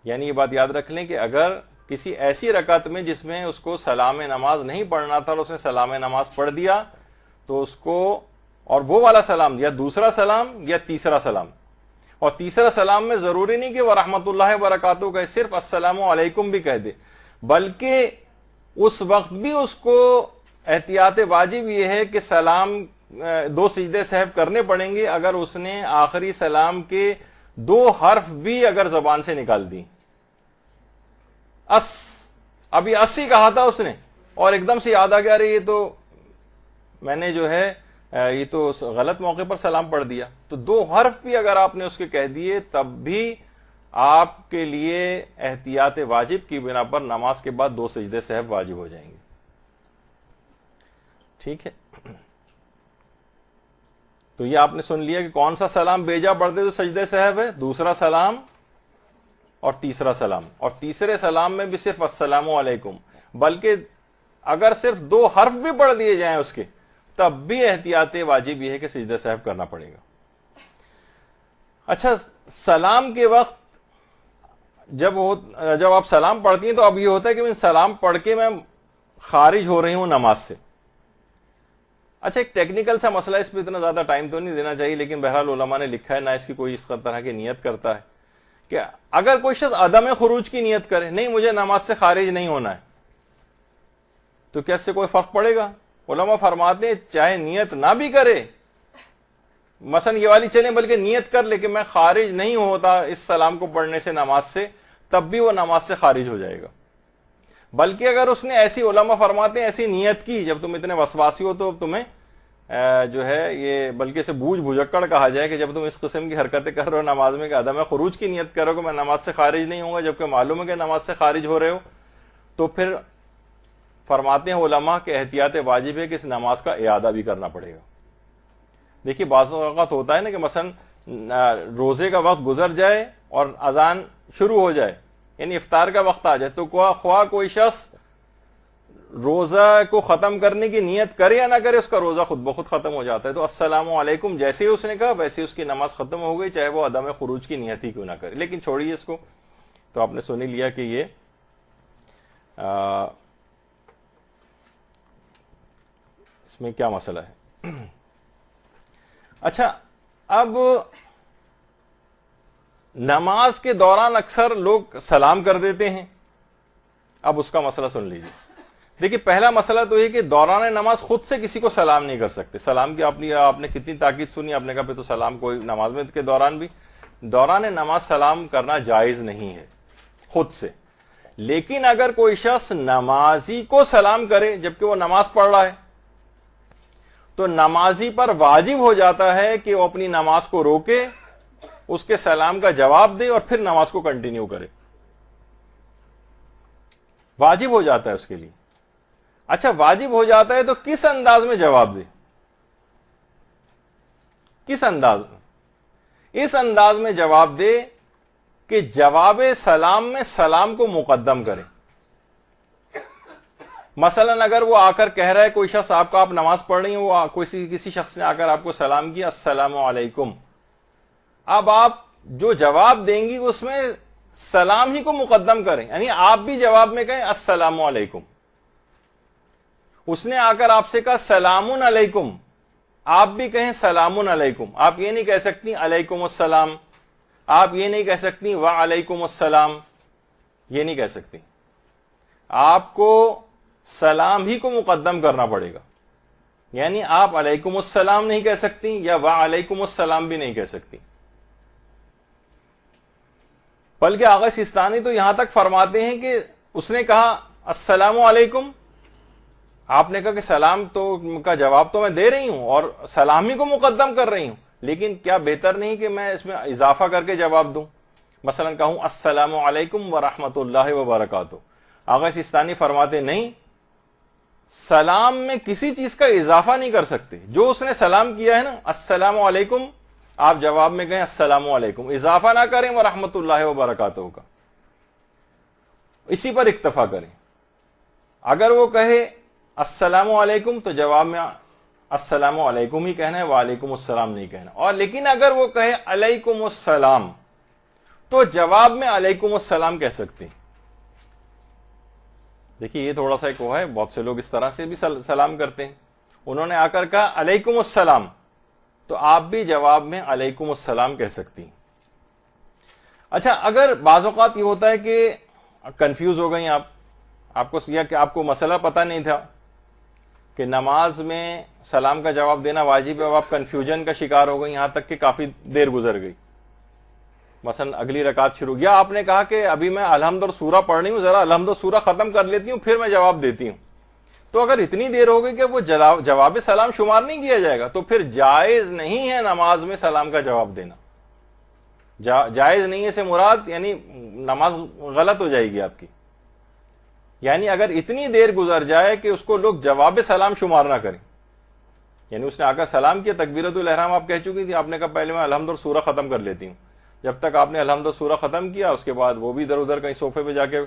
یعنی یہ بات یاد رکھ لیں کہ اگر کسی ایسی رکعت میں جس میں اس کو سلام نماز نہیں پڑھنا تھا اور اس نے سلام نماز پڑھ دیا تو اس کو، اور وہ والا سلام یا دوسرا سلام یا تیسرا سلام، اور تیسرا سلام میں ضروری نہیں کہ ورحمۃ اللہ وبرکاتہ کہے، صرف السلام علیکم بھی کہہ دے، بلکہ اس وقت بھی اس کو احتیاط واجب یہ ہے کہ سلام 2 سجدے سہو کرنے پڑیں گے اگر اس نے آخری سلام کے 2 حرف بھی اگر زبان سے نکال دی۔ ابھی 80 کہا تھا اس نے اور ایک دم سے یاد آ گیا، ارے یہ تو میں نے جو ہے یہ تو غلط موقع پر سلام پڑھ دیا، تو 2 حرف بھی اگر آپ نے اس کے کہہ دیے تب بھی آپ کے لیے احتیاط واجب کی بنا پر نماز کے بعد 2 سجدے سہو واجب ہو جائیں گے۔ ٹھیک ہے، تو یہ آپ نے سن لیا کہ کون سا سلام بیجا پڑھتے تو سجدے سہو ہے، دوسرا سلام اور تیسرا سلام، اور تیسرے سلام میں بھی صرف السلام علیکم، بلکہ اگر صرف 2 حرف بھی پڑھ دیے جائیں اس کے تب بھی احتیاط واجب یہ ہے کہ سجدہ سہو کرنا پڑے گا۔ اچھا، سلام کے وقت جب آپ سلام پڑھتی ہیں تو اب یہ ہوتا ہے کہ میں سلام پڑھ کے میں خارج ہو رہی ہوں نماز سے۔ اچھا، ایک ٹیکنیکل سا مسئلہ، اس پہ اتنا زیادہ ٹائم تو نہیں دینا چاہیے، لیکن بہرحال علماء نے لکھا ہے، نہ اس کی کوئی اس طرح کی نیت کرتا ہے کہ اگر کوئی شخص عدم خروج کی نیت کرے، نہیں مجھے نماز سے خارج نہیں ہونا ہے، تو کیا اس سے کوئی فرق پڑے گا؟ علماء فرماتے ہیں چاہے نیت نہ بھی کرے، مثلا یہ والی چلیں، بلکہ نیت کر لے کہ میں خارج نہیں ہوتا اس سلام کو پڑھنے سے نماز سے، تب بھی وہ نماز سے خارج ہو جائے گا۔ بلکہ اگر اس نے ایسی، علماء فرماتے ہیں ایسی نیت کی، جب تم اتنے وسواسی ہو تو تمہیں جو ہے یہ بلکہ اسے بوجھ بھجکڑ کہا جائے کہ جب تم اس قسم کی حرکتیں کر رہے ہو نماز میں کہ عدم خروج کی نیت کرو کہ میں نماز سے خارج نہیں ہوں گا، جبکہ معلوم ہے کہ نماز سے خارج ہو رہے ہو، تو پھر فرماتے ہیں علماء کہ احتیاط واجب ہے کہ اس نماز کا اعادہ بھی کرنا پڑے گا۔ دیکھیے بعض اوقات ہوتا ہے نا کہ مثلا روزے کا وقت گزر جائے اور اذان شروع ہو جائے، یعنی افطار کا وقت آ جائے، تو خواہ کوئی شخص روزہ کو ختم کرنے کی نیت کرے یا نہ کرے، اس کا روزہ خود بخود ختم ہو جاتا ہے۔ تو السلام علیکم جیسے ہی اس نے کہا ویسے اس کی نماز ختم ہو گئی، چاہے وہ عدم خروج کی نیت ہی کیوں نہ کرے۔ لیکن چھوڑیے اس کو، تو آپ نے سن ہی لیا کہ یہ اس میں کیا مسئلہ ہے۔ اچھا، اب نماز کے دوران اکثر لوگ سلام کر دیتے ہیں، اب اس کا مسئلہ سن لیجیے۔ دیکھیے پہلا مسئلہ تو یہ کہ دوران نماز خود سے کسی کو سلام نہیں کر سکتے۔ سلام کی آپ نے کتنی تاکید سنی، آپ نے کہا پھر تو سلام کوئی نماز میں کے دوران بھی، دوران نماز سلام کرنا جائز نہیں ہے خود سے۔ لیکن اگر کوئی شخص نمازی کو سلام کرے جبکہ وہ نماز پڑھ رہا ہے تو نمازی پر واجب ہو جاتا ہے کہ وہ اپنی نماز کو روکے، اس کے سلام کا جواب دے اور پھر نماز کو کنٹینیو کرے، واجب ہو جاتا ہے اس کے لیے۔ اچھا، واجب ہو جاتا ہے تو کس انداز میں جواب دے؟ کس انداز میں؟ اس انداز میں جواب دے کہ جواب سلام میں سلام کو مقدم کرے۔ مثلا اگر وہ آ کر کہہ رہا ہے، کوئی شخص آپ نماز پڑھ رہی ہیں، وہ کسی شخص نے آ کر آپ کو سلام کیا، السلام علیکم، اب آپ جو جواب دیں گی اس میں سلام ہی کو مقدم کریں، یعنی آپ بھی جواب میں کہیں السلام علیکم۔ اس نے آ کر آپ سے کہا سلام علیکم، آپ بھی کہیں سلام علیکم۔ آپ یہ نہیں کہہ سکتی علیکم السلام، آپ یہ نہیں کہہ سکتی وعلیکم السلام، یہ نہیں کہہ سکتی، آپ کو سلام ہی کو مقدم کرنا پڑے گا۔ یعنی آپ علیکم السلام نہیں کہہ سکتی یا وعلیکم السلام بھی نہیں کہہ سکتی۔ بلکہ آغا سیستانی تو یہاں تک فرماتے ہیں کہ اس نے کہا السلام علیکم، آپ نے کہا کہ سلام کا جواب تو میں دے رہی ہوں اور سلامی کو مقدم کر رہی ہوں، لیکن کیا بہتر نہیں کہ میں اس میں اضافہ کر کے جواب دوں؟ مثلا کہوں السلام علیکم ورحمۃ اللہ وبرکاتہ۔ آغا سیستانی فرماتے نہیں، سلام میں کسی چیز کا اضافہ نہیں کر سکتے، جو اس نے سلام کیا ہے نا السلام علیکم، آپ جواب میں کہیں السلام علیکم، اضافہ نہ کریں ورحمۃ اللہ وبرکاتہ کا، اسی پر اکتفا کریں۔ اگر وہ کہے السلام علیکم تو جواب میں السلام علیکم ہی کہنا ہے، وعلیکم السلام نہیں کہنا، اور لیکن اگر وہ کہے علیکم السلام تو جواب میں علیکم السلام کہہ سکتے ہیں۔ دیکھیے یہ تھوڑا سا ایک وہ ہے، بہت سے لوگ اس طرح سے بھی سلام کرتے ہیں، انہوں نے آ کر کہا علیکم السلام تو آپ بھی جواب میں علیکم السلام کہہ سکتی ہیں۔ اچھا، اگر بعض اوقات یہ ہوتا ہے کہ کنفیوز ہو گئی آپ کو یا کہ آپ کو مسئلہ پتہ نہیں تھا کہ نماز میں سلام کا جواب دینا واجب ہے، اور آپ کنفیوژن کا شکار ہو گئی، یہاں تک کہ کافی دیر گزر گئی، مثلا اگلی رکعت شروع، یا آپ نے کہا کہ ابھی میں الحمد اور سورہ پڑھ رہی ہوں، ذرا الحمد اور سورہ ختم کر لیتی ہوں پھر میں جواب دیتی ہوں، تو اگر اتنی دیر ہو گئی کہ وہ جواب سلام شمار نہیں کیا جائے گا، تو پھر جائز نہیں ہے نماز میں سلام کا جواب دینا۔ جائز نہیں ہے سے مراد یعنی نماز غلط ہو جائے گی آپ کی، یعنی اگر اتنی دیر گزر جائے کہ اس کو لوگ جواب سلام شمار نہ کریں، یعنی اس نے آ کر سلام کیا، تکبیرۃ الاحرام آپ کہہ چکی تھی، آپ نے کہا پہلے میں الحمد اور سورہ ختم کر لیتی ہوں، جب تک آپ نے الحمد اور سورہ ختم کیا اس کے بعد وہ بھی ادھر ادھر کہیں صوفے پہ جا کے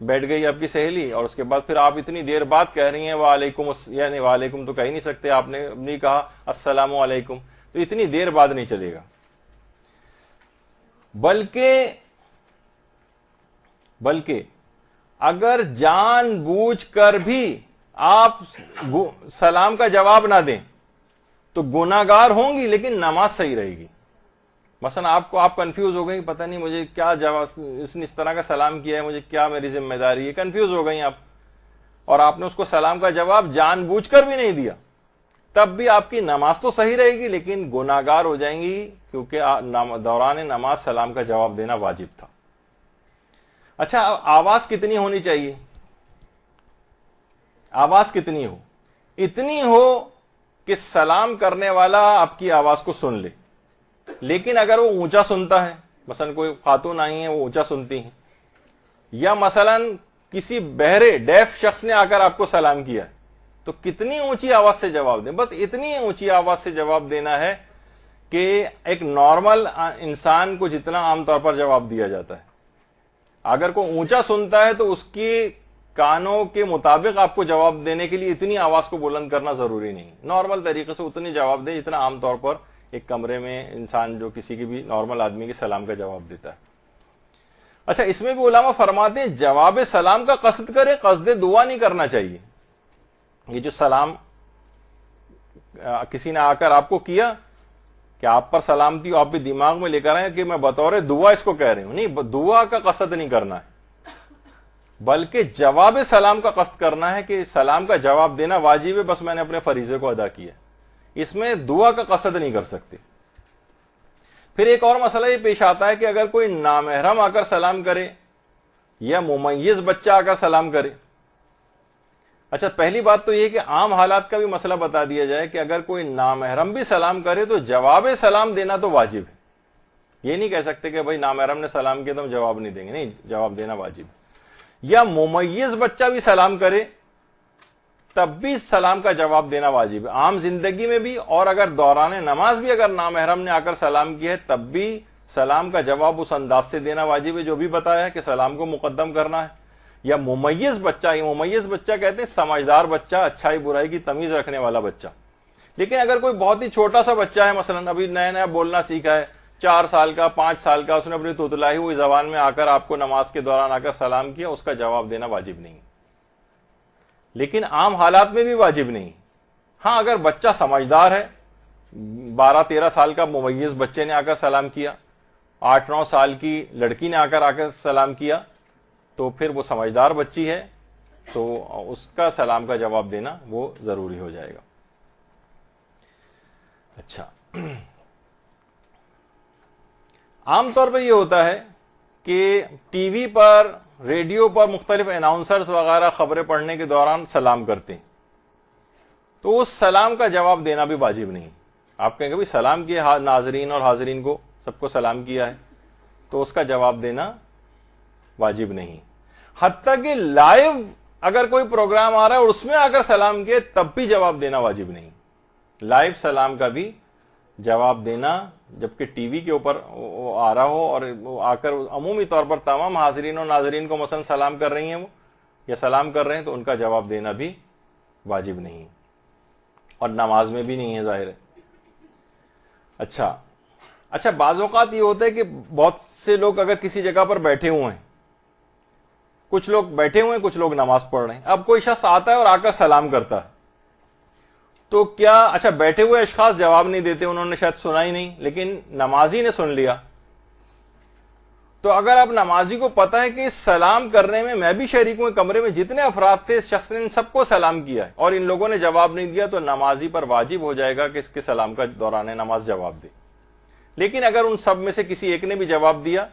بیٹھ گئی آپ کی سہیلی، اور اس کے بعد پھر آپ اتنی دیر بعد کہہ رہی ہیں وعلیکم، یعنی وعلیکم تو کہہ ہی نہیں سکتے، آپ نے نہیں کہا السلام علیکم، تو اتنی دیر بعد نہیں چلے گا، بلکہ اگر جان بوجھ کر بھی آپ سلام کا جواب نہ دیں تو گناہگار ہوں گی لیکن نماز صحیح رہے گی۔ مثلا آپ کنفیوز ہو گئی، پتہ نہیں مجھے کیا جواب، اس نے اس طرح کا سلام کیا ہے، مجھے کیا میری ذمہ داری ہے، کنفیوز ہو گئی آپ، اور آپ نے اس کو سلام کا جواب جان بوجھ کر بھی نہیں دیا، تب بھی آپ کی نماز تو صحیح رہے گی لیکن گناہگار ہو جائیں گی، کیونکہ دوران نماز سلام کا جواب دینا واجب تھا۔ اچھا، آواز کتنی ہونی چاہیے؟ آواز کتنی ہو؟ اتنی ہو کہ سلام کرنے والا آپ کی آواز کو سن لے، لیکن اگر وہ اونچا سنتا ہے، مثلا کوئی خاتون آئی ہیں وہ اونچا سنتی ہیں، یا مثلا کسی بہرے ڈیف شخص نے آ کر آپ کو سلام کیا ہے، تو کتنی اونچی آواز سے جواب دیں؟ بس اتنی اونچی آواز سے جواب دینا ہے کہ ایک نارمل انسان کو جتنا عام طور پر جواب دیا جاتا ہے۔ اگر کوئی اونچا سنتا ہے تو اس کی کانوں کے مطابق آپ کو جواب دینے کے لیے اتنی آواز کو بلند کرنا ضروری نہیں، نارمل طریقے سے اتنی جواب دیں جتنا عام طور پر ایک کمرے میں انسان جو کسی کی بھی نارمل آدمی کے سلام کا جواب دیتا ہے۔ اچھا، اس میں بھی علماء فرماتے ہیں جواب سلام کا قصد کرے، قصد دعا نہیں کرنا چاہیے۔ یہ جو سلام کسی نے آ کر آپ کو کیا کہ آپ پر سلامتی ہو، آپ بھی دماغ میں لے کر آئے کہ میں بطور دعا اس کو کہہ رہی ہوں، نہیں، دعا کا قصد نہیں کرنا ہے، بلکہ جواب سلام کا قصد کرنا ہے کہ سلام کا جواب دینا واجب ہے، بس میں نے اپنے فریضے کو ادا کیا، اس میں دعا کا قصد نہیں کر سکتے۔ پھر ایک اور مسئلہ یہ پیش آتا ہے کہ اگر کوئی نامحرم آ کر سلام کرے یا ممیز بچہ آ کر سلام کرے، اچھا پہلی بات تو یہ کہ عام حالات کا بھی مسئلہ بتا دیا جائے کہ اگر کوئی نامحرم بھی سلام کرے تو جواب سلام دینا تو واجب ہے، یہ نہیں کہہ سکتے کہ بھائی نامحرم نے سلام کیا تو ہم جواب نہیں دیں گے، نہیں، جواب دینا واجب ہے۔ یا ممیز بچہ بھی سلام کرے تب بھی سلام کا جواب دینا واجب ہے، عام زندگی میں بھی، اور اگر دوران نماز بھی اگر نامحرم نے آ کر سلام کیا ہے تب بھی سلام کا جواب اس انداز سے دینا واجب ہے جو بھی بتایا ہے کہ سلام کو مقدم کرنا ہے۔ یا ممیز بچہ، یہ ممیز بچہ کہتے ہیں سمجھدار بچہ، اچھائی برائی کی تمیز رکھنے والا بچہ، لیکن اگر کوئی بہت ہی چھوٹا سا بچہ ہے، مثلا ابھی نیا نیا بولنا سیکھا ہے، 4 سال کا 5 سال کا، اس نے اپنی توتلائی ہوئی زبان میں آ کر آپ کو نماز کے دوران آ کر سلام کیا، اس کا جواب دینا واجب نہیں، لیکن عام حالات میں بھی واجب نہیں۔ ہاں اگر بچہ سمجھدار ہے، 12-13 سال کا ممیز بچے نے آ کر سلام کیا، 8-9 سال کی لڑکی نے آ کر سلام کیا، تو پھر وہ سمجھدار بچی ہے تو اس کا سلام کا جواب دینا وہ ضروری ہو جائے گا۔ اچھا، عام طور پہ یہ ہوتا ہے کہ ٹی وی پر، ریڈیو پر مختلف اناؤنسرز وغیرہ خبریں پڑھنے کے دوران سلام کرتے ہیں، تو اس سلام کا جواب دینا بھی واجب نہیں. آپ کہیں گے بھائی سلام کیا ناظرین اور حاضرین کو, سب کو سلام کیا ہے, تو اس کا جواب دینا واجب نہیں. حتیٰ کہ لائیو اگر کوئی پروگرام آ رہا ہے اور اس میں آ کر سلام کیے تب بھی جواب دینا واجب نہیں. لائیو سلام کا بھی جواب دینا, جبکہ ٹی وی کے اوپر وہ آ رہا ہو اور وہ آ کر عمومی طور پر تمام حاضرین اور ناظرین کو مثلا سلام کر رہی ہیں وہ یا سلام کر رہے ہیں, تو ان کا جواب دینا بھی واجب نہیں, اور نماز میں بھی نہیں ہے ظاہر ہے. اچھا بعض اوقات یہ ہوتا ہے کہ بہت سے لوگ اگر کسی جگہ پر بیٹھے ہوئے ہیں, کچھ لوگ بیٹھے ہوئے ہیں, کچھ لوگ نماز پڑھ رہے ہیں, اب کوئی شخص آتا ہے اور آ کر سلام کرتا ہے, تو کیا اچھا بیٹھے ہوئے اشخاص جواب نہیں دیتے, انہوں نے شاید سنا ہی نہیں, لیکن نمازی نے سن لیا. تو اگر اب نمازی کو پتا ہے کہ سلام کرنے میں بھی شریک ہوں, کمرے میں جتنے افراد تھے اس شخص نے ان سب کو سلام کیا ہے اور ان لوگوں نے جواب نہیں دیا, تو نمازی پر واجب ہو جائے گا کہ اس کے سلام کا دوران نماز جواب دے. لیکن اگر ان سب میں سے کسی ایک نے بھی جواب دیا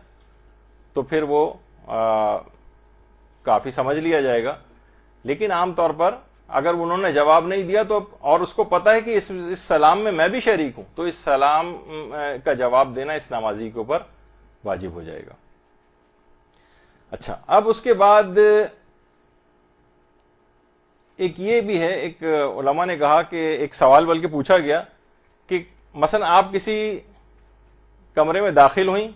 تو پھر وہ کافی سمجھ لیا جائے گا. لیکن عام طور پر اگر انہوں نے جواب نہیں دیا تو اور اس کو پتا ہے کہ اس سلام میں بھی شریک ہوں, تو اس سلام کا جواب دینا اس نمازی کے اوپر واجب ہو جائے گا. اچھا, اب اس کے بعد ایک یہ بھی ہے, ایک علماء نے کہا کہ ایک سوال بلکہ پوچھا گیا کہ مثلا آپ کسی کمرے میں داخل ہوئیں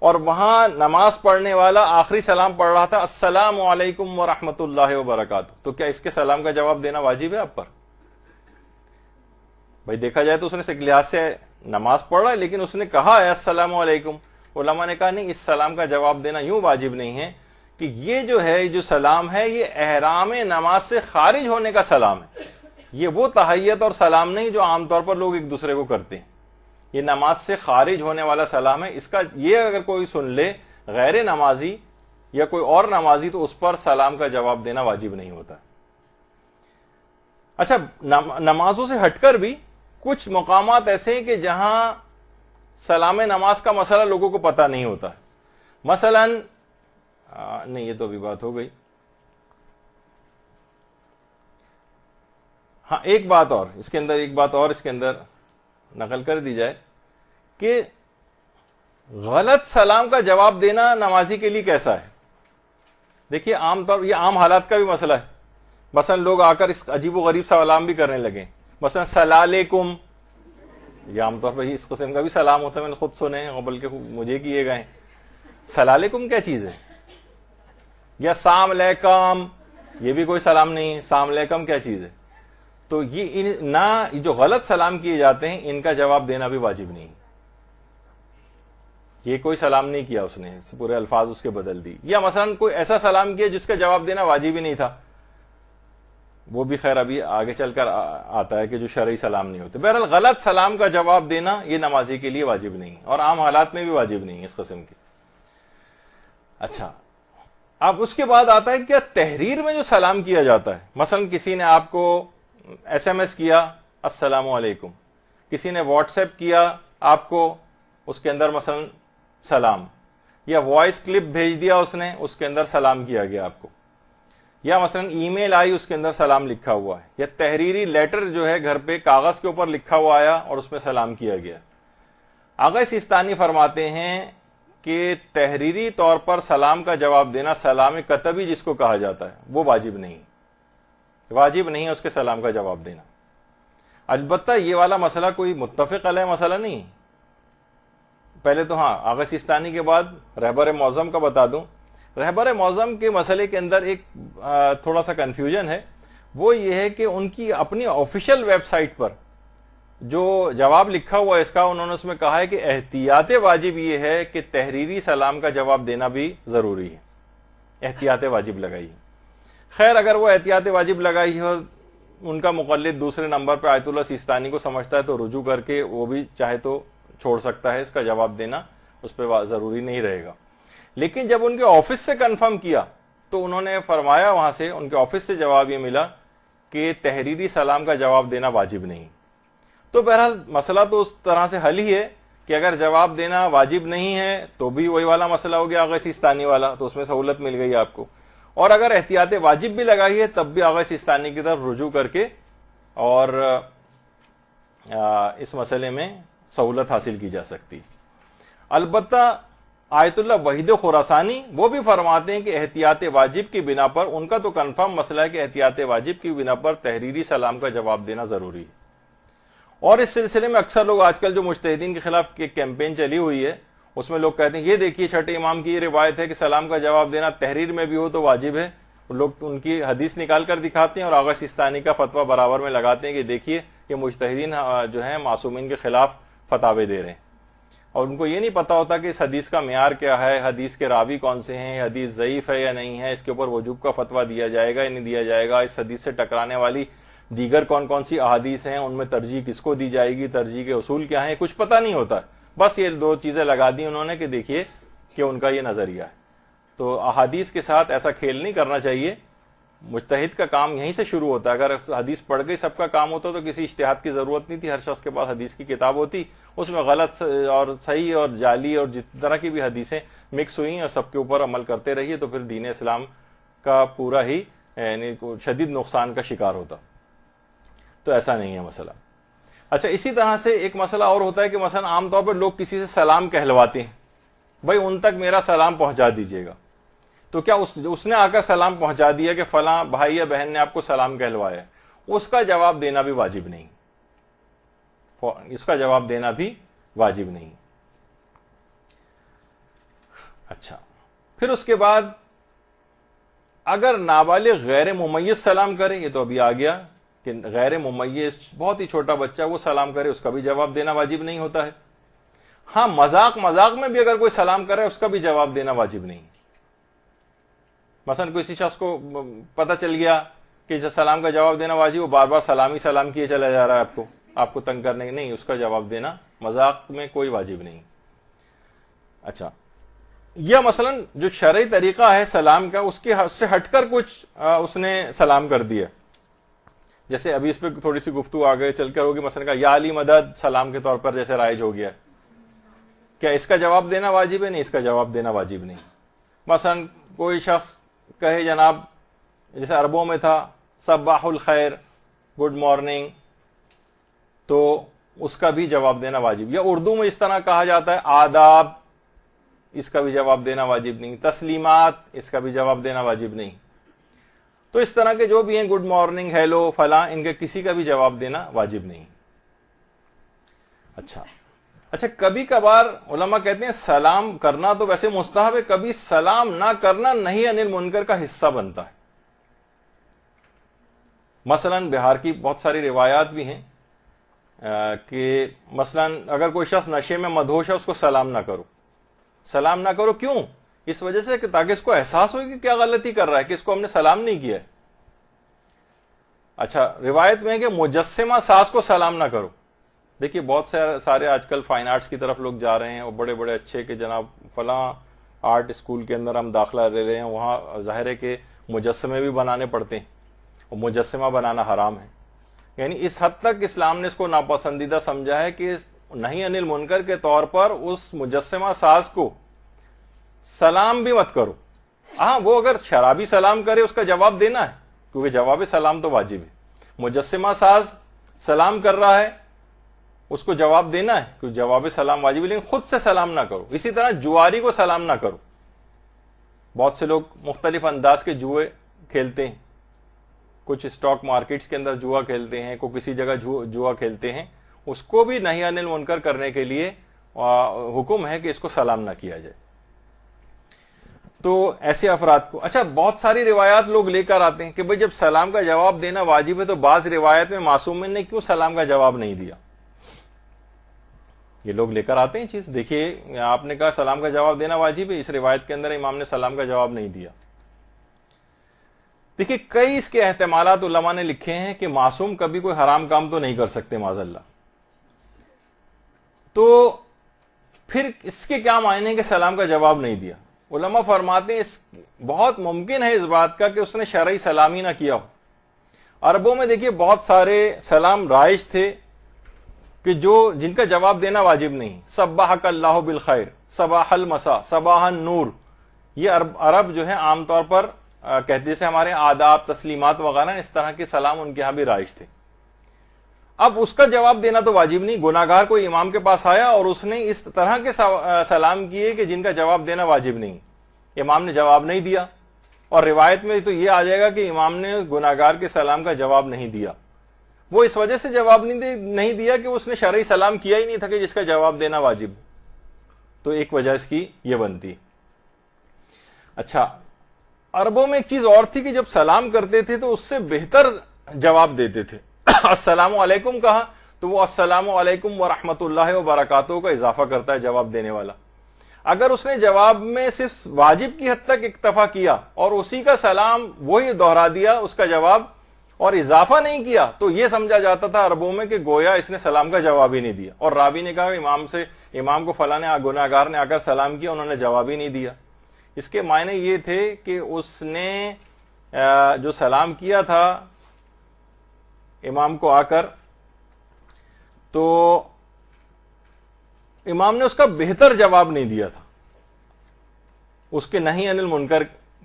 اور وہاں نماز پڑھنے والا آخری سلام پڑھ رہا تھا السلام علیکم ورحمۃ اللہ وبرکاتہ, تو کیا اس کے سلام کا جواب دینا واجب ہے آپ پر؟ بھائی دیکھا جائے تو اس نے ایک لحاظ سے نماز پڑھ رہا ہے لیکن اس نے کہا ہے السلام علیکم. علماء نے کہا نہیں, اس سلام کا جواب دینا یوں واجب نہیں ہے کہ یہ جو ہے جو سلام ہے یہ احرام نماز سے خارج ہونے کا سلام ہے. یہ وہ تحیت اور سلام نہیں جو عام طور پر لوگ ایک دوسرے کو کرتے ہیں, یہ نماز سے خارج ہونے والا سلام ہے. اس کا یہ اگر کوئی سن لے غیر نمازی یا کوئی اور نمازی تو اس پر سلام کا جواب دینا واجب نہیں ہوتا. اچھا, نمازوں سے ہٹ کر بھی کچھ مقامات ایسے ہیں کہ جہاں سلام نماز کا مسئلہ لوگوں کو پتہ نہیں ہوتا ہے. مثلا نہیں, یہ تو ابھی بات ہو گئی. ہاں, ایک بات اور اس کے اندر نقل کر دی جائے کہ غلط سلام کا جواب دینا نمازی کے لیے کیسا ہے. دیکھیے یہ عام حالات کا بھی مسئلہ ہے. مثلا لوگ آ کر اس عجیب و غریب سلام بھی کرنے لگے, مثلا سلام علیکم, یہ عام طور پر اس قسم کا بھی سلام ہوتا ہے, میں نے خود سنے ہیں بلکہ مجھے کیے گئے. سلام علیکم کیا چیز ہے؟ یا سلام علیکم, یہ بھی کوئی سلام نہیں ہے. سلام علیکم کیا چیز ہے؟ تو یہ نہ جو غلط سلام کیے جاتے ہیں ان کا جواب دینا بھی واجب نہیں. یہ کوئی سلام نہیں کیا اس نے, پورے الفاظ اس کے بدل دی. یا مثلا کوئی ایسا سلام کیا جس کا جواب دینا واجب ہی نہیں تھا, وہ بھی خیر ابھی آگے چل کر آتا ہے کہ جو شرعی سلام نہیں ہوتے. بہرحال غلط سلام کا جواب دینا یہ نمازی کے لیے واجب نہیں اور عام حالات میں بھی واجب نہیں اس قسم کے. اچھا, اب اس کے بعد آتا ہے کیا تحریر میں جو سلام کیا جاتا ہے, مثلا کسی نے آپ کو ایس ایم ایس کیا السلام علیکم, کسی نے واٹس ایپ کیا آپ کو, اس کے اندر مثلا سلام, یا وائس کلپ بھیج دیا اس نے, اس کے اندر سلام کیا گیا آپ کو, یا مثلا ای میل آئی اس کے اندر سلام لکھا ہوا ہے, یا تحریری لیٹر جو ہے گھر پہ کاغذ کے اوپر لکھا ہوا آیا اور اس میں سلام کیا گیا. آغا سیستانی فرماتے ہیں کہ تحریری طور پر سلام کا جواب دینا, سلام کتبی جس کو کہا جاتا ہے, وہ واجب نہیں ہے اس کے سلام کا جواب دینا. البتہ یہ والا مسئلہ کوئی متفق علیہ مسئلہ نہیں. پہلے تو ہاں آغا سیستانی کے بعد رہبر معظم کا بتا دوں. رہبر معظم کے مسئلے کے اندر ایک تھوڑا سا کنفیوژن ہے, وہ یہ ہے کہ ان کی اپنی آفیشیل ویب سائٹ پر جو جواب لکھا ہوا ہے اس کا, انہوں نے اس میں کہا ہے کہ احتیاط واجب یہ ہے کہ تحریری سلام کا جواب دینا بھی ضروری ہے. احتیاط واجب لگائی. خیر اگر وہ احتیاط واجب لگائی ہے اور ان کا مقلد دوسرے نمبر پہ آیت اللہ سیستانی کو سمجھتا ہے تو رجوع کر کے وہ بھی چاہے تو چھوڑ سکتا ہے, اس کا جواب دینا اس پہ ضروری نہیں رہے گا. لیکن جب ان کے آفس سے کنفرم کیا تو انہوں نے فرمایا, وہاں سے ان کے آفس سے جواب یہ ملا کہ تحریری سلام کا جواب دینا واجب نہیں. تو بہرحال مسئلہ تو اس طرح سے حل ہی ہے کہ اگر جواب دینا واجب نہیں ہے تو بھی وہی والا مسئلہ ہو گیا آغا سیستانی والا, تو اس میں سہولت مل گئی آپ کو. اور اگر احتیاط واجب بھی لگائی ہے تب بھی آغا سیستانی کی طرف رجوع کر کے اور اس مسئلے میں سہولت حاصل کی جا سکتی ہے۔ البتہ آیت اللہ وحید خراسانی وہ بھی فرماتے ہیں کہ احتیاط واجب کی بنا پر، ان کا تو کنفرم مسئلہ ہے کہ احتیاط واجب کی بنا پر تحریری سلام کا جواب دینا ضروری ہے۔ اور اس سلسلے میں اکثر لوگ آج کل جو مجتہدین کے خلاف کیمپین چلی ہوئی ہے اس میں لوگ کہتے ہیں یہ دیکھیے چھٹے امام کی یہ روایت ہے کہ سلام کا جواب دینا تحریر میں بھی ہو تو واجب ہے، لوگ ان کی حدیث نکال کر دکھاتے ہیں اور آغا سیستانی کا فتویٰ برابر میں لگاتے ہیں کہ دیکھیے کہ مجتہدین جو ہیں معصومین کے خلاف فتاوے دے رہے ہیں، اور ان کو یہ نہیں پتا ہوتا کہ اس حدیث کا معیار کیا ہے، حدیث کے راوی کون سے ہیں، حدیث ضعیف ہے یا نہیں ہے، اس کے اوپر وجوب کا فتویٰ دیا جائے گا یا نہیں دیا جائے گا، اس حدیث سے ٹکرانے والی دیگر کون کون سی احادیث ہیں، ان میں ترجیح کس کو دی جائے گی، ترجیح کے اصول کیا ہیں، کچھ پتہ نہیں ہوتا۔ بس یہ دو چیزیں لگا دی انہوں نے کہ دیکھیے کہ ان کا یہ نظریہ ہے۔ تو احادیث کے ساتھ ایسا کھیل نہیں کرنا چاہیے۔ مجتہد کا کام یہیں سے شروع ہوتا ہے۔ اگر حدیث پڑھ گئی سب کا کام ہوتا تو کسی اجتہاد کی ضرورت نہیں تھی، ہر شخص کے پاس حدیث کی کتاب ہوتی، اس میں غلط اور صحیح اور جعلی اور جس طرح کی بھی حدیثیں مکس ہوئی ہیں اور سب کے اوپر عمل کرتے رہیے تو پھر دین اسلام کا پورا ہی یعنی شدید نقصان کا شکار ہوتا۔ تو ایسا نہیں ہے مسئلہ۔ اچھا، اسی طرح سے ایک مسئلہ اور ہوتا ہے کہ مثلا عام طور پر لوگ کسی سے سلام کہلواتے ہیں، بھائی ان تک میرا سلام پہنچا دیجیے گا، تو کیا اس نے آ کر سلام پہنچا دیا کہ فلاں بھائی یا بہن نے آپ کو سلام کہلوایا، اس کا جواب دینا بھی واجب نہیں، اس کا جواب دینا بھی واجب نہیں۔ اچھا، پھر اس کے بعد اگر نابالغ غیر ممیز سلام کرے، یہ تو ابھی آ گیا کہ غیر ممیز بہت ہی چھوٹا بچہ وہ سلام کرے، اس کا بھی جواب دینا واجب نہیں ہوتا ہے۔ ہاں، مذاق میں بھی اگر کوئی سلام کرے اس کا بھی جواب دینا واجب نہیں۔ مثلا کسی شخص کو پتہ چل گیا کہ سلام کا جواب دینا واجب، وہ بار بار سلام کیے چلا جا رہا ہے آپ کو تنگ کرنے کے، نہیں، اس کا جواب دینا مذاق میں کوئی واجب نہیں۔ اچھا، یہ مثلا جو شرعی طریقہ ہے سلام کا، اس سے ہٹ کر کچھ اس نے سلام کر دیا، جیسے ابھی اس پہ تھوڑی سی گفتگو آگے چل کر ہوگی، مثلا یا علی مدد سلام کے طور پر جیسے رائج ہو گیا، کیا اس کا جواب دینا واجب ہے؟ نہیں، اس کا جواب دینا واجب نہیں۔ مثلا کوئی شخص کہے جناب، جیسے عربوں میں تھا صباح الخیر، گڈ مارننگ، تو اس کا بھی جواب دینا واجب، یا اردو میں اس طرح کہا جاتا ہے آداب، اس کا بھی جواب دینا واجب نہیں۔ تسلیمات، اس کا بھی جواب دینا واجب نہیں۔ تو اس طرح کے جو بھی ہیں، گڈ مارننگ، ہیلو، فلاں، ان کے کسی کا بھی جواب دینا واجب نہیں۔ اچھا، کبھی کبھار علماء کہتے ہیں سلام کرنا تو ویسے مستحب ہے، کبھی سلام نہ کرنا نہی عن المنکر کا حصہ بنتا ہے۔ مثلا بہار کی بہت ساری روایات بھی ہیں کہ مثلا اگر کوئی شخص نشے میں مدہوش ہے، اس کو سلام نہ کرو۔ سلام نہ کرو کیوں؟ اس وجہ سے کہ تاکہ اس کو احساس ہو کہ کیا غلطی کر رہا ہے کہ اس کو ہم نے سلام نہیں کیا ہے۔ اچھا، روایت میں ہے کہ مجسمہ ساز کو سلام نہ کرو۔ دیکھیے بہت سارے آج کل فائن آرٹس کی طرف لوگ جا رہے ہیں، اور بڑے بڑے اچھے کہ جناب فلاں آرٹ اسکول کے اندر ہم داخلہ لے رہے ہیں، وہاں ظاہر ہے کہ مجسمے بھی بنانے پڑتے ہیں، اور مجسمہ بنانا حرام ہے۔ یعنی اس حد تک اسلام نے اس کو ناپسندیدہ سمجھا ہے کہ نہی عن المنکر کے طور پر اس مجسمہ ساز کو سلام بھی مت کرو۔ ہاں، وہ اگر شرابی سلام کرے اس کا جواب دینا ہے، کیونکہ جواب سلام تو واجب ہے۔ مجسمہ ساز سلام کر رہا ہے، اس کو جواب دینا ہے کیونکہ جواب سلام واجب ہے، لیکن خود سے سلام نہ کرو۔ اسی طرح جواری کو سلام نہ کرو۔ بہت سے لوگ مختلف انداز کے جوئے کھیلتے ہیں، کچھ اسٹاک مارکیٹس کے اندر جوا کھیلتے ہیں، کوئی کسی جگہ جوا کھیلتے ہیں، اس کو بھی نہی عن المنکر کرنے کے لیے حکم ہے کہ اس کو سلام نہ کیا جائے۔ تو ایسے افراد کو، اچھا، بہت ساری روایات لوگ لے کر آتے ہیں کہ بھئی جب سلام کا جواب دینا واجب ہے تو بعض روایت میں معصومین نے کیوں سلام کا جواب نہیں دیا؟ یہ لوگ لے کر آتے ہیں چیز۔ دیکھیے، آپ نے کہا سلام کا جواب دینا واجب ہے، اس روایت کے اندر امام نے سلام کا جواب نہیں دیا۔ دیکھیے، کئی اس کے احتمالات علماء نے لکھے ہیں کہ معصوم کبھی کوئی حرام کام تو نہیں کر سکتے معاذ اللہ، تو پھر اس کے کیا معنی ہے کہ سلام کا جواب نہیں دیا؟ علماء فرماتے ہیں بہت ممکن ہے اس بات کا کہ اس نے شرعی سلامی نہ کیا ہو۔ عربوں میں دیکھیے بہت سارے سلام رائج تھے کہ جن کا جواب دینا واجب نہیں۔ صبحک اللہ بالخیر، صباح المساء، صباح النور، یہ عرب جو ہے عام طور پر کہتے سے ہمارے آداب، تسلیمات وغیرہ اس طرح کے سلام ان کے ہاں بھی رائج تھے۔ اب اس کا جواب دینا تو واجب نہیں. گناہگار کوئی امام کے پاس آیا اور اس نے اس طرح کے سلام کیے کہ جن کا جواب دینا واجب نہیں, امام نے جواب نہیں دیا, اور روایت میں تو یہ آ جائے گا کہ امام نے گناہگار کے سلام کا جواب نہیں دیا. وہ اس وجہ سے جواب نہیں دیا کہ اس نے شرعی سلام کیا ہی نہیں تھا کہ جس کا جواب دینا واجب. تو ایک وجہ اس کی یہ بنتی. اچھا, عربوں میں ایک چیز اور تھی کہ جب سلام کرتے تھے تو اس سے بہتر جواب دیتے تھے. السلام علیکم کہا تو وہ السلام علیکم ورحمۃ اللہ وبرکاتہ کا اضافہ کرتا ہے جواب دینے والا. اگر اس نے جواب میں صرف واجب کی حد تک اکتفا کیا اور اسی کا سلام وہی دوہرا دیا اس کا جواب اور اضافہ نہیں کیا تو یہ سمجھا جاتا تھا عربوں میں کہ گویا اس نے سلام کا جواب ہی نہیں دیا. اور راوی نے کہا امام کو فلاں گناہگار نے آ کر سلام کیا, انہوں نے جواب ہی نہیں دیا. اس کے معنی یہ تھے کہ اس نے جو سلام کیا تھا امام کو آ کر تو امام نے اس کا بہتر جواب نہیں دیا تھا اس کے نہی عن المنکر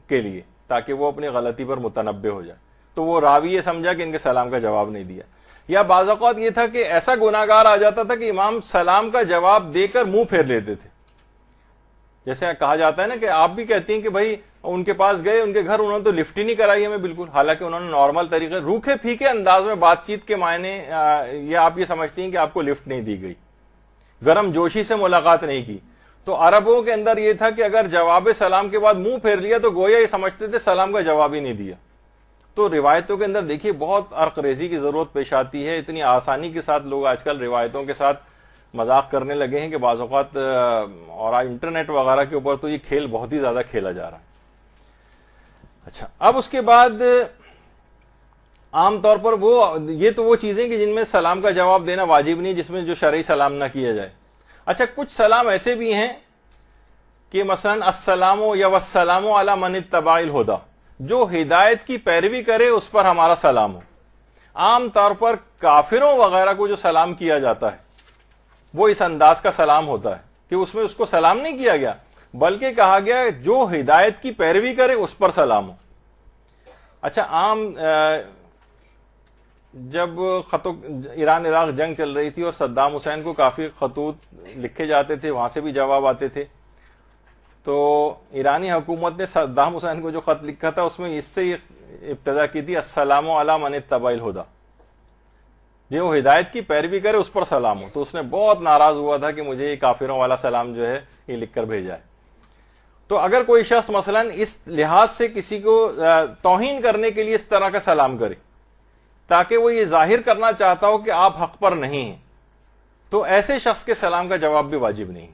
کے لیے, تاکہ وہ اپنی غلطی پر متنبہ ہو جائے. تو وہ راوی یہ سمجھا کہ ان کے سلام کا جواب نہیں دیا. یا بعض اوقات یہ تھا کہ ایسا گناہگار آ جاتا تھا کہ امام سلام کا جواب دے کر منہ پھیر لیتے تھے. جیسے کہا جاتا ہے نا کہ آپ بھی کہتی ہیں کہ بھائی ان کے پاس گئے, ان کے گھر, انہوں نے تو لفٹ ہی نہیں کرائی ہمیں بالکل, حالانکہ انہوں نے نارمل طریقے روکھے پھیکے انداز میں بات چیت کے معنی یہ آپ یہ سمجھتی ہیں کہ آپ کو لفٹ نہیں دی گئی, گرم جوشی سے ملاقات نہیں کی. تو عربوں کے اندر یہ تھا کہ اگر جواب سلام کے بعد منہ پھیر لیا تو گویا یہ سمجھتے تھے سلام کا جواب ہی نہیں دیا. تو روایتوں کے اندر دیکھیے بہت عرق ریزی کی ضرورت پیش آتی ہے. اتنی آسانی کے ساتھ لوگ آج کل روایتوں کے ساتھ مذاق کرنے لگے ہیں کہ بعض اوقات, اور انٹرنیٹ وغیرہ کے اوپر تو یہ کھیل بہت ہی زیادہ کھیلا جا رہا ہے. اچھا, اب اس کے بعد عام طور پر یہ تو وہ چیزیں کہ جن میں سلام کا جواب دینا واجب نہیں, جس میں جو شرعی سلام نہ کیا جائے. اچھا, کچھ سلام ایسے بھی ہیں کہ مثلا السلام یا والسلام علی من اتبع الہدی, جو ہدایت کی پیروی کرے اس پر ہمارا سلام ہو. عام طور پر کافروں وغیرہ کو جو سلام کیا جاتا ہے وہ اس انداز کا سلام ہوتا ہے کہ اس میں اس کو سلام نہیں کیا گیا, بلکہ کہا گیا جو ہدایت کی پیروی کرے اس پر سلام ہو. اچھا, عام جب ایران عراق جنگ چل رہی تھی اور صدام حسین کو کافی خطوط لکھے جاتے تھے, وہاں سے بھی جواب آتے تھے, تو ایرانی حکومت نے صدام حسین کو جو خط لکھا تھا اس میں اس سے ابتدا کی تھی السلام علی من اتبع الہدی, جو ہدایت کی پیروی کرے اس پر سلام ہو. تو اس نے بہت ناراض ہوا تھا کہ مجھے یہ کافروں والا سلام جو ہے یہ لکھ کر بھیجا ہے. تو اگر کوئی شخص مثلا اس لحاظ سے کسی کو توہین کرنے کے لیے اس طرح کا سلام کرے تاکہ وہ یہ ظاہر کرنا چاہتا ہو کہ آپ حق پر نہیں ہیں, تو ایسے شخص کے سلام کا جواب بھی واجب نہیں.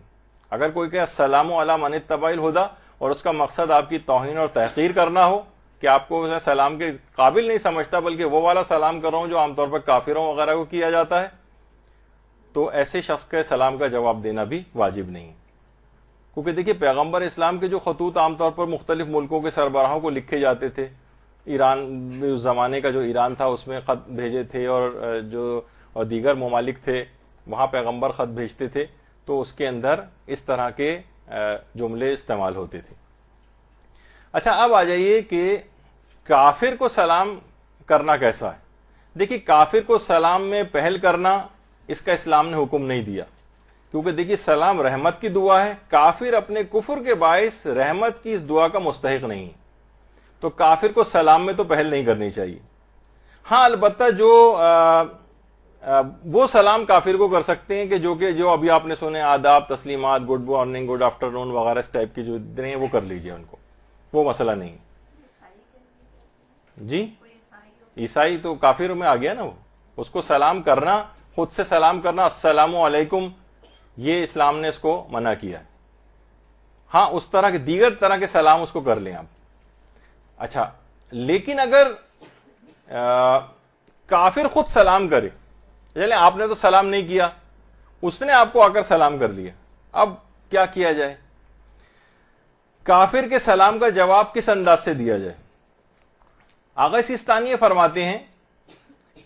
اگر کوئی کہ السلام علی من اتبع الہدی اور اس کا مقصد آپ کی توہین اور تحقیر کرنا ہو کہ آپ کو سلام کے قابل نہیں سمجھتا بلکہ وہ والا سلام کر رہا ہوں جو عام طور پر کافروں وغیرہ کو کیا جاتا ہے, تو ایسے شخص کے سلام کا جواب دینا بھی واجب نہیں. کیونکہ دیکھیے پیغمبر اسلام کے جو خطوط عام طور پر مختلف ملکوں کے سربراہوں کو لکھے جاتے تھے, ایران اس زمانے کا جو ایران تھا اس میں خط بھیجے تھے, اور جو دیگر ممالک تھے وہاں پیغمبر خط بھیجتے تھے, تو اس کے اندر اس طرح کے جملے استعمال ہوتے تھے. اچھا, اب آ جائیے کہ کافر کو سلام کرنا کیسا ہے. دیکھیے کافر کو سلام میں پہل کرنا اس کا اسلام نے حکم نہیں دیا, کیونکہ دیکھیے سلام رحمت کی دعا ہے, کافر اپنے کفر کے باعث رحمت کی اس دعا کا مستحق نہیں, تو کافر کو سلام میں تو پہل نہیں کرنی چاہیے. ہاں البتہ جو وہ سلام کافر کو کر سکتے ہیں کہ جو ابھی آپ نے سنے آداب, تسلیمات, گڈ مارننگ, گڈ آفٹر نون وغیرہ اس ٹائپ کی جو اتنے ہیں وہ کر لیجئے, ان کو وہ مسئلہ نہیں. جی عیسائی تو کافر میں آ گیا نا, وہ اس کو سلام کرنا, خود سے سلام کرنا السلام علیکم, یہ اسلام نے اس کو منع کیا ہے. ہاں اس طرح کے دیگر طرح کے سلام اس کو کر لیں آپ. اچھا, لیکن اگر کافر خود سلام کرے, چلیں آپ نے تو سلام نہیں کیا, اس نے آپ کو آ کر سلام کر لیا, اب کیا کیا جائے؟ کافر کے سلام کا جواب کس انداز سے دیا جائے؟ آغا سیستانی فرماتے ہیں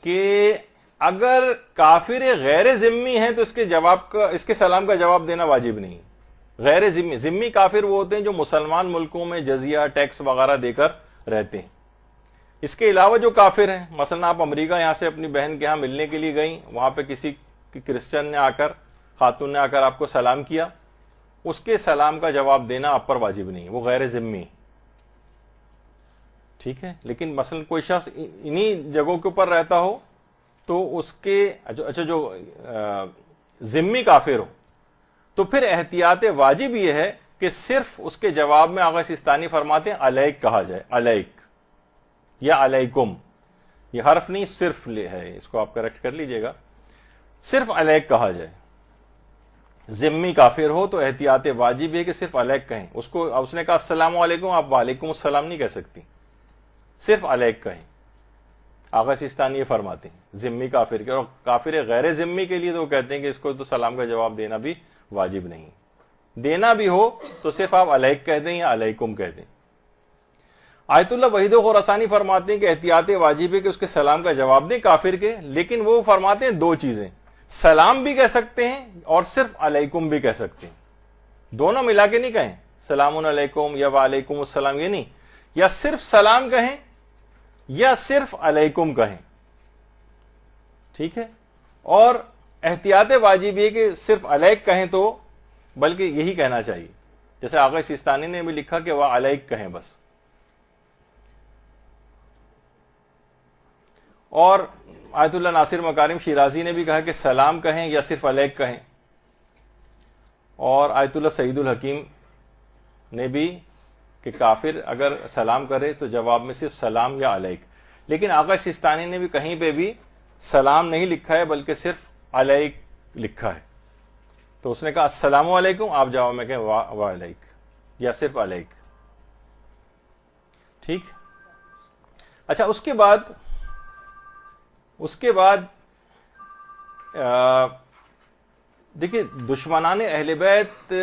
کہ اگر کافر غیر ذمی ہے تو اس کے سلام کا جواب دینا واجب نہیں. غیر ذمی کافر وہ ہوتے ہیں جو مسلمان ملکوں میں جزیہ ٹیکس وغیرہ دے کر رہتے ہیں, اس کے علاوہ جو کافر ہیں، مثلا آپ امریکہ یہاں سے اپنی بہن کے ہاں ملنے کے لیے گئیں، وہاں پہ کسی کرسچن نے آ کر، خاتون نے آ کر آپ کو سلام کیا، اس کے سلام کا جواب دینا آپ پر واجب نہیں، وہ غیر ذمی، ٹھیک ہے. لیکن مثلا کوئی شخص انہی جگہوں کے اوپر رہتا ہو تو اس کے جو ذمی کافر ہو، تو پھر احتیاط واجب یہ ہے کہ صرف اس کے جواب میں آغا سیستانی فرماتے ہیں علیک کہا جائے، علیک یا علیکم، یہ حرف نہیں صرف ہے، اس کو آپ کریکٹ کر لیجئے گا، صرف علیک کہا جائے. ذمی کافر ہو تو احتیاط واجب ہے کہ صرف علیک کہیں. اس نے کہا السلام علیکم، آپ وعلیکم السلام نہیں کہہ سکتی، صرف علیک کہیں. آغا سیستانی یہ فرماتے ہیں ذمی کافر کے، اور کافر غیر ذمی کے لیے تو کہتے ہیں کہ اس کو تو سلام کا جواب دینا بھی واجب نہیں، دینا بھی ہو تو صرف آپ علیک کہہ دیں یا علیکم کہہ دیں. آیت اللہ وحید و خراسانی فرماتے ہیں کہ احتیاط واجب ہے کہ اس کے سلام کا جواب دیں کافر کے، لیکن وہ فرماتے ہیں دو چیزیں، سلام بھی کہہ سکتے ہیں اور صرف علیکم بھی کہہ سکتے ہیں، دونوں ملا کے نہیں کہیں سلام علیکم یا وعلیکم السلام، یہ نہیں، یا صرف سلام کہیں یا صرف علیکم کہیں، ٹھیک ہے. اور احتیاط واجب یہ کہ صرف علیک کہیں تو بلکہ یہی کہنا چاہیے، جیسے آغا سیستانی نے بھی لکھا کہ وہ علیک کہیں بس. اور آیت اللہ ناصر مکارم شیرازی نے بھی کہا کہ سلام کہیں یا صرف علیک کہیں. اور آیت اللہ سعید الحکیم نے بھی کہ کافر اگر سلام کرے تو جواب میں صرف سلام یا علیک. لیکن آغا سیستانی نے بھی کہیں پہ بھی سلام نہیں لکھا ہے بلکہ صرف علیک لکھا ہے. تو اس نے کہا السلام علیکم، آپ جواب میں کہیں وعلیک یا صرف علیک، ٹھیک. اچھا، اس کے بعد دیکھیے دشمنان اہل بیت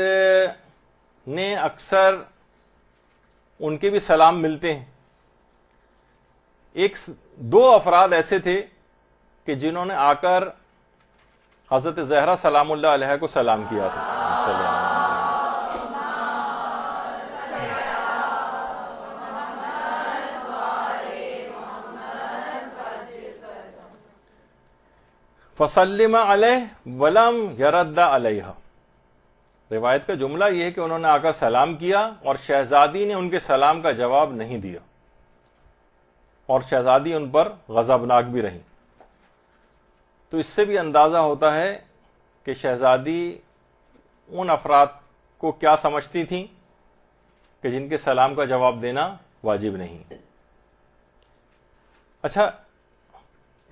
نے اکثر ان کے بھی سلام ملتے ہیں. دو افراد ایسے تھے کہ جنہوں نے آ کر حضرت زہرا سلام اللہ علیہ کو سلام کیا تھا. فسلم علیہ ولم یرد علیہ. روایت کا جملہ یہ ہے کہ انہوں نے آ کر سلام کیا اور شہزادی نے ان کے سلام کا جواب نہیں دیا، اور شہزادی ان پر غضبناک بھی رہی. تو اس سے بھی اندازہ ہوتا ہے کہ شہزادی ان افراد کو کیا سمجھتی تھیں کہ جن کے سلام کا جواب دینا واجب نہیں. اچھا،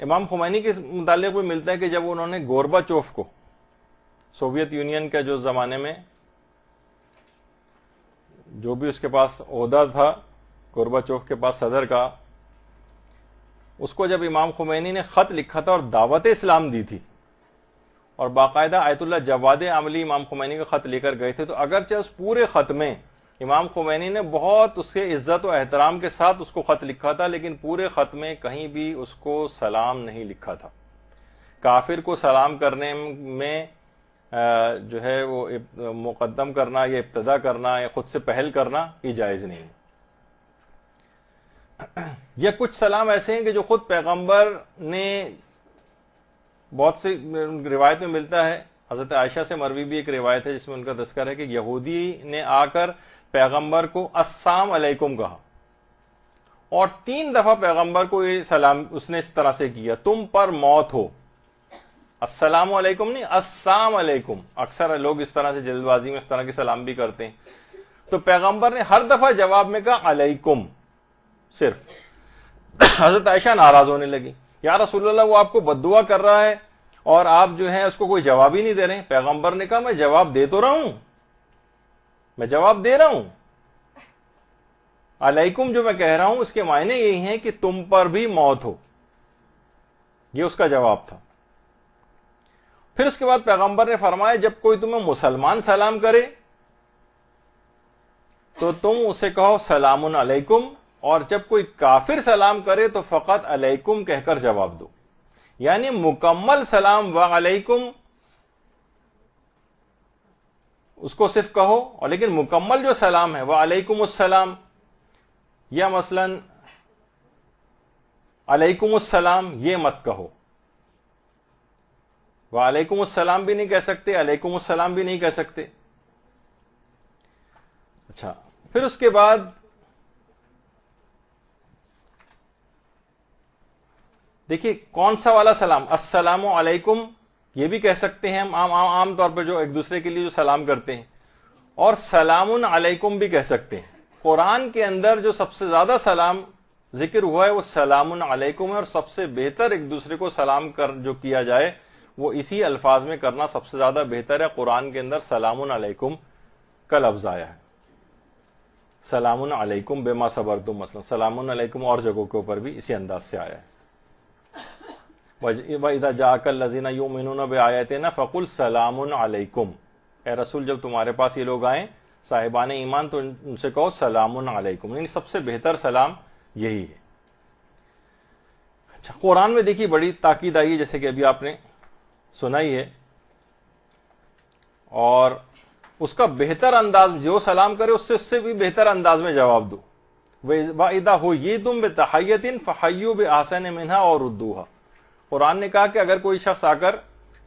امام خمینی کے متعلق بھی ملتا ہے کہ جب انہوں نے گوربا چوف کو، سوویت یونین کا جو زمانے میں جو بھی اس کے پاس عہدہ تھا گوربا چوف کے پاس صدر کا، اس کو جب امام خمینی نے خط لکھا تھا اور دعوت اسلام دی تھی، اور باقاعدہ آیت اللہ جواد عملی امام خمینی کا خط لے کر گئے تھے، تو اگرچہ اس پورے خط میں امام خمینی نے بہت اس کے عزت و احترام کے ساتھ اس کو خط لکھا تھا، لیکن پورے خط میں کہیں بھی اس کو سلام نہیں لکھا تھا. کافر کو سلام کرنے میں جو ہے وہ مقدم کرنا یا ابتدا کرنا یا خود سے پہل کرنا یہ جائز نہیں. یا کچھ سلام ایسے ہیں کہ جو خود پیغمبر نے، بہت سی روایت میں ملتا ہے، حضرت عائشہ سے مروی بھی ایک روایت ہے جس میں ان کا تذکر ہے کہ یہودی نے آ کر پیغمبر کو السلام علیکم کہا، اور 3 دفعہ پیغمبر کو یہ سلام اس نے اس طرح سے کیا، تم پر موت ہو. السلام علیکم نہیں، السلام علیکم. اکثر لوگ اس طرح سے جلد بازی میں اس طرح کے سلام بھی کرتے ہیں. تو پیغمبر نے ہر دفعہ جواب میں کہا علیکم صرف. حضرت عائشہ ناراض ہونے لگی، یا رسول اللہ وہ آپ کو بددعا کر رہا ہے اور آپ جو ہے اس کو کوئی جواب ہی نہیں دے رہے ہیں. پیغمبر نے کہا میں جواب دے تو رہا ہوں، میں جواب دے رہا ہوں، علیکم جو میں کہہ رہا ہوں اس کے معنی یہی ہیں کہ تم پر بھی موت ہو. یہ اس کا جواب تھا. پھر اس کے بعد پیغمبر نے فرمایا جب کوئی تمہیں مسلمان سلام کرے تو تم اسے کہو سلام علیکم، اور جب کوئی کافر سلام کرے تو فقط علیکم کہہ کر جواب دو. یعنی مکمل سلام وعلیکم اس کو صرف کہو، اور لیکن مکمل جو سلام ہے وعلیکم السلام، یا مثلا علیکم السلام یہ مت کہو. وعلیکم السلام بھی نہیں کہہ سکتے, علیکم السلام بھی نہیں کہہ سکتے. اچھا, پھر اس کے بعد دیکھیے کون سا والا سلام, السلام علیکم یہ بھی کہہ سکتے ہیں ہم عام طور پہ جو ایک دوسرے کے لیے جو سلام کرتے ہیں, اور سلام علیکم بھی کہہ سکتے ہیں. قرآن کے اندر جو سب سے زیادہ سلام ذکر ہوا ہے وہ سلام علیکم ہے, اور سب سے بہتر ایک دوسرے کو سلام کر جو کیا جائے وہ اسی الفاظ میں کرنا سب سے زیادہ بہتر ہے. قرآن کے اندر سلام علیکم کا لفظ آیا ہے, سلام علیکم بما صبرتم, مثلا سلام علیکم اور جگہوں کے اوپر بھی اسی انداز سے آیا ہے. وَإِذَا جَاءَكَ الَّذِينَ يُؤْمِنُونَ بِآيَاتِنَا فَقُلْ سَلَامٌ عَلَيْكُمْ, اے رسول جب تمہارے پاس یہ لوگ آئیں صاحبان ایمان تو ان سے کہو سلام علیکم, یعنی سب سے بہتر سلام یہی ہے. اچھا, قرآن میں دیکھیے بڑی تاکید آئی ہے جیسے کہ ابھی آپ نے سنا ہی ہے, اور اس کا بہتر انداز جو سلام کرے اس سے بھی بہتر انداز میں جواب دو. وَإِذَا حُيِّيتُم بِتَحِيَّةٍ فَحَيُّوا بِأَحْسَنَ مِنْهَا أَوْ رُدُّوهَا. قرآن نے کہا کہ اگر کوئی شخص آ کر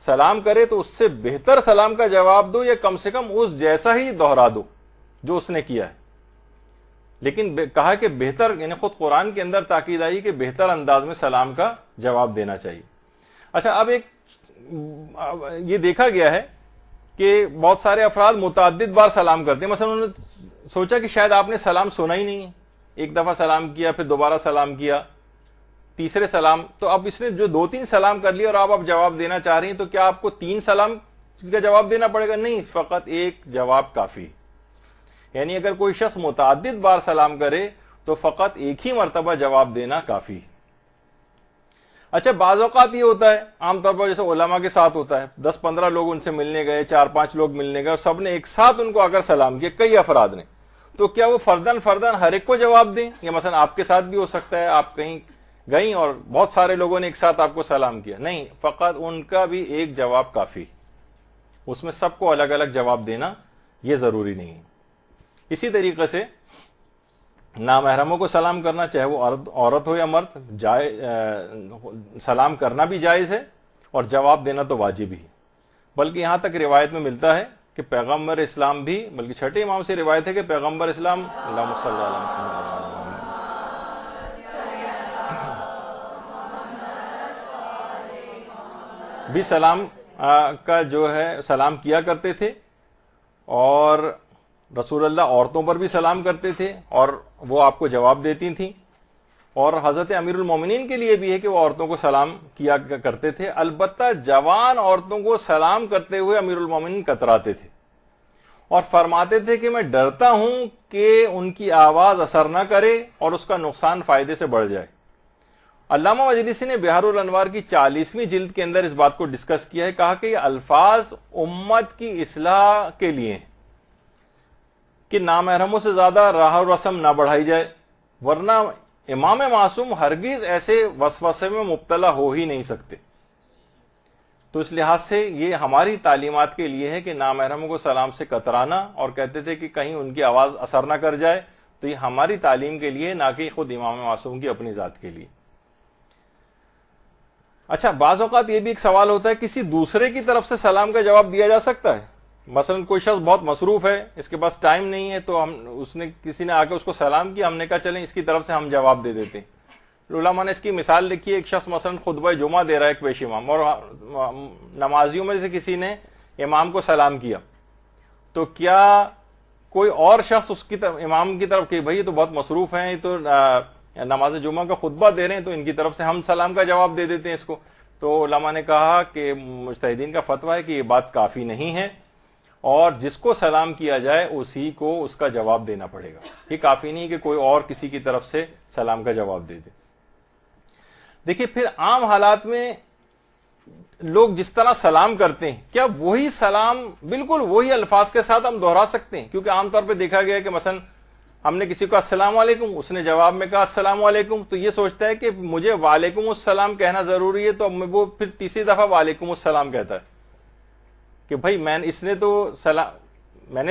سلام کرے تو اس سے بہتر سلام کا جواب دو, یا کم سے کم اس جیسا ہی دوہرا دو جو اس نے کیا ہے. لیکن کہا کہ بہتر, یعنی خود قرآن کے اندر تاکید آئی کہ بہتر انداز میں سلام کا جواب دینا چاہیے. اچھا, اب ایک یہ دیکھا گیا ہے کہ بہت سارے افراد متعدد بار سلام کرتے ہیں. مثلا انہوں نے سوچا کہ شاید آپ نے سلام سنا ہی نہیں ہے, ایک دفعہ سلام کیا, پھر دوبارہ سلام کیا, تیسرے سلام, تو اب اس نے جو 2-3 سلام کر لیا اور آپ جواب دینا چاہ رہی ہیں, تو کیا آپ کو 3 سلام کا جواب دینا پڑے گا؟ نہیں, فقط ایک جواب کافی. یعنی اگر کوئی شخص متعدد بار سلام کرے تو فقط ایک ہی مرتبہ جواب دینا کافی. اچھا, بعض اوقات یہ ہوتا ہے عام طور پر جیسے علماء کے ساتھ ہوتا ہے, 10-15 لوگ ان سے ملنے گئے, 4-5 لوگ ملنے گئے, اور سب نے ایک ساتھ ان کو آ کر سلام کیا, کئی افراد نے, تو کیا وہ فرداً ہر ایک کو جواب دیں؟ یا مثلا آپ کے ساتھ بھی ہو سکتا ہے, آپ کہیں گئیں اور بہت سارے لوگوں نے ایک ساتھ آپ کو سلام کیا, نہیں, فقط ان کا بھی ایک جواب کافی. اس میں سب کو الگ الگ جواب دینا یہ ضروری نہیں. اسی طریقے سے نامحرموں کو سلام کرنا, چاہے وہ عورت ہو یا مرد, سلام کرنا بھی جائز ہے اور جواب دینا تو واجب ہی. بلکہ یہاں تک روایت میں ملتا ہے کہ پیغمبر اسلام بھی, بلکہ چھٹے امام سے روایت ہے کہ پیغمبر اسلام اللہم صلی اللہ علیہ وسلم بھی سلام کا جو ہے سلام کیا کرتے تھے, اور رسول اللہ عورتوں پر بھی سلام کرتے تھے اور وہ آپ کو جواب دیتی تھیں. اور حضرت امیر المومنین کے لیے بھی ہے کہ وہ عورتوں کو سلام کیا کرتے تھے. البتہ جوان عورتوں کو سلام کرتے ہوئے امیر المومنین کتراتے تھے اور فرماتے تھے کہ میں ڈرتا ہوں کہ ان کی آواز اثر نہ کرے اور اس کا نقصان فائدے سے بڑھ جائے. علامہ مجلسی نے بہار الانوار کی 40ویں جلد کے اندر اس بات کو ڈسکس کیا ہے, کہا کہ یہ الفاظ امت کی اصلاح کے لیے ہیں کہ نامحرموں سے زیادہ راہ و رسم نہ بڑھائی جائے, ورنہ امام معصوم ہرگز ایسے وسوسے میں مبتلا ہو ہی نہیں سکتے. تو اس لحاظ سے یہ ہماری تعلیمات کے لیے ہے کہ نامحرموں کو سلام سے کترانا, اور کہتے تھے کہ کہیں ان کی آواز اثر نہ کر جائے, تو یہ ہماری تعلیم کے لیے, نہ کہ خود امام معصوم کی اپنی ذات کے لیے. اچھا, بعض اوقات یہ بھی ایک سوال ہوتا ہے, کسی دوسرے کی طرف سے سلام کا جواب دیا جا سکتا ہے؟ مثلا کوئی شخص بہت مصروف ہے, اس کے پاس ٹائم نہیں ہے, تو کسی نے آ کے اس کو سلام کیا, ہم نے کہا چلیں اس کی طرف سے ہم جواب دے دیتے ہیں. علماء نے اس کی مثال لکھی ہے, ایک شخص مثلا خطبہ جمعہ دے رہا ہے ایک پیش امام, اور نمازیوں میں سے کسی نے امام کو سلام کیا, تو کیا کوئی اور شخص اس کی طرف, امام کی طرف, کہ بھائی یہ تو بہت مصروف ہیں, یہ تو نماز جمعہ کا خطبہ دے رہے ہیں, تو ان کی طرف سے ہم سلام کا جواب دے دیتے ہیں اس کو؟ تو علماء نے کہا کہ مجتہدین کا فتویٰ ہے کہ یہ بات کافی نہیں ہے, اور جس کو سلام کیا جائے اسی کو اس کا جواب دینا پڑے گا. یہ کافی نہیں کہ کوئی اور کسی کی طرف سے سلام کا جواب دے دے. دیکھیے, پھر عام حالات میں لوگ جس طرح سلام کرتے ہیں, کیا وہی سلام بالکل وہی الفاظ کے ساتھ ہم دہرا سکتے ہیں؟ کیونکہ عام طور پہ دیکھا گیا ہے کہ مثلا ہم نے کسی کو السلام علیکم, اس نے جواب میں کہا السلام علیکم, تو یہ سوچتا ہے کہ مجھے وعلیکم السلام کہنا ضروری ہے, تو وہ پھر تیسری دفعہ وعلیکم السلام کہتا ہے کہ بھائی میں نے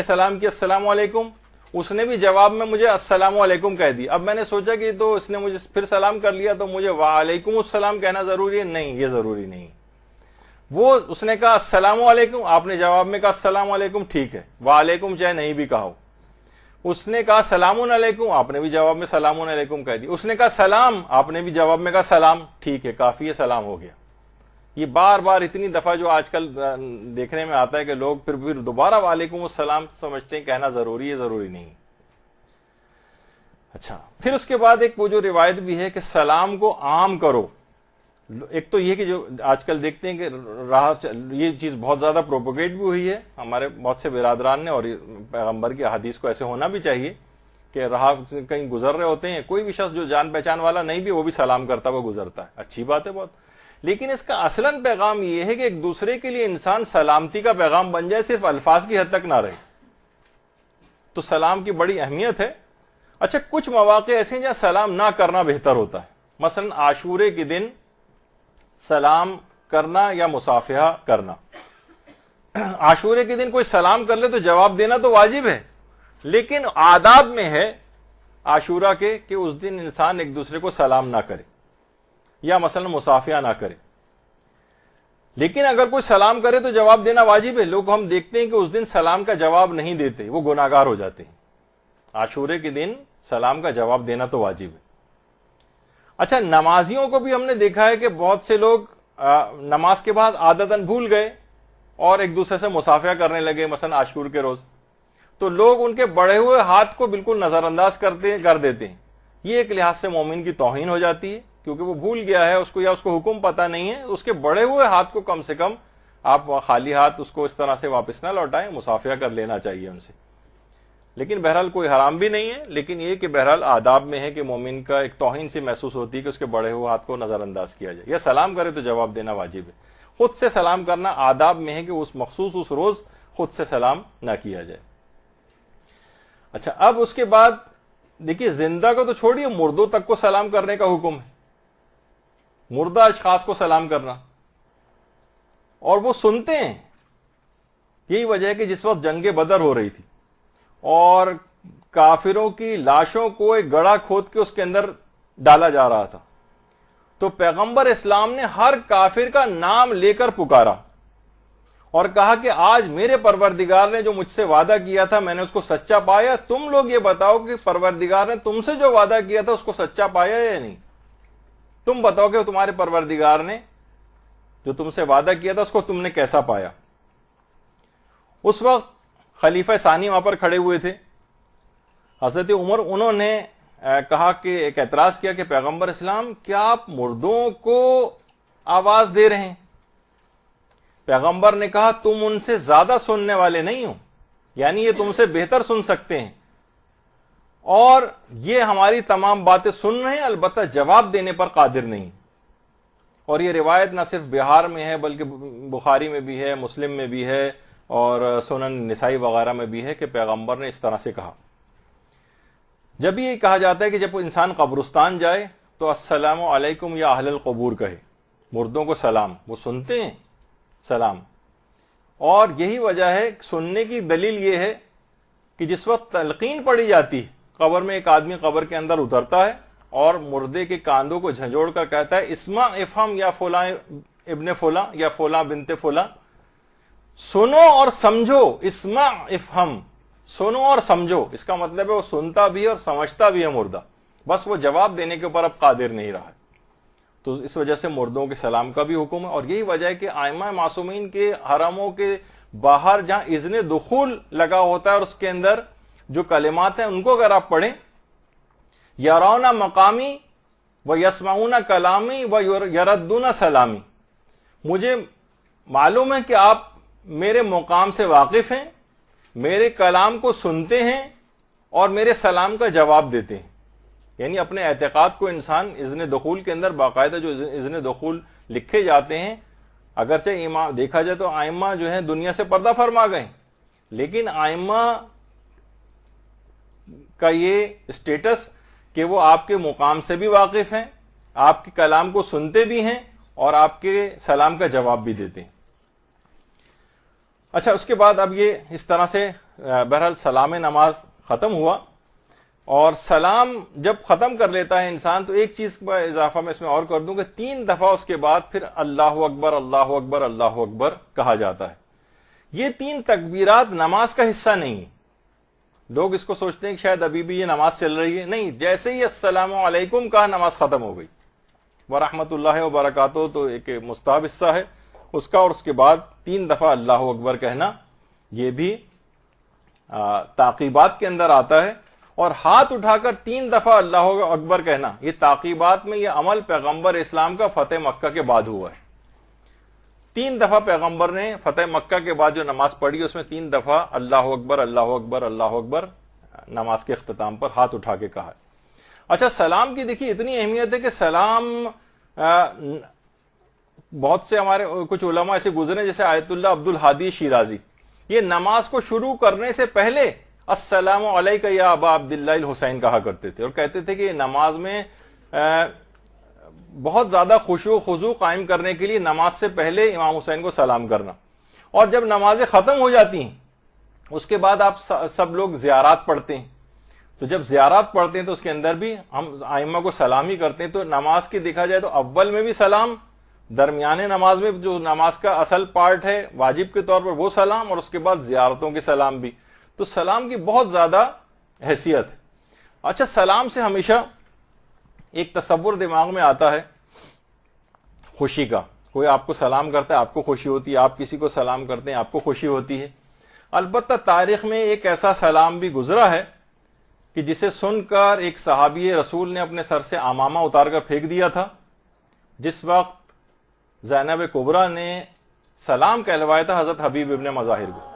سلام کیا السلام علیکم, اس نے بھی جواب میں مجھے السلام علیکم کہہ دی. اب میں نے سوچا کہ تو اس نے مجھے پھر سلام کر لیا تو مجھے وعلیکم السلام کہنا ضروری ہے؟ نہیں، یہ ضروری نہیں. وہ اس نے کہا السلام علیکم، آپ نے جواب میں کہا السلام علیکم، ٹھیک ہے، وعلیکم چاہے نہیں بھی کہا ہو. اس نے کہا سلام علیکم، آپ نے بھی جواب میں سلام علیکم کہہ دی. اس نے کہا سلام، آپ نے بھی جواب میں کہا سلام، ٹھیک ہے، کافی ہے، سلام ہو گیا. یہ بار بار اتنی دفعہ جو آج کل دیکھنے میں آتا ہے کہ لوگ پھر دوبارہ وعلیکم السلام سمجھتے ہیں کہنا ضروری ہے، ضروری نہیں. اچھا، پھر اس کے بعد ایک وہ جو روایت بھی ہے کہ سلام کو عام کرو. ایک تو یہ کہ جو آج کل دیکھتے ہیں کہ یہ چیز بہت زیادہ پروپوگیٹ بھی ہوئی ہے ہمارے بہت سے برادران نے، اور پیغمبر کی احادیث کو ایسے ہونا بھی چاہیے کہ راہ کہیں گزر رہے ہوتے ہیں، کوئی بھی شخص جو جان پہچان والا نہیں بھی وہ بھی سلام کرتا ہوا گزرتا ہے، اچھی بات ہے بہت. لیکن اس کا اصلاً پیغام یہ ہے کہ ایک دوسرے کے لیے انسان سلامتی کا پیغام بن جائے، صرف الفاظ کی حد تک نہ رہے. تو سلام کی بڑی اہمیت ہے. اچھا، کچھ مواقع ایسے ہیں جہاں سلام نہ کرنا بہتر ہوتا ہے. مثلا عاشورے کے دن سلام کرنا یا مصافحہ کرنا. عاشورے کے دن کوئی سلام کر لے تو جواب دینا تو واجب ہے، لیکن آداب میں ہے عاشورہ کے کہ اس دن انسان ایک دوسرے کو سلام نہ کرے یا مثلا مصافحہ نہ کرے. لیکن اگر کوئی سلام کرے تو جواب دینا واجب ہے. لوگ ہم دیکھتے ہیں کہ اس دن سلام کا جواب نہیں دیتے، وہ گناہگار ہو جاتے ہیں. عاشورے کے دن سلام کا جواب دینا تو واجب ہے. اچھا، نمازیوں کو بھی ہم نے دیکھا ہے کہ بہت سے لوگ نماز کے بعد عادتاً بھول گئے اور ایک دوسرے سے مصافحہ کرنے لگے، مثلا عاشور کے روز. تو لوگ ان کے بڑھے ہوئے ہاتھ کو بالکل نظر انداز کر دیتے ہیں. یہ ایک لحاظ سے مومن کی توہین ہو جاتی ہے، کیونکہ وہ بھول گیا ہے، اس کو یا اس کو حکم پتہ نہیں ہے. اس کے بڑھے ہوئے ہاتھ کو کم سے کم آپ خالی ہاتھ اس کو اس طرح سے واپس نہ لوٹائیں، مصافحہ کر لینا چاہیے ان سے. لیکن بہرحال کوئی حرام بھی نہیں ہے، لیکن یہ کہ بہرحال آداب میں ہے کہ مومن کا ایک توہین سے محسوس ہوتی ہے کہ اس کے بڑے ہوئے ہاتھ کو نظر انداز کیا جائے. یا سلام کرے تو جواب دینا واجب ہے. خود سے سلام کرنا آداب میں ہے کہ اس مخصوص اس روز خود سے سلام نہ کیا جائے. اچھا، اب اس کے بعد دیکھیے زندہ کو تو چھوڑیے، مردوں تک کو سلام کرنے کا حکم ہے. مردہ اشخاص کو سلام کرنا، اور وہ سنتے ہیں. یہی وجہ ہے کہ جس وقت جنگ بدر ہو رہی تھی اور کافروں کی لاشوں کو ایک گڑھا کھود کے اس کے اندر ڈالا جا رہا تھا، تو پیغمبر اسلام نے ہر کافر کا نام لے کر پکارا اور کہا کہ آج میرے پروردگار نے جو مجھ سے وعدہ کیا تھا میں نے اس کو سچا پایا. تم لوگ یہ بتاؤ کہ پروردگار نے تم سے جو وعدہ کیا تھا اس کو سچا پایا یا نہیں. تم بتاؤ کہ تمہارے پروردگار نے جو تم سے وعدہ کیا تھا اس کو تم نے کیسا پایا. اس وقت خلیفہ ثانی وہاں پر کھڑے ہوئے تھے، حضرت عمر. انہوں نے کہا کہ ایک اعتراض کیا کہ پیغمبر اسلام کیا آپ مردوں کو آواز دے رہے ہیں؟ پیغمبر نے کہا تم ان سے زیادہ سننے والے نہیں ہو، یعنی یہ تم سے بہتر سن سکتے ہیں اور یہ ہماری تمام باتیں سن رہے ہیں، البتہ جواب دینے پر قادر نہیں. اور یہ روایت نہ صرف بہار میں ہے بلکہ بخاری میں بھی ہے، مسلم میں بھی ہے اور سنن نسائی وغیرہ میں بھی ہے کہ پیغمبر نے اس طرح سے کہا. جب یہ کہا جاتا ہے کہ جب انسان قبرستان جائے تو السلام علیکم یا اہل القبور کہے، مردوں کو سلام، وہ سنتے ہیں سلام. اور یہی وجہ ہے، سننے کی دلیل یہ ہے کہ جس وقت تلقین پڑی جاتی ہے، قبر میں ایک آدمی قبر کے اندر اترتا ہے اور مردے کے کاندھوں کو جھنجھوڑ کر کہتا ہے اسمع افہم یا فلاں ابن فلاں یا فلاں بنت فلاں، سنو اور سمجھو. اسمع افہم، سنو اور سمجھو، اس کا مطلب ہے وہ سنتا بھی ہے اور سمجھتا بھی ہے مردہ، بس وہ جواب دینے کے اوپر اب قادر نہیں رہا. تو اس وجہ سے مردوں کے سلام کا بھی حکم ہے. اور یہی وجہ ہے کہ ائمہ معصومین کے حرموں کے باہر جہاں اذن دخول لگا ہوتا ہے اور اس کے اندر جو کلمات ہیں ان کو اگر آپ پڑھیں، یرون مقامی و یسمعون کلامی و یردون سلامی، مجھے معلوم ہے کہ آپ میرے مقام سے واقف ہیں، میرے کلام کو سنتے ہیں اور میرے سلام کا جواب دیتے ہیں. یعنی اپنے اعتقاد کو انسان اذن دخول کے اندر باقاعدہ جو اذن دخول لکھے جاتے ہیں، اگرچہ دیکھا جائے تو ائمہ جو ہیں دنیا سے پردہ فرما گئے، لیکن ائمہ کا یہ اسٹیٹس کہ وہ آپ کے مقام سے بھی واقف ہیں، آپ کے کلام کو سنتے بھی ہیں اور آپ کے سلام کا جواب بھی دیتے ہیں. اچھا، اس کے بعد اب یہ اس طرح سے بہرحال سلام نماز ختم ہوا، اور سلام جب ختم کر لیتا ہے انسان تو ایک چیز کا اضافہ میں اس میں اور کر دوں کہ 3 دفعہ اس کے بعد پھر اللہ اکبر اللہ اکبر اللہ اکبر کہا جاتا ہے۔ یہ 3 تکبیرات نماز کا حصہ نہیں ہے۔ لوگ اس کو سوچتے ہیں کہ شاید ابھی بھی یہ نماز چل رہی ہے، نہیں، جیسے ہی السلام علیکم کہا نماز ختم ہو گئی۔ ورحمۃ اللہ وبرکاتہ تو ایک مستحب حصہ ہے اس کا، اور اس کے بعد 3 دفعہ اللہ اکبر کہنا یہ بھی تعقیبات کے اندر آتا ہے، اور ہاتھ اٹھا کر 3 دفعہ اللہ اکبر کہنا یہ تعقیبات میں یہ عمل پیغمبر اسلام کا فتح مکہ کے بعد ہوا ہے۔ 3 دفعہ پیغمبر نے فتح مکہ کے بعد جو نماز پڑھی اس میں 3 دفعہ اللہ اکبر اللہ اکبر اللہ اکبر نماز کے اختتام پر ہاتھ اٹھا کے کہا ہے۔ اچھا، سلام کی دیکھیے اتنی اہمیت ہے کہ سلام بہت سے ہمارے کچھ علماء ایسے گزرے جیسے آیت اللہ عبد الحادی شیرازی، یہ نماز کو شروع کرنے سے پہلے السلام علیکہ یا ابا عبداللہ الحسین کہا کرتے تھے، اور کہتے تھے کہ نماز میں بہت زیادہ خشوع و خضوع قائم کرنے کے لیے نماز سے پہلے امام حسین کو سلام کرنا، اور جب نمازیں ختم ہو جاتی ہیں اس کے بعد آپ سب لوگ زیارات پڑھتے ہیں، تو جب زیارات پڑھتے ہیں تو اس کے اندر بھی ہم ائمہ کو سلام ہی کرتے ہیں۔ تو نماز کی دیکھا جائے تو اول میں بھی سلام، درمیانے نماز میں جو نماز کا اصل پارٹ ہے واجب کے طور پر وہ سلام، اور اس کے بعد زیارتوں کے سلام بھی، تو سلام کی بہت زیادہ حیثیت ہے۔ اچھا، سلام سے ہمیشہ ایک تصور دماغ میں آتا ہے خوشی کا، کوئی آپ کو سلام کرتا ہے آپ کو خوشی ہوتی ہے، آپ کسی کو سلام کرتے ہیں آپ کو خوشی ہوتی ہے۔ البتہ تاریخ میں ایک ایسا سلام بھی گزرا ہے کہ جسے سن کر ایک صحابی رسول نے اپنے سر سے عمامہ اتار کر پھینک دیا تھا، جس وقت زینب کبریٰ نے سلام کہلوایا تھا حضرت حبیب ابن مظاہر کو۔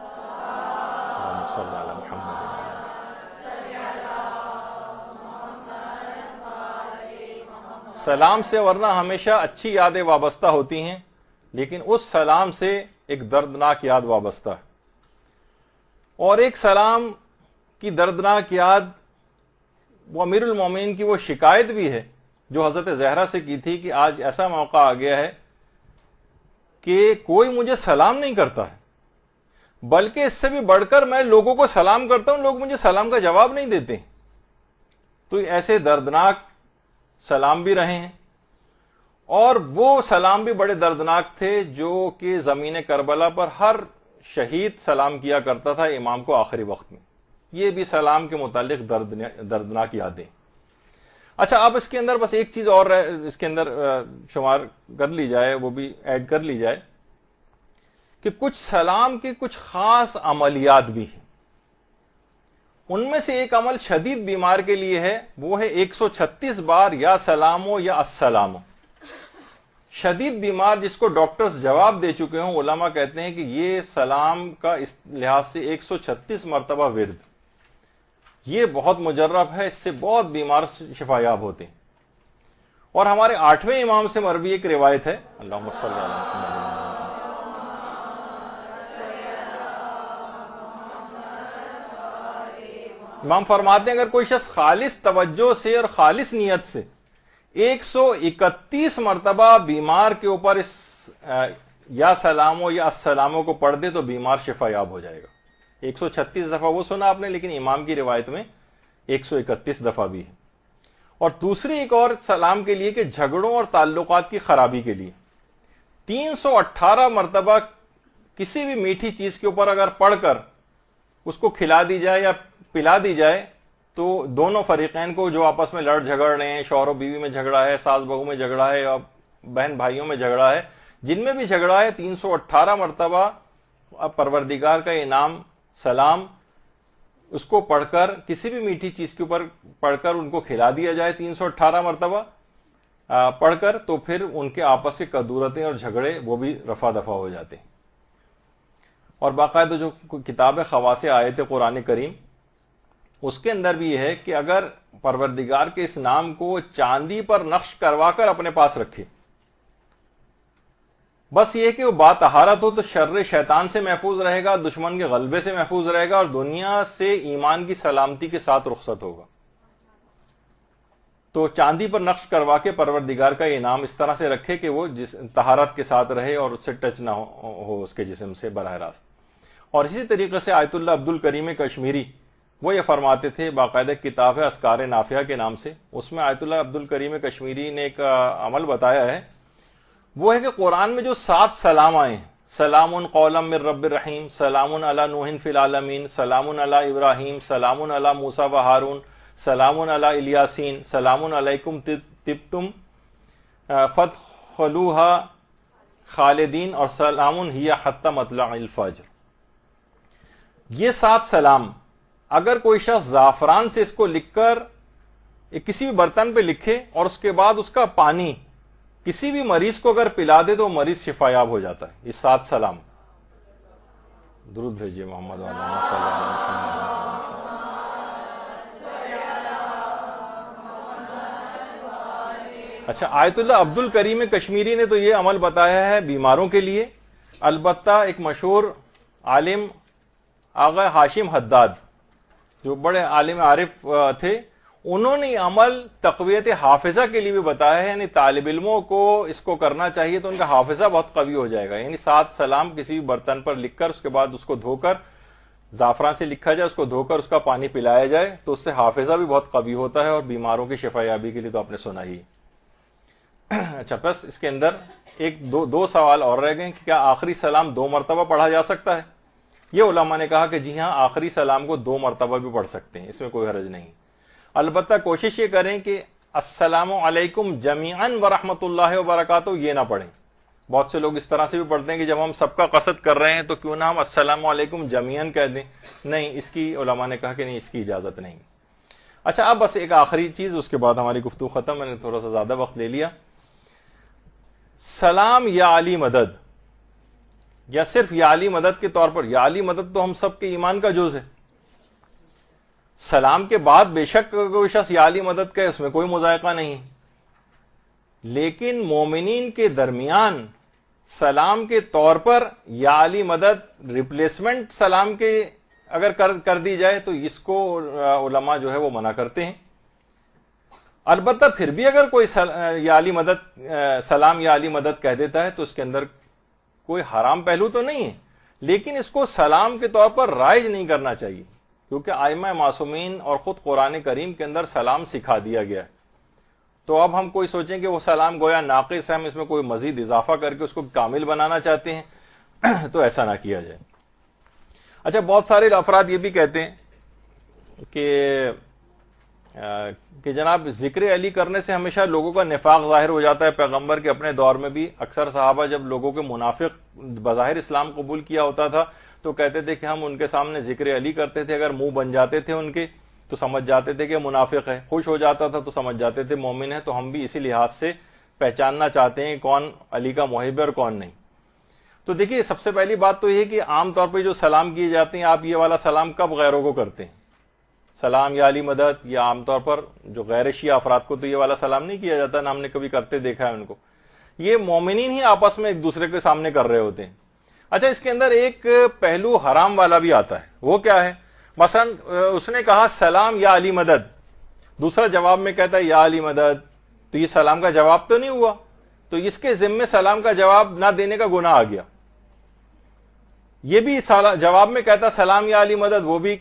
سلام سے ورنہ ہمیشہ اچھی یادیں وابستہ ہوتی ہیں، لیکن اس سلام سے ایک دردناک یاد وابستہ ہے، اور ایک سلام کی دردناک یاد وہ امیر المومنین کی وہ شکایت بھی ہے جو حضرت زہرا سے کی تھی کہ آج ایسا موقع آ گیا ہے کہ کوئی مجھے سلام نہیں کرتا ہے، بلکہ اس سے بھی بڑھ کر میں لوگوں کو سلام کرتا ہوں، لوگ مجھے سلام کا جواب نہیں دیتے۔ تو ایسے دردناک سلام بھی رہے ہیں، اور وہ سلام بھی بڑے دردناک تھے جو کہ زمین کربلا پر ہر شہید سلام کیا کرتا تھا امام کو آخری وقت میں۔ یہ بھی سلام کے متعلق دردناک یادیں۔ اچھا، اب اس کے اندر بس ایک چیز اور اس کے اندر شمار کر لی جائے، وہ بھی ایڈ کر لی جائے کہ کچھ سلام کے کچھ خاص عملیات بھی ہیں۔ ان میں سے ایک عمل شدید بیمار کے لیے ہے، وہ ہے 136 بار یا سلامو یا السلامو۔ شدید بیمار جس کو ڈاکٹرز جواب دے چکے ہوں، علماء کہتے ہیں کہ یہ سلام کا اس لحاظ سے 136 مرتبہ ورد، یہ بہت مجرب ہے، اس سے بہت بیمار شفا یاب ہوتے ہیں۔ اور ہمارے 8ویں امام سے مروی ایک روایت ہے، اللہم صلی اللہ علیہ وسلم، امام فرماتے ہیں اگر کوئی شخص خالص توجہ سے اور خالص نیت سے 131 مرتبہ بیمار کے اوپر اس یا سلامو یا السلامو کو پڑھ دے تو بیمار شفا یاب ہو جائے گا۔ 136 دفعہ وہ سنا آپ نے، لیکن امام کی روایت میں 131 دفعہ بھی ہے۔ اور دوسری ایک اور سلام کے لیے کہ جھگڑوں اور تعلقات کی خرابی کے لیے 318 مرتبہ کسی بھی میٹھی چیز کے اوپر اگر پڑھ کر اس کو کھلا دی جائے یا پلا دی جائے تو دونوں فریقین کو جو آپس میں لڑ جھگڑ رہے ہیں، شوہر و بیوی میں جھگڑا ہے، ساس بہو میں جھگڑا ہے، اور بہن بھائیوں میں جھگڑا ہے، جن میں بھی جھگڑا ہے، 318 مرتبہ پروردگار کا انعام سلام اس کو پڑھ کر کسی بھی میٹھی چیز کے اوپر پڑھ کر ان کو کھلا دیا جائے 318 مرتبہ پڑھ کر، تو پھر ان کے آپس کے کدورتیں اور جھگڑے وہ بھی رفع دفع ہو جاتے ہیں۔ اور باقاعدہ جو کتاب خواص آیت قرآن کریم اس کے اندر بھی یہ ہے کہ اگر پروردگار کے اس نام کو چاندی پر نقش کروا کر اپنے پاس رکھے، بس یہ کہ وہ باطہارت ہو تو شر شیطان سے محفوظ رہے گا، دشمن کے غلبے سے محفوظ رہے گا، اور دنیا سے ایمان کی سلامتی کے ساتھ رخصت ہوگا۔ تو چاندی پر نقش کروا کے پروردگار کا یہ نام اس طرح سے رکھے کہ وہ طہارت کے ساتھ رہے اور اس سے ٹچ نہ ہو اس کے جسم سے براہ راست۔ اور اسی طریقے سے آیت اللہ عبد الکریم کشمیری وہ یہ فرماتے تھے، باقاعدہ کتاب ہے اذکار نافعہ کے نام سے، اس میں آیت اللہ عبد الکریم کشمیری نے ایک عمل بتایا ہے، وہ ہے کہ قرآن میں جو 7 سلام آئے ہیں، سلام قولا من رب الرحیم، سلام علی نوح فی العالمین، سلام علی ابراہیم، سلام علی موسیٰ و ہارون، سلام علی الیاسین، سلام علیکم طبتم فادخلوها خالدین، اور سلام ہی حتی مطلع الفجر۔ یہ 7 سلام اگر کوئی شخص زعفران سے اس کو لکھ کر کسی بھی برتن پہ لکھے اور اس کے بعد اس کا پانی کسی بھی مریض کو اگر پلا دے تو مریض شفا یاب ہو جاتا ہے۔ یہ 7 سلام، درود بھیجیے محمد صلی اللہ علیہ وسلم۔ اچھا، آیت اللہ عبد الکریم کشمیری نے تو یہ عمل بتایا ہے بیماروں کے لیے، البتہ ایک مشہور عالم آغا ہاشم حداد جو بڑے عالم عارف تھے، انہوں نے عمل تقویت حافظہ کے لیے بھی بتایا ہے، یعنی طالب علموں کو اس کو کرنا چاہیے تو ان کا حافظہ بہت قوی ہو جائے گا۔ یعنی 7 سلام کسی بھی برتن پر لکھ کر اس کے بعد اس کو دھو کر، زعفران سے لکھا جائے، اس کو دھو کر اس کا پانی پلایا جائے تو اس سے حافظہ بھی بہت قوی ہوتا ہے، اور بیماروں کی شفا یابی کے لیے تو آپ نے سنا ہی۔ اچھا، بس اس کے اندر دو سوال اور رہ گئے کہ کیا آخری سلام 2 مرتبہ پڑھا جا سکتا ہے؟ یہ علماء نے کہا کہ جی ہاں، آخری سلام کو 2 مرتبہ بھی پڑھ سکتے ہیں، اس میں کوئی حرج نہیں، البتہ کوشش یہ کریں کہ السلام علیکم جمیعاً ورحمۃ اللہ وبرکاتہ یہ نہ پڑھیں۔ بہت سے لوگ اس طرح سے بھی پڑھتے ہیں کہ جب ہم سب کا قصد کر رہے ہیں تو کیوں نہ ہم السلام علیکم جمیعاً کہہ دیں، نہیں، اس کی علماء نے کہا کہ نہیں، اس کی اجازت نہیں۔ اچھا، اب بس ایک آخری چیز، اس کے بعد ہماری گفتگو ختم، میں نے تھوڑا سا زیادہ وقت لے لیا۔ سلام یا علی مدد، یا صرف یا علی مدد کے طور پر، یا علی مدد تو ہم سب کے ایمان کا جز ہے، سلام کے بعد بے شک کوئی شخص یا علی مدد کہے اس میں کوئی مذائقہ نہیں، لیکن مومنین کے درمیان سلام کے طور پر یا علی مدد ریپلیسمنٹ سلام کے اگر کر دی جائے تو اس کو علماء جو ہے وہ منع کرتے ہیں۔ البتہ پھر بھی اگر کوئی یا علی مدد سلام یا علی مدد کہہ دیتا ہے تو اس کے اندر کوئی حرام پہلو تو نہیں ہے، لیکن اس کو سلام کے طور پر رائج نہیں کرنا چاہیے، کیونکہ ائمہ معصومین اور خود قرآن کریم کے اندر سلام سکھا دیا گیا ہے۔ تو اب ہم کوئی سوچیں کہ وہ سلام گویا ناقص ہے، ہم اس میں کوئی مزید اضافہ کر کے اس کو کامل بنانا چاہتے ہیں تو ایسا نہ کیا جائے۔ اچھا، بہت سارے افراد یہ بھی کہتے ہیں کہ جناب ذکر علی کرنے سے ہمیشہ لوگوں کا نفاق ظاہر ہو جاتا ہے۔ پیغمبر کے اپنے دور میں بھی اکثر صحابہ جب لوگوں کے منافق بظاہر اسلام قبول کیا ہوتا تھا تو کہتے تھے کہ ہم ان کے سامنے ذکر علی کرتے تھے، اگر منہ بن جاتے تھے ان کے تو سمجھ جاتے تھے کہ منافق ہے، خوش ہو جاتا تھا تو سمجھ جاتے تھے مومن ہے۔ تو ہم بھی اسی لحاظ سے پہچاننا چاہتے ہیں کون علی کا محب ہے اور کون نہیں۔ تو دیکھیے، سب سے پہلی بات تو یہ کہ عام طور پہ جو سلام کیے جاتے ہیں، آپ یہ والا سلام کب غیروں کو کرتے ہیں؟ سلام یا علی مدد، یا عام طور پر جو غیر شیعہ افراد کو تو یہ والا سلام نہیں کیا جاتا، نہ ہم نے کبھی کرتے دیکھا ہے ان کو، یہ مومنین ہی آپس میں ایک دوسرے کے سامنے کر رہے ہوتے ہیں۔ اچھا، اس کے اندر ایک پہلو حرام والا بھی آتا ہے، وہ کیا ہے؟ مثلا اس نے کہا سلام یا علی مدد، دوسرا جواب میں کہتا ہے یا علی مدد، تو یہ سلام کا جواب تو نہیں ہوا، تو اس کے ذمے سلام کا جواب نہ دینے کا گناہ آ گیا۔ یہ بھی جواب میں کہتا سلام یا علی مدد، وہ بھی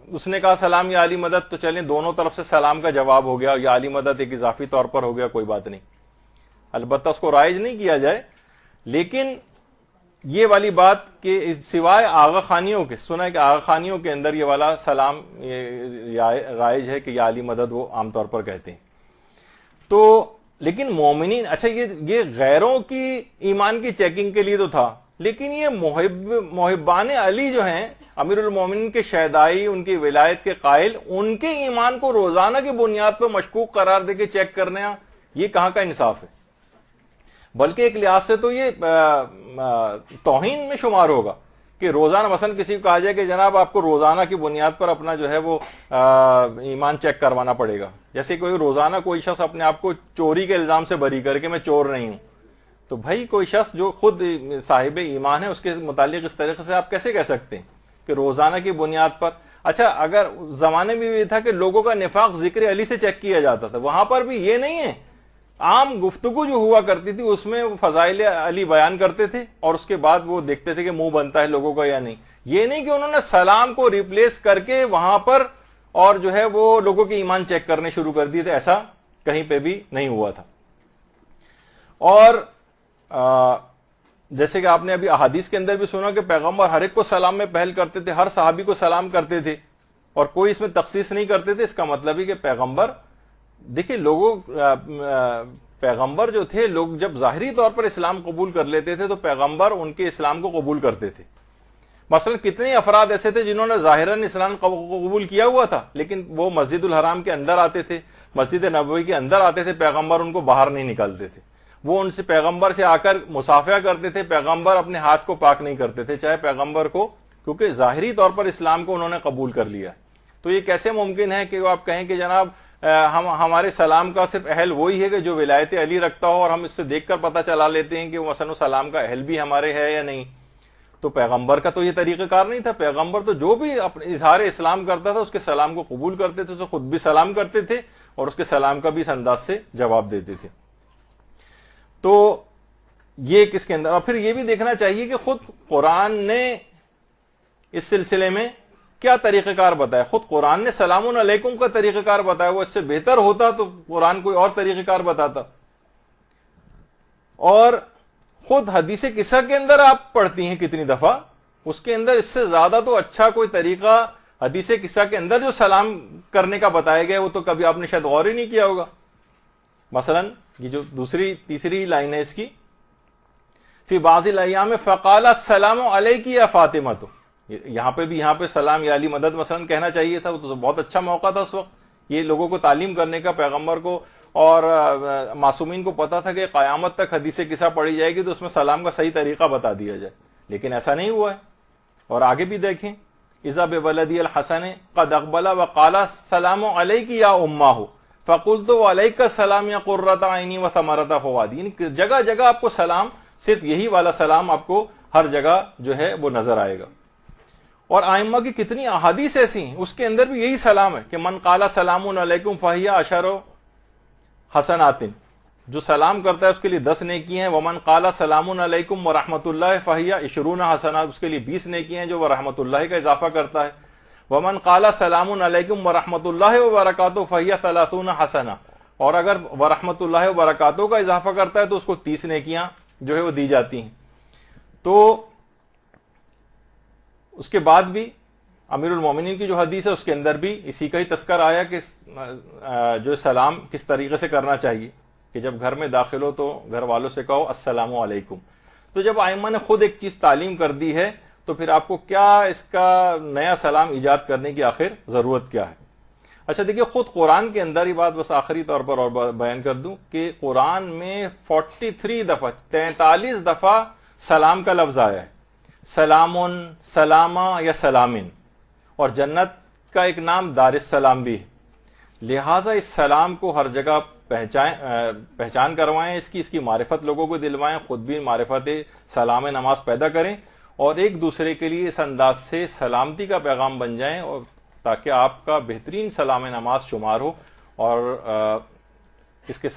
اس نے کہا سلام یا علی مدد، تو چلیں دونوں طرف سے سلام کا جواب ہو گیا، یا علی مدد ایک اضافی طور پر ہو گیا، کوئی بات نہیں، البتہ اس کو رائج نہیں کیا جائے۔ لیکن یہ والی بات کہ سوائے آغا خانیوں کے، سنا ہے کہ آغا خانیوں کے اندر یہ والا سلام رائج ہے کہ یا علی مدد وہ عام طور پر کہتے ہیں۔ تو لیکن مومنین، اچھا یہ غیروں کی ایمان کی چیکنگ کے لیے تو تھا، لیکن یہ محبان علی جو ہیں، امیر المومنین کے شہدائی، ان کی ولایت کے قائل، ان کے ایمان کو روزانہ کی بنیاد پر مشکوک قرار دے کے چیک کرنے، یہ کہاں کا انصاف ہے؟ بلکہ ایک لحاظ سے تو یہ توہین میں شمار ہوگا کہ روزانہ مثلا کسی کو کہا جائے کہ جناب آپ کو روزانہ کی بنیاد پر اپنا جو ہے وہ ایمان چیک کروانا پڑے گا، جیسے کوئی روزانہ کوئی شخص اپنے آپ کو چوری کے الزام سے بری کر کے میں چور نہیں ہوں، تو بھائی کوئی شخص جو خود صاحب ایمان ہے اس کے متعلق اس طریقے سے آپ کیسے کہہ سکتے ہیں کہ روزانہ کی بنیاد پر؟ اچھا، اگر زمانے میں بھی یہ تھا کہ لوگوں کا نفاق ذکر علی سے چیک کیا جاتا تھا، وہاں پر بھی یہ نہیں ہے، عام گفتگو جو ہوا کرتی تھی اس میں فضائل علی بیان کرتے تھے اور اس کے بعد وہ دیکھتے تھے کہ منہ بنتا ہے لوگوں کا یا نہیں۔ یہ نہیں کہ انہوں نے سلام کو ریپلیس کر کے وہاں پر اور جو ہے وہ لوگوں کے ایمان چیک کرنے شروع کر دیے تھے. ایسا کہیں پہ بھی نہیں ہوا تھا. اور جیسے کہ آپ نے ابھی احادیث کے اندر بھی سنا کہ پیغمبر ہر ایک کو سلام میں پہل کرتے تھے, ہر صحابی کو سلام کرتے تھے اور کوئی اس میں تخصیص نہیں کرتے تھے. اس کا مطلب ہی کہ پیغمبر, دیکھیں لوگوں, پیغمبر جو تھے, لوگ جب ظاہری طور پر اسلام قبول کر لیتے تھے تو پیغمبر ان کے اسلام کو قبول کرتے تھے. مثلا کتنے افراد ایسے تھے جنہوں نے ظاہراً اسلام قبول کیا ہوا تھا, لیکن وہ مسجد الحرام کے اندر آتے تھے, مسجد نبوی کے اندر آتے تھے, پیغمبر ان کو باہر نہیں نکالتے تھے. وہ ان سے, پیغمبر سے آ کر مصافحہ کرتے تھے, پیغمبر اپنے ہاتھ کو پاک نہیں کرتے تھے چاہے پیغمبر کو, کیونکہ ظاہری طور پر اسلام کو انہوں نے قبول کر لیا. تو یہ کیسے ممکن ہے کہ آپ کہیں کہ جناب ہمارے سلام کا صرف اہل وہی ہے کہ جو ولایت علی رکھتا ہو, اور ہم اس سے دیکھ کر پتہ چلا لیتے ہیں کہ وہ مثلا سلام کا اہل بھی ہمارے ہے یا نہیں. تو پیغمبر کا تو یہ طریقہ کار نہیں تھا. پیغمبر تو جو بھی اپنے اظہار اسلام کرتا تھا اس کے سلام کو قبول کرتے تھے, اسے خود بھی سلام کرتے تھے اور اس کے سلام کا بھی اس انداز سے جواب دیتے تھے. تو یہ کس کے اندر, اور پھر یہ بھی دیکھنا چاہیے کہ خود قرآن نے اس سلسلے میں کیا طریقہ کار بتایا. خود قرآن نے سلام علیکم کا طریقہ کار بتایا. وہ اس سے بہتر ہوتا تو قرآن کوئی اور طریقہ کار بتاتا. اور خود حدیث قصہ کے اندر آپ پڑھتی ہیں کتنی دفعہ, اس کے اندر اس سے زیادہ تو اچھا کوئی طریقہ حدیث قصہ کے اندر جو سلام کرنے کا بتایا گیا وہ تو کبھی آپ نے شاید غور ہی نہیں کیا ہوگا. مثلا یہ جو تیسری لائن ہے اس کی, فی بعض الایام فقال السلام علیک یا فاطمہ, تو یہاں پہ سلام یا علی مدد مثلا کہنا چاہیے تھا. وہ تو بہت اچھا موقع تھا اس وقت یہ لوگوں کو تعلیم کرنے کا, پیغمبر کو اور معصومین کو پتا تھا کہ قیامت تک حدیث قصہ پڑھی جائے گی تو اس میں سلام کا صحیح طریقہ بتا دیا جائے, لیکن ایسا نہیں ہوا ہے. اور آگے بھی دیکھیں, اذا بولدی الحسن قد اقبل وقال السلام علیک یا امہ فقلت وعلیک السلام یا قرۃ عینی وثمرۃ فؤادی. یعنی جگہ جگہ آپ کو سلام, صرف یہی والا سلام آپ کو ہر جگہ جو ہے وہ نظر آئے گا. اور ائمہ کی کتنی احادیث ایسی ہیں اس کے اندر بھی یہی سلام ہے کہ من قال سلام علیکم فہی عشر حسنات, جو سلام کرتا ہے اس کے لیے 10 نیکی ہیں. ومن قال سلام علیکم ورحمۃ اللہ فہی 20 حسنات, اس کے لیے 20 نیکی ہیں جو وہ رحمۃ اللہ کا اضافہ کرتا ہے. ومن قال سلام علیکم ورحمۃ اللہ وبرکاتہ فہی 30 حسنہ, اور اگر ورحمۃ اللہ وبرکاتہ کا اضافہ کرتا ہے تو اس کو 30 نیکیاں جو ہے وہ دی جاتی ہیں. تو اس کے بعد بھی امیر المومنین کی جو حدیث ہے اس کے اندر بھی اسی کا ہی تذکر آیا کہ جو سلام کس طریقے سے کرنا چاہیے, کہ جب گھر میں داخل ہو تو گھر والوں سے کہو السلام علیکم. تو جب ائمہ نے خود ایک چیز تعلیم کر دی ہے تو پھر آپ کو کیا اس کا نیا سلام ایجاد کرنے کی آخر ضرورت کیا ہے. اچھا دیکھیے, خود قرآن کے اندر, یہ بات بس آخری طور پر اور بیان کر دوں کہ قرآن میں 43 دفعہ سلام کا لفظ آیا ہے. سلامن, سلامہ یا سلامن, اور جنت کا ایک نام دار السلام بھی ہے. لہٰذا اس سلام کو ہر جگہ پہچان کروائیں, اس کی معرفت لوگوں کو دلوائیں, خود بھی معرفت سلام نماز پیدا کریں اور ایک دوسرے کے لیے اس انداز سے سلامتی کا پیغام بن جائیں, اور تاکہ آپ کا بہترین سلام نماز شمار ہو. اور اس کے ساتھ